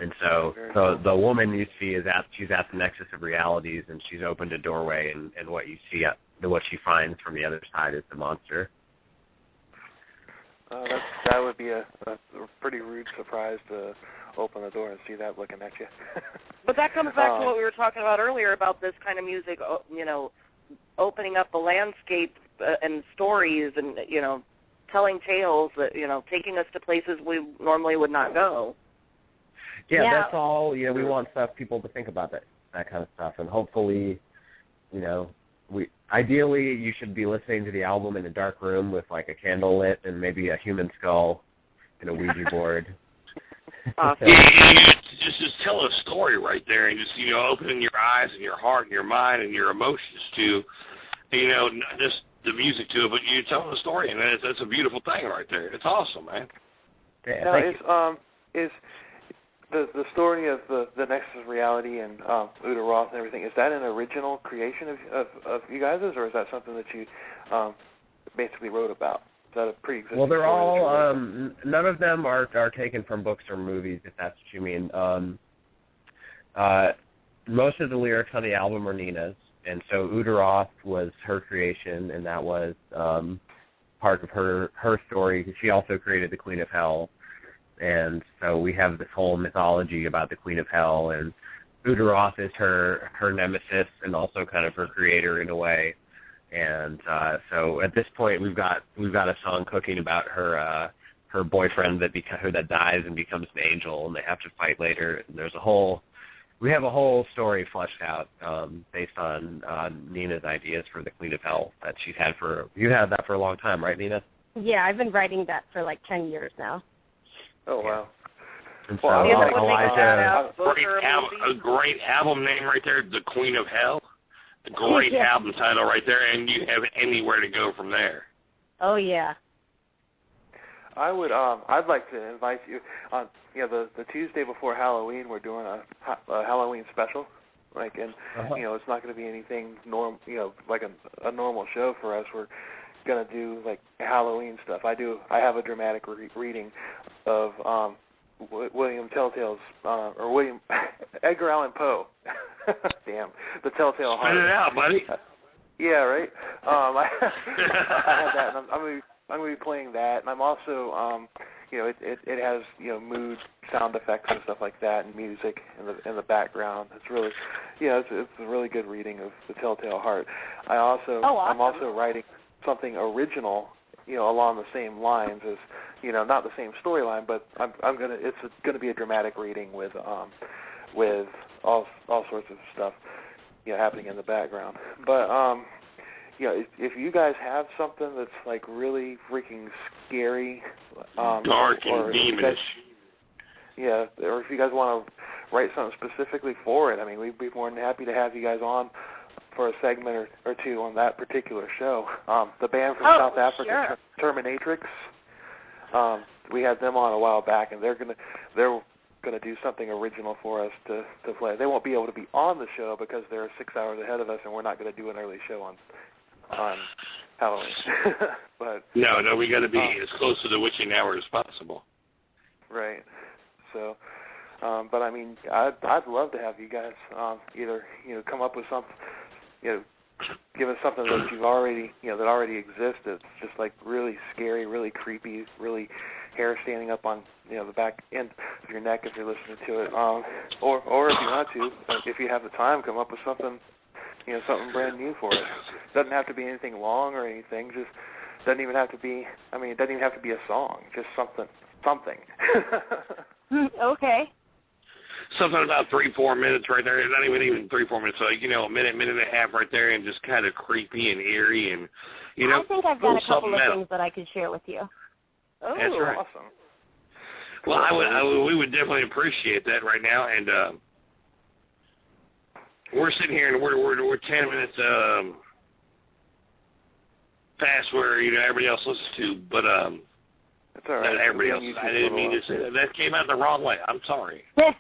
And so the woman you see she's at the Nexus of Realities, and she's opened a doorway, and what you see, what she finds from the other side is the monster. That would be a pretty rude surprise to open the door and see that looking at you. But that comes back to what we were talking about earlier about this kind of music, opening up the landscape and stories and, telling tales that, taking us to places we normally would not go. Yeah, that's all. We want people to think about that kind of stuff, and hopefully, ideally you should be listening to the album in a dark room with like a candle lit and maybe a human skull and a Ouija board. Awesome. Just tell a story right there, and just opening your eyes and your heart and your mind and your emotions to, not just the music to it, but you telling a story, and that's a beautiful thing right there. It's awesome, man. Yeah, is the story of the Nexus of Reality and Udoroth and everything, is that an original creation of you guys', or is that something that you basically wrote about? Is that a pre-existing Well, they're story all, none of them are taken from books or movies, if that's what you mean. Most of the lyrics on the album are Nina's, and so Udoroth was her creation, and that was part of her story. She also created the Queen of Hell. And so we have this whole mythology about the Queen of Hell, and Udoroth is her nemesis and also kind of her creator in a way. And so at this point, we've got a song cooking about her boyfriend that dies and becomes an angel, and they have to fight later. And we have a whole story fleshed out based on Nina's ideas for the Queen of Hell that she's had you had that for a long time, right, Nina? Yeah, I've been writing that for like 10 years now. Oh, wow. And so a great album name right there, The Queen of Hell. A great album title right there, and you have anywhere to go from there. Oh, yeah. I'd like to invite you on, the Tuesday before Halloween, we're doing a Halloween special. It's not going to be anything like a normal show for us. We're going to do like Halloween stuff. I have a dramatic reading of William Telltale's or William Edgar Allan Poe. Damn, The Telltale Heart. Spit it out, buddy. Yeah, right. I have that, and I'm going to be playing that, and I'm also it has mood sound effects and stuff like that, and music in the background. It's really it's a really good reading of The Telltale Heart. Awesome. I'm also writing something original, along the same lines as, not the same storyline, but it's gonna be a dramatic reading with all sorts of stuff, happening in the background. But if you guys have something that's like really freaking scary, dark and demonish, or if you guys want to write something specifically for it, I mean, we'd be more than happy to have you guys on for a segment or two on that particular show. The band from South Africa, Terminatrix, we had them on a while back, and they're gonna do something original for us to play. They won't be able to be on the show because they're 6 hours ahead of us, and we're not going to do an early show on Halloween. But no, we got to be as close to the witching hour as possible. Right. So, but I mean, I'd love to have you guys either come up with something, give us something that you've already that already exists. It's just like really scary, really creepy, really hair standing up on the back end of your neck if you're listening to it. Or if you want to, if you have the time, come up with something something brand new for us. Doesn't have to be anything long or anything. Just doesn't even have to be. I mean, it doesn't even have to be a song. Just something. Okay. Something about 3-4 minutes right there. Not even 3-4 minute, so a minute and a half right there, and just kind of creepy and eerie, and I think I've got a couple of metal. things that I could share with you. Oh, That's right. Awesome. Well, we would definitely appreciate that right now, and we're sitting here and we're 10 minutes past where everybody else listens to, but That's all right. not everybody else. I didn't mean to say that. That came out the wrong way. I'm sorry. I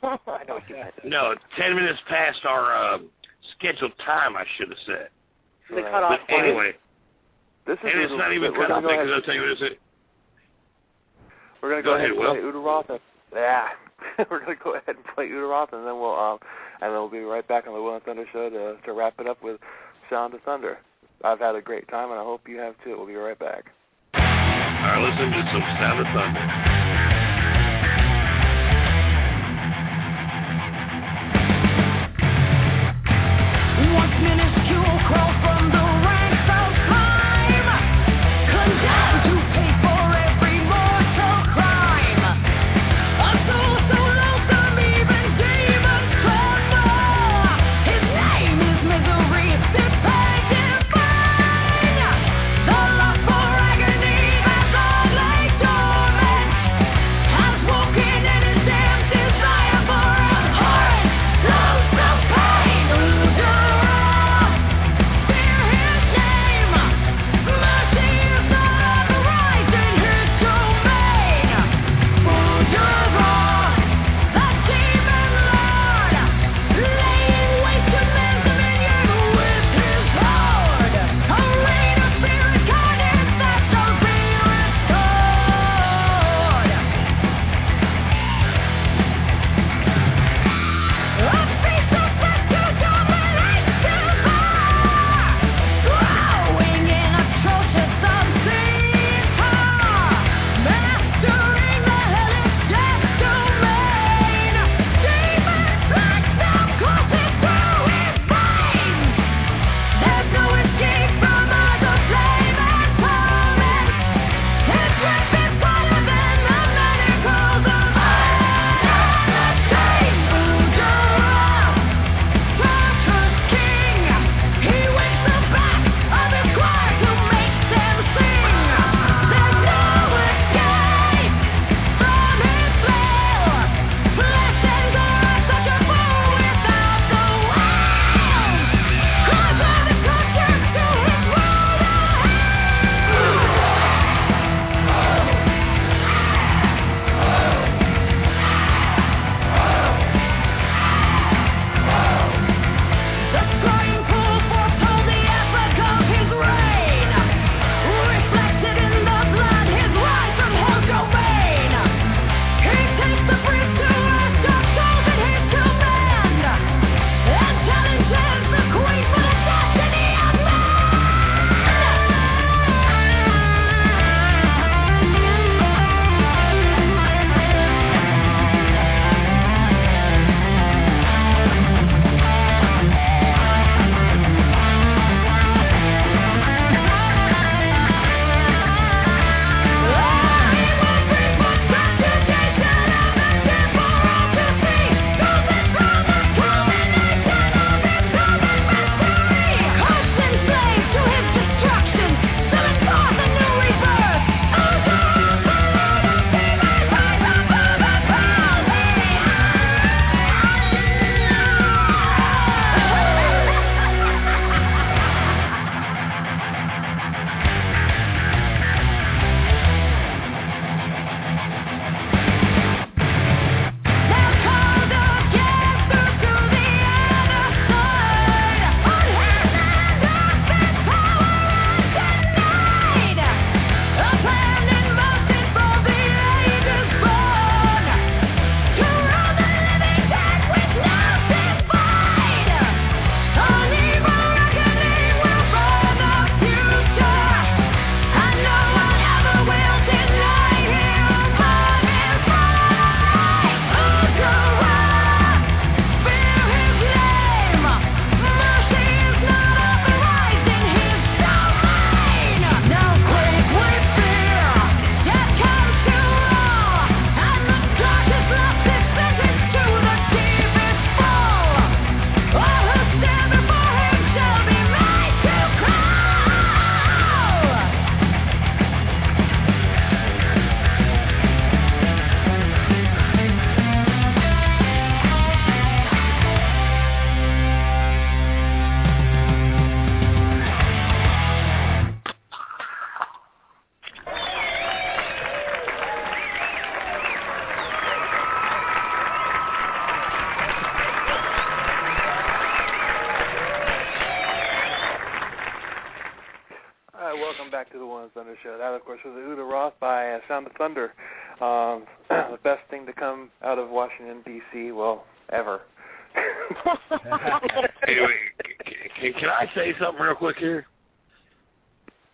know what you meant. No, 10 minutes past our scheduled time, I should have said. The Right. cutoff But anyway, This is and it's not even cut off because I'll tell you what it is. We're gonna Go go ahead ahead, and play Udoroth. Yeah, we're gonna go ahead and play Udoroth, and then we'll be right back on the Will and Thunder show to wrap it up with Sound of Thunder. I've had a great time, and I hope you have too. We'll be right back. All right, listen to some Sound of Thunder. Once minuscule crawl from the ranks of crime, condemned to pay for every mortal crime. A soul so loathsome even demons tremble. His name is misery, this page is mine. The lust for agony has all laid dormant. welcome back to the One Thunder Show. That, of course, was Udoroth by Sound of Thunder. The best thing to come out of Washington, D.C., well, ever. Anyway, can I say something real quick here?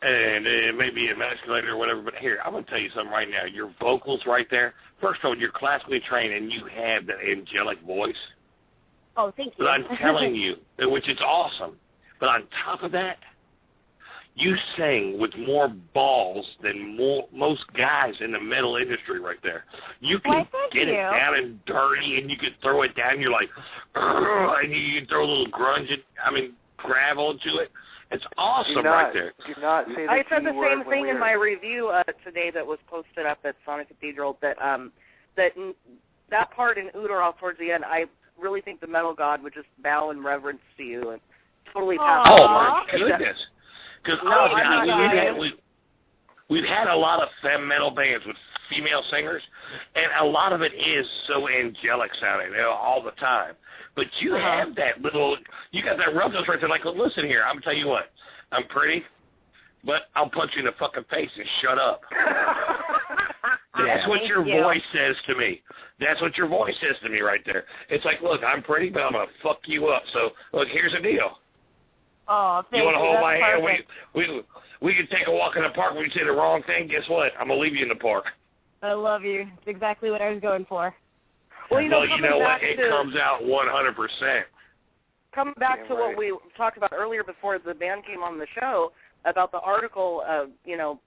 And it may be emasculated or whatever, but here, I'm going to tell you something right now. Your vocals right there, first of all, you're classically trained and you have that angelic voice. Oh, thank you. But I'm telling you, which is awesome, but on top of that, you sing with more balls than most guys in the metal industry right there. You can get it down and dirty, and you can throw it down. You're like, and you can throw a little grunge, gravel into it. It's awesome right there. Do not say the I said the G word same when thing we in are- my review today that was posted up at Sonic Cathedral, that that part in Udoroth towards the end, I really think the metal god would just bow in reverence to you and totally pass. Oh, my goodness. Because I'm not we've had a lot of femme metal bands with female singers, and a lot of it is so angelic sounding, all the time. But you have that little, you got that roughness right there, like, listen here, I'm going to tell you what, I'm pretty, but I'll punch you in the fucking face and shut up. That's what your voice says to me. That's what your voice says to me right there. It's like, look, I'm pretty, but I'm going to fuck you up. So, look, here's the deal. Oh, thank you. Want to hold my hand? Perfect. We can take a walk in the park. We can say the wrong thing. Guess what? I'm going to leave you in the park. I love you. It's exactly what I was going for. Well, you know what? It comes out 100%. Coming back to what we talked about earlier before the band came on the show about the article of,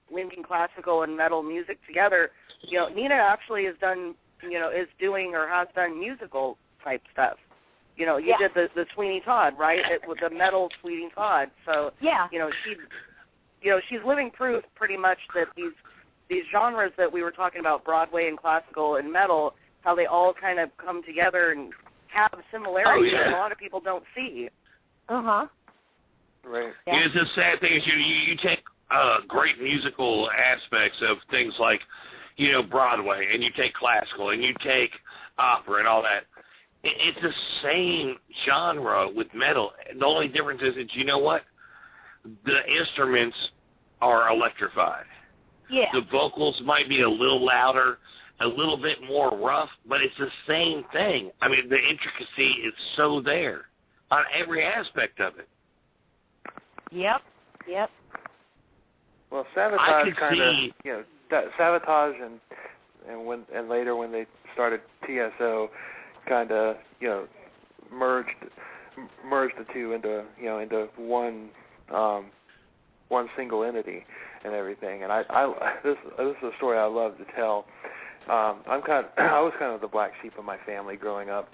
linking classical and metal music together, Nina actually has done, is doing or has done musical type stuff. You did the Sweeney Todd, right? With the metal Sweeney Todd. So, she's living proof pretty much that these genres that we were talking about, Broadway and classical and metal, how they all kind of come together and have similarities that a lot of people don't see. Uh-huh. Right. Yeah. It's the sad thing is you take great musical aspects of things like, Broadway, and you take classical, and you take opera and all that. It's the same genre with metal. The only difference is that, you know what? The instruments are electrified. Yeah. The vocals might be a little louder, a little bit more rough, but it's the same thing. I mean, the intricacy is so there on every aspect of it. Yep. Well, Sabotage kind of, Sabotage and later when they started TSO, kind of merged the two into one single entity and everything. And this is a story I love to tell. I was kind of the black sheep of my family growing up.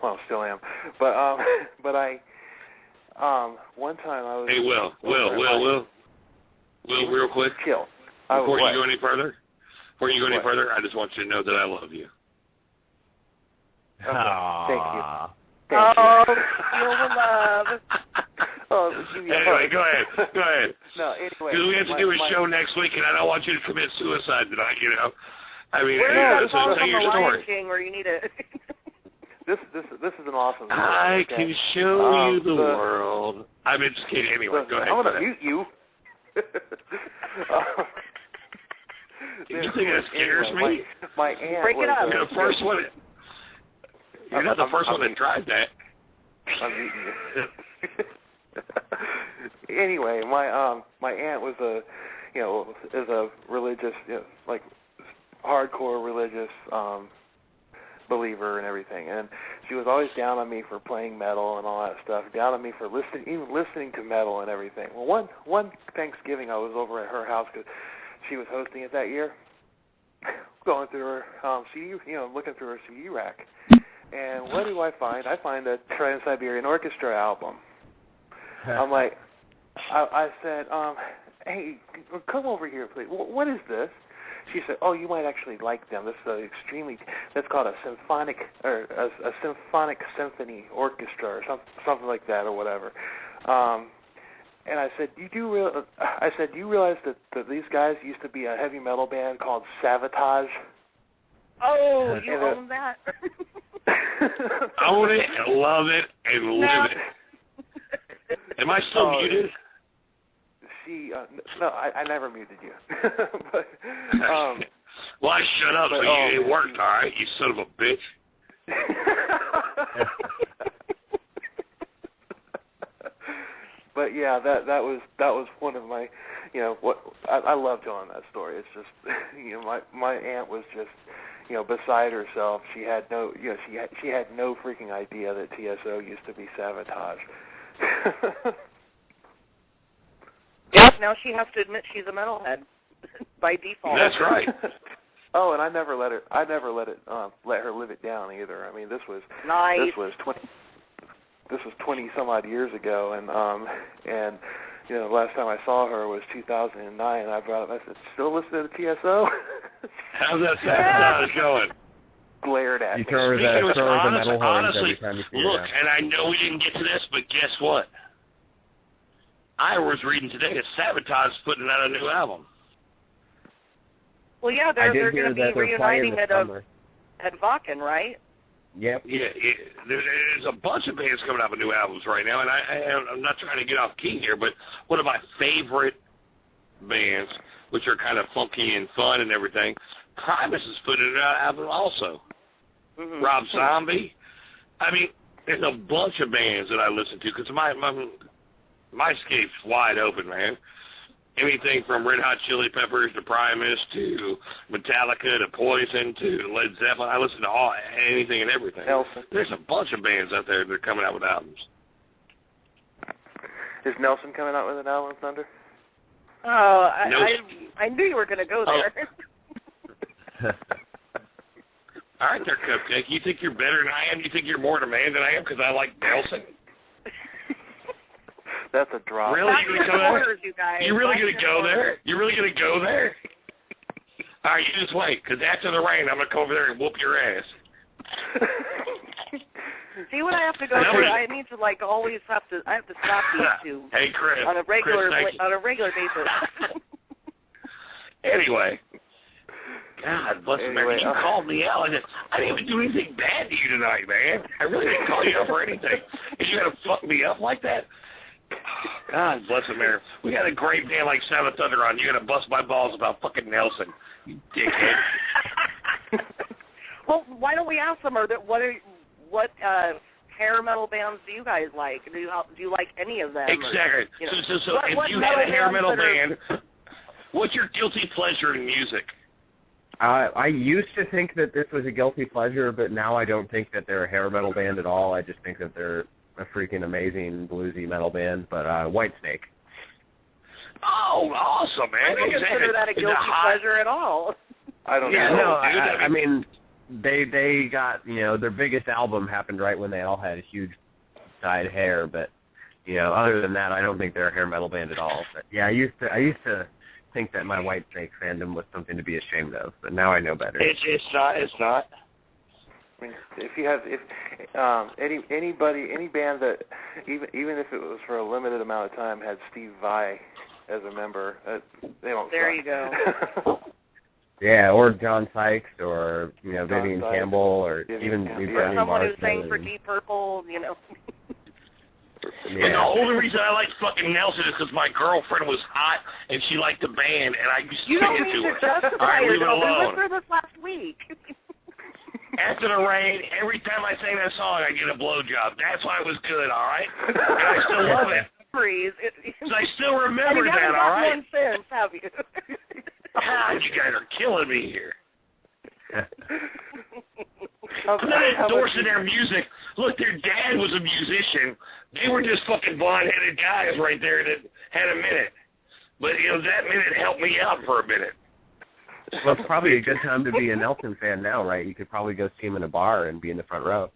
Well, still am. But one time I was. Hey, Will, real quick. Chill. Before you go any further, I just want you to know that I love you. Okay. Thank you. Feel the love. Anyway, go ahead. No, anyway. Because we have to do a show next week, and I don't want you to commit suicide tonight, I mean, so tell your story. King where you need it. This is an awesome story. I can show you the world. I'm just kidding. Anyway, go ahead. I'm going to mute you. You think that scares me? My aunt Break it up. You're the first one. You're not the first one that tried that. I'm muting you. Anyway, my aunt was is a religious, hardcore religious believer and everything, and she was always down on me for playing metal and all that stuff, down on me for listening to metal and everything. Well, one Thanksgiving I was over at her house because she was hosting it that year, going through her CD, looking through her CD rack, and what do I find? I find a Trans-Siberian Orchestra album. I'm like, I said, hey, come over here, please. What is this? She said, oh, you might actually like them. This is that's called a symphonic, or a symphonic symphony orchestra, or something like that, or whatever. And I said, do you realize that these guys used to be a heavy metal band called Sabotage? Oh, you own that? Own it, and love it, and live it. Am I still muted? She she, no, I never muted you. But, well, I shut up, but, so it worked, all right, you son of a bitch. But yeah, that was one of my, what I love telling that story. It's just, my aunt was just, beside herself. She had no, she had no freaking idea that TSO used to be Sabotage. Yeah, now she has to admit she's a metalhead by default. That's right. Oh, and I never let her live it down either. I mean, this was Nice. This was 20 some odd years ago, and the last time I saw her was 2009, and I brought up, I said, "Still listening to TSO?" How's that sound going? Glared at You me. throw her the metal horns honestly, every time you see her. look, and I know we didn't get to this, but guess what? I was reading today that Sabotage is putting out a new album. Well, yeah, I they're did hear going to that be they're playing reuniting this summer. at Wacken, right? Yep. Yeah, there's a bunch of bands coming out with new albums right now, and I'm not trying to get off key here, but one of my favorite bands, which are kind of funky and fun and everything, Primus is putting an album also. Mm-hmm. Rob Zombie. I mean, there's a bunch of bands that I listen to because my scape's wide open, man. Anything from Red Hot Chili Peppers to Primus to Metallica to Poison to Led Zeppelin. I listen to anything and everything. Nelson. There's a bunch of bands out there that are coming out with albums. Is Nelson coming out with an album, Thunder? Oh, Nope. I knew you were going to go there. All right there, Cupcake. You think you're better than I am? You think you're more of a man than I am because I like Nelson? That's a drop. Really? Back You your gonna go there? quarters, you guys. You really Back going your to go quarters. there? You really going to go there? All right, you just wait, because after the rain, I'm going to come over there and whoop your ass. See what I have to go through? I need to I have to stop these two Hey, Chris. on a regular Chris, thank you. basis. Anyway. God bless you, man. You called me out. I didn't even do anything bad to you tonight, man. I really didn't call you out for anything. And you got to fuck me up like that? God bless America. We got a great band like Sound of Thunder on. You got to bust my balls about fucking Nelson, you dickhead. Well, why don't we ask them? What hair metal bands do you guys like? Do you like any of them? Exactly. Or, So what if you had a hair metal metal bands band, what's your guilty pleasure in music? I used to think that this was a guilty pleasure, but now I don't think that they're a hair metal band at all. I just think that they're a freaking amazing bluesy metal band. But Whitesnake. Oh, awesome, man. I don't consider that a guilty pleasure at all. I don't Yeah, know. No, dude, I mean, they got, their biggest album happened right when they all had huge dyed hair, but, other than that, I don't think they're a hair metal band at all. But yeah, I used to think that my Whitesnake fandom was something to be ashamed of, but now I know better. It's not. I mean, any band that even if it was for a limited amount of time had Steve Vai as a member, they don't. There suck. you go. Yeah, or John Sykes, or Vivian Sykes, Campbell, or Vivian even Campbell. Or someone who sang Martin. for Deep Purple, But the only reason I like fucking Nelson is because my girlfriend was hot and she liked the band and I used to You sing don't it need to to her. justify All right, leave it yourself. We alone. went through this last week. After the rain, every time I sang that song, I get a blowjob. That's why it was good, all right? And I still love it. Memories. So I still And remember you that, haven't all got right? one since, have you? God, you guys are killing me here. How I'm not about endorsing you- their music. Look, their dad was a musician. They were just fucking blonde-headed guys right there that had a minute. But, that minute helped me out for a minute. Well, it's probably a good time to be a Nelson fan now, right? You could probably go see him in a bar and be in the front row.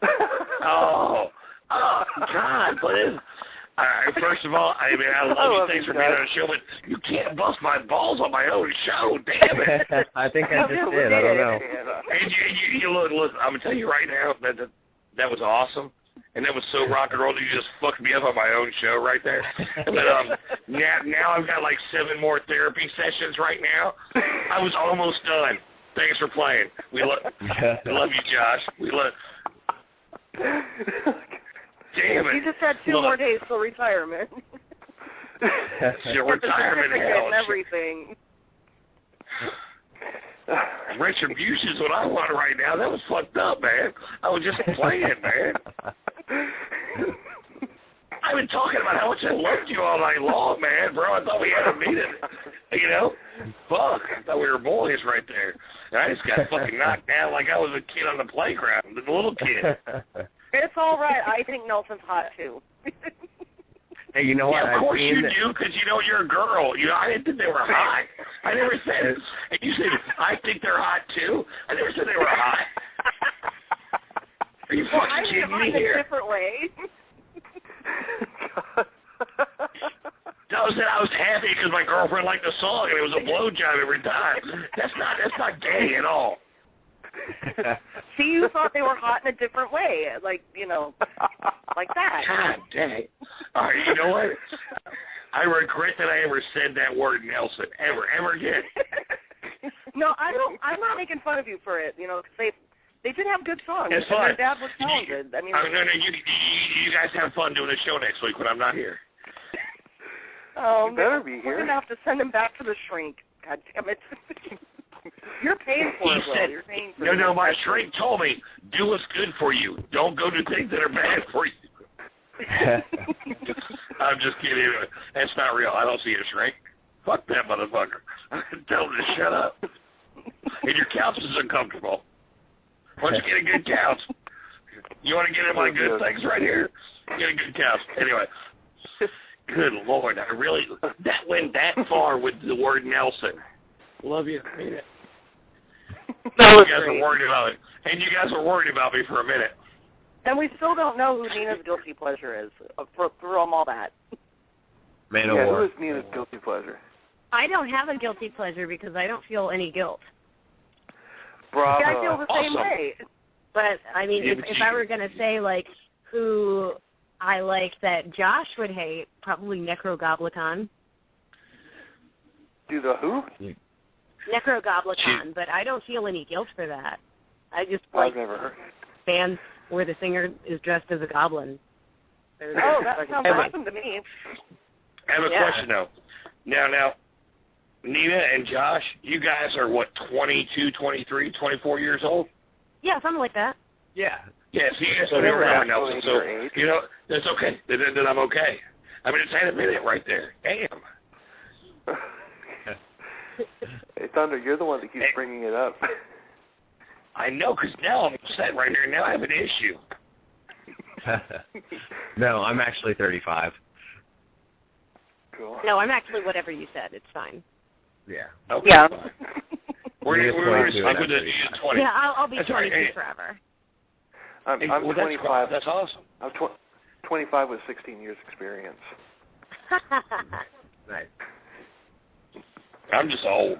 Oh, God, but all right, first of all, I love you. Thanks for being on the show, but you can't bust my balls on my own show, damn it. I think I just did. I don't know. And you look, I'm going to tell you right now, that was awesome. And that was so rock and roll that you just fucked me up on my own show right there. But now I've got like 7 more therapy sessions right now. I was almost done. Thanks for playing. We love you, Josh. We love. Damn it. You just had 2 more days till retirement. Your retirement hell. And everything. Retribution's what I want right now. That was fucked up, man. I was just playing, man. I've been talking about how much I loved you all night long, man, bro. I thought we had a meeting, you know? Fuck, I thought we were boys right there. And I just got fucking knocked down like I was a kid on the playground, the little kid. It's all right. I think Nelson's hot, too. Hey, you know what? Yeah, of course you do, because you know you're a girl. I didn't think they were hot. I never said it. And you said, I think they're hot, too. I never said they were hot. Are you fucking kidding me here? In a different way. No, I said I was happy because my girlfriend liked the song and it was a blowjob every time. That's not gay at all. See, you thought they were hot in a different way, like, you know, like that. God dang. All right, you know what? I regret that I ever said that word, Nelson, ever again. No, I'm not making fun of you for it, you know, because they did have good songs. It's and fun. Their dad was talented. I mean, no, you guys have fun doing the show next week when I'm not here. Oh, you better be here. We're gonna have to send him back to the shrink. God damn it! You're paying for it, Will. You're paying for it. No, my shrink told me, do what's good for you. Don't go to things that are bad for you. I'm just kidding. That's not real. I don't see a shrink. Fuck that motherfucker. Tell him to shut up. And your couch is uncomfortable. Why don't you get a good couch? You want to get in my good things right here? Get a good couch. Anyway. Good Lord, that went that far with the word Nelson. Love you. I mean it. You guys were worried about it. And you guys were worried about me for a minute. And we still don't know who Nina's guilty pleasure is through all that. Yeah, who is Nina's guilty pleasure? I don't have a guilty pleasure because I don't feel any guilt. Bravo. Yeah, I feel the same way. But, I mean, if I were going to say, like, who I like that Josh would hate, probably Necrogoblicon. Do the who? Necrogoblicon, but I don't feel any guilt for that. I just I've like never heard. bands where the singer is dressed as a goblin. Oh, that sounds awesome to me. I have a question, though. Now, Nina and Josh, you guys are, what, 22, 23, 24 years old? Yeah, something like that. Yeah. Yeah, so you guys don't hear around Nelson, so, you know, that's okay. Then I'm okay. I mean, it's had a minute right there. Damn. Hey, Thunder, you're the one that keeps bringing it up. I know, because now I'm upset right here. Now I have an issue. No, I'm actually 35. Cool. No, I'm actually whatever you said. It's fine. Yeah. Okay, Yeah. fine. We're going to stick with the 20. Yeah, I'll be That's 22 right. forever. I'm Well, 25. That's awesome. I'm 25 with 16 years experience. Nice. I'm just old.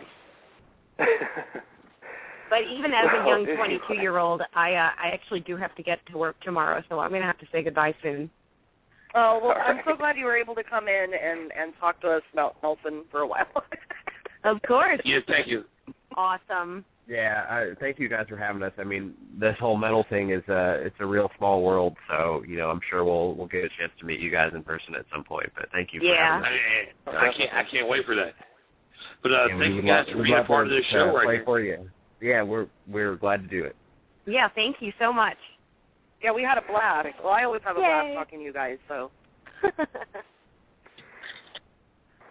But even as a young 22-year-old, I actually do have to get to work tomorrow, so I'm going to have to say goodbye soon. Oh, well, I'm so glad you were able to come in and talk to us about Nelson for a while. Of course. Yeah, thank you. Awesome. Yeah, thank you guys for having us. I mean, this whole metal thing is it's a real small world, so you know I'm sure we'll get a chance to meet you guys in person at some point. But thank you for having us. I can't wait for that. But thank you guys for being a part of this show right here. For you. Yeah, we're glad to do it. Yeah, thank you so much. Yeah, we had a blast. Well, I always have a blast talking to you guys, so.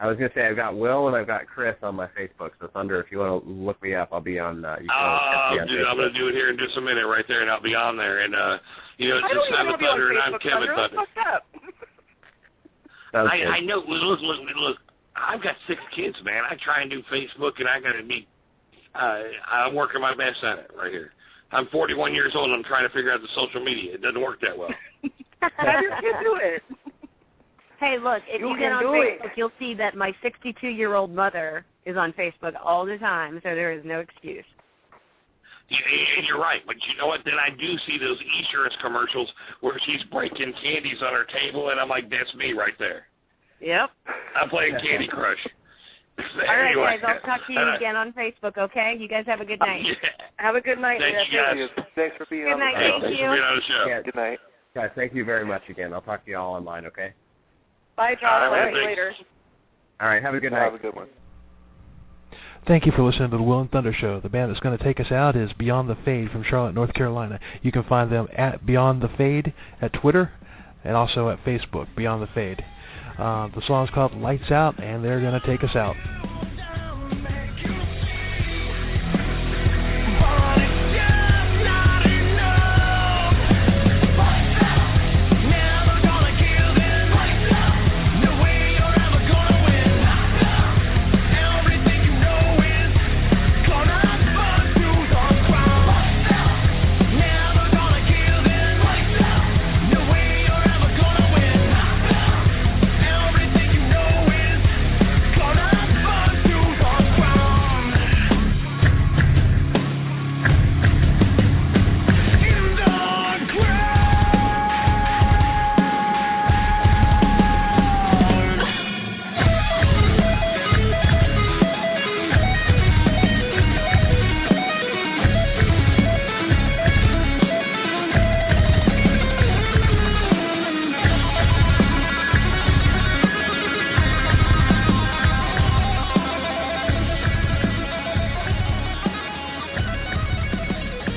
I was going to say I've got Will and I've got Chris on my Facebook, so Thunder, if you want to look me up, I'll be on. Dude, I'm going to do it here in just a minute right there, and I'll be on there. And, you know, I don't just even have a have you on Thunder, and I'm Facebook, Kevin Thunder. Thunder. What's up? I know. Look. I've got 6 kids, man. I try and do Facebook, and I got to be. I'm working my best at it right here. I'm 41 years old, and I'm trying to figure out the social media. It doesn't work that well. How you can do it? Hey, look, if you get on Facebook, you'll see that my 62-year-old mother is on Facebook all the time, so there is no excuse. Yeah, and you're right, but you know what? Then I do see those insurance commercials where she's breaking candies on her table, and I'm like, that's me right there. Yep. I'm playing Candy Crush. All right, Anyway, guys, I'll talk to you again on Facebook, okay? You guys have a good night. Yeah. Have a good night. Thank you guys. Thanks for being Good on night, the show. thank Thanks you. for being on the show. Yeah, Good night. guys, thank you very much again. I'll talk to you all online, okay? Bye, John. All right, I'll see you thanks. later. All right, have a good night. Have a good one. Thank you for listening to the Will and Thunder Show. The band that's going to take us out is Beyond the Fade from Charlotte, North Carolina. You can find them at Beyond the Fade at Twitter and also at Facebook, Beyond the Fade. The song's called Lights Out, and they're going to take us out.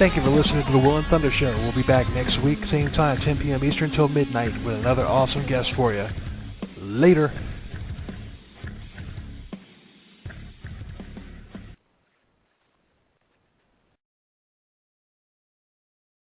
Thank you for listening to the Will and Thunder Show. We'll be back next week, same time, 10 p.m. Eastern till midnight, with another awesome guest for you. Later.